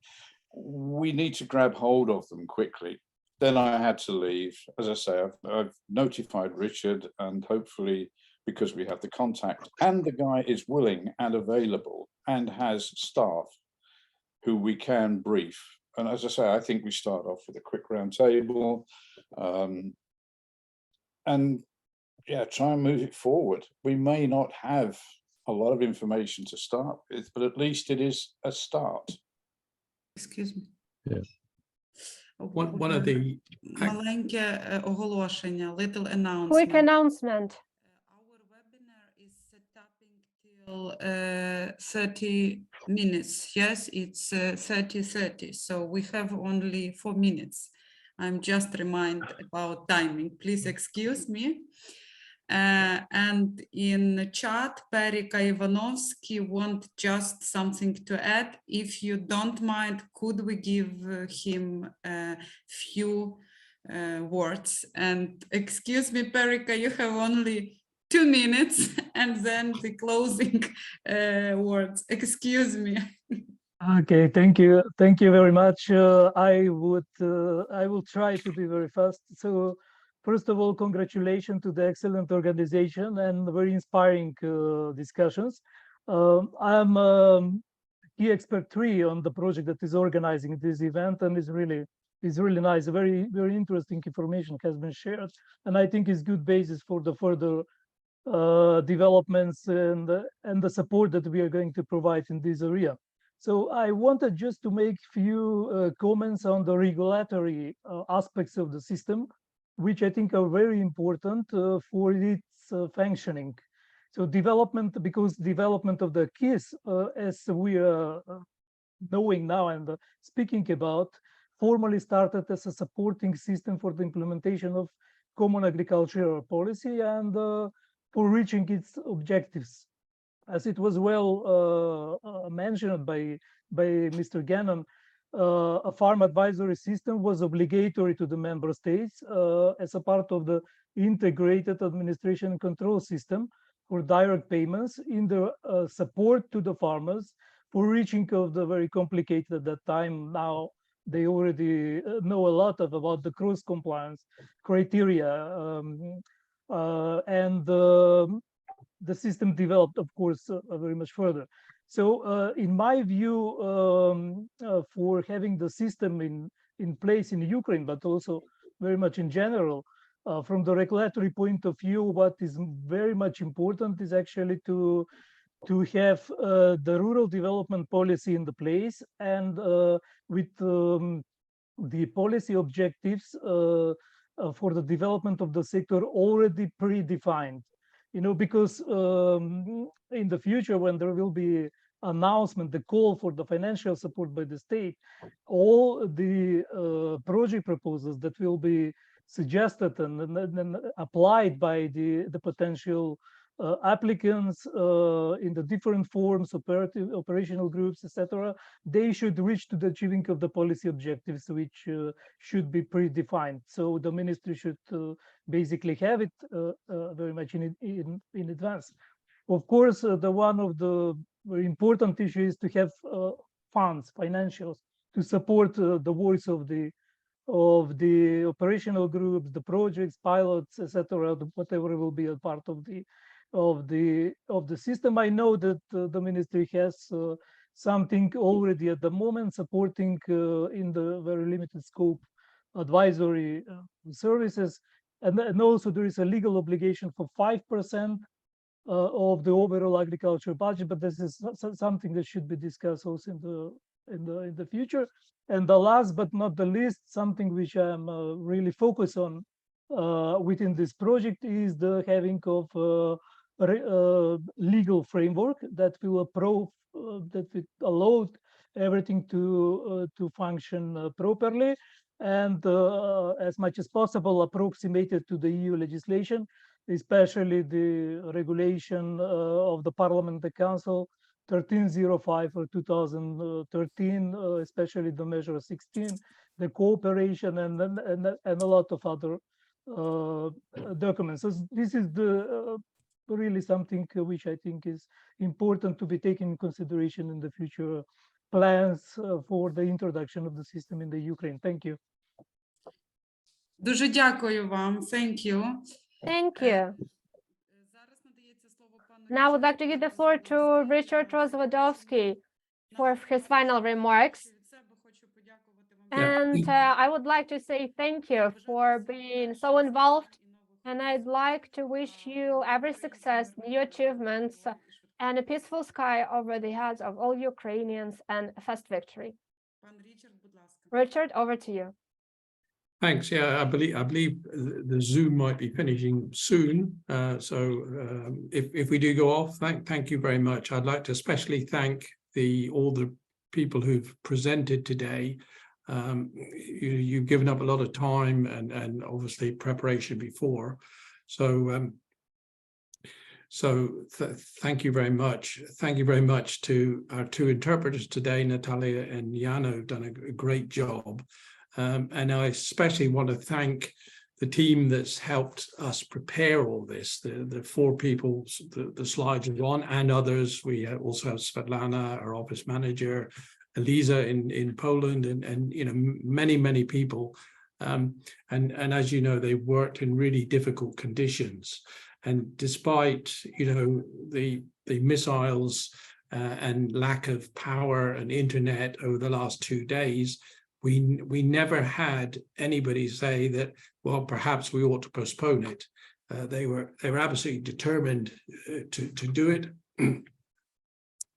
We need to grab hold of them quickly. Then I had to leave. As I say, I've notified Richard, and hopefully, because we have the contact and the guy is willing and available and has staff who we can brief. And as I say, I think we start off with a quick round table, and yeah, try and move it forward. We may not have a lot of information to start with, but at least it is a start. Excuse me. Yeah. One of the Маленьке оголошення, little announcement. Quick announcement. Our webinar is set up until 30 minutes. Yes, it's 30:30. So we have only 4 minutes. I'm just reminded about timing. Please excuse me. And in the chat, Perika Ivanovsky want just something to add. If you don't mind, could we give him a few words? And excuse me, Perika, you have only 2 minutes and then the closing words. Excuse me. Okay, thank you very much. I will try to be very fast. So First of all, congratulations to the excellent organization and very inspiring discussions. I'm key expert 3 on the project that is organizing this event, and is really nice. Very interesting information has been shared, and I think it's good basis for the further developments and the support that we are going to provide in this area. So I wanted just to make few comments on the regulatory aspects of the system, which I think are very important for its functioning. So because development of the AKIS, as we are knowing now and speaking about, formally started as a supporting system for the implementation of common agricultural policy and for reaching its objectives. As it was well mentioned by Mr. Gannon, a farm advisory system was obligatory to the member states as a part of the integrated administration and control system for direct payments in the support to the farmers for reaching of the very complicated at that time. Now they already know a lot about the cross compliance criteria, and the system developed, of course, very much further. So in my view, for having the system in place in Ukraine, but also very much in general, from the regulatory point of view, what is very much important is actually to have the rural development policy in the place, and with the policy objectives for the development of the sector already predefined. Because in the future, when there will be announcement, the call for the financial support by the state, all the project proposals that will be suggested and applied by the potential applicants in the different forms, operational groups, etc., they should reach to the achieving of the policy objectives, which should be predefined. So the ministry should basically have it very much in advance. Of course, the one of the very important issues is to have funds, financials, to support the voice of the operational groups, the projects, pilots, etc., whatever will be a part of the system. I know that the ministry has something already at the moment supporting in the very limited scope advisory services, and also there is a legal obligation for 5% of the overall agriculture budget, but this is something that should be discussed also in the future. And the last but not the least, something which I'm really focused on within this project is the having of legal framework that will allow everything to function properly and as much as possible approximated to the EU legislation, especially the regulation of the Parliament, the Council 1305 for 2013, especially the measure 16, the cooperation, and a lot of other documents. So this is really something which I think is important to be taken in consideration in the future plans for the introduction of the system in the Ukraine. Thank you. Дуже дякую вам. Thank you. Thank you. Now I would like to give the floor to Richard Rozwadowski for his final remarks. And I would like to say thank you for being so involved. And I'd like to wish you every success, new achievements, and a peaceful sky over the heads of all Ukrainians and a fast victory. Richard, over to you. Thanks. Yeah, I believe the Zoom might be finishing soon. So if we do go off, thank you very much. I'd like to especially thank all the people who've presented today. You've given up a lot of time and obviously preparation before. So thank you very much. Thank you very much to our two interpreters today, Natalia and Jano, who've done a great job. And I especially want to thank the team that's helped us prepare all this, the four people, the slides are on, and others. We also have Svetlana, our office manager, Eliza in Poland, and many people And as you know, they worked in really difficult conditions. And despite, you know, the missiles and lack of power and internet over the last 2 days, we never had anybody say that, well, perhaps we ought to postpone it. They were absolutely determined to do it.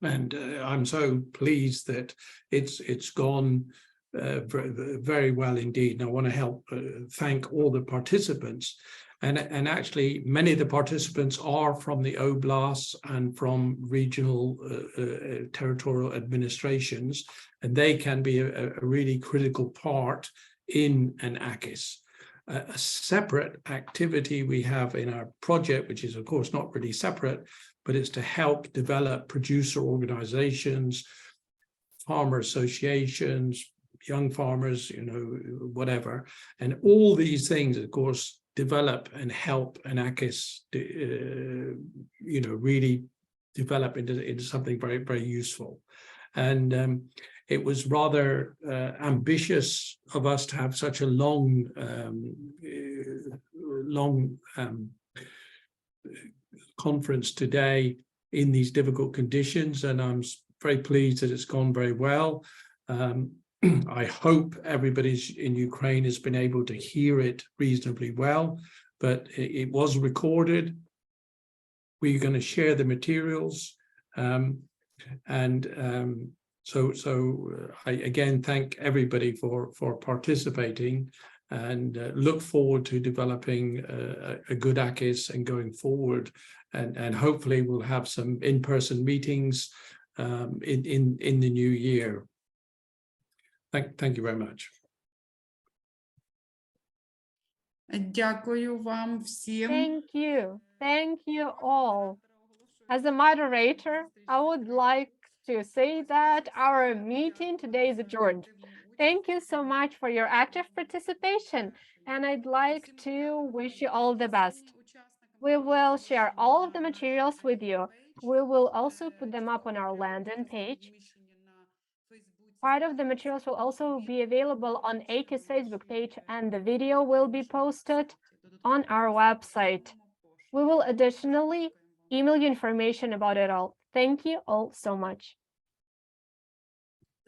And I'm so pleased that it's gone very well indeed. And I want to thank all the participants. And actually, many of the participants are from the oblasts and from regional territorial administrations, and they can be a really critical part in an AKIS. A separate activity we have in our project, which is of course not really separate, but it's to help develop producer organizations, farmer associations, young farmers, you know, whatever. And all these things, of course, develop and help an AKIS, you know, really develop into something very, very useful. And it was rather ambitious of us to have such a long conference today in these difficult conditions, and I'm very pleased that it's gone very well. I hope everybody in Ukraine has been able to hear it reasonably well, but it was recorded. We're going to share the materials, so I again thank everybody for participating, and look forward to developing a good AKIS and going forward, and hopefully we'll have some in-person meetings in the new year. Thank you very much. Дякую вам всім. Thank you all. As a moderator, I would like to say that our meeting today is adjourned. Thank you so much for your active participation, and I'd like to wish you all the best. We will share all of the materials with you. We will also put them up on our landing page. Part of the materials will also be available on AKIS Facebook page, and the video will be posted on our website. We will additionally email you information about it all. Thank you all so much.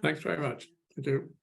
Thanks very much. Thank you.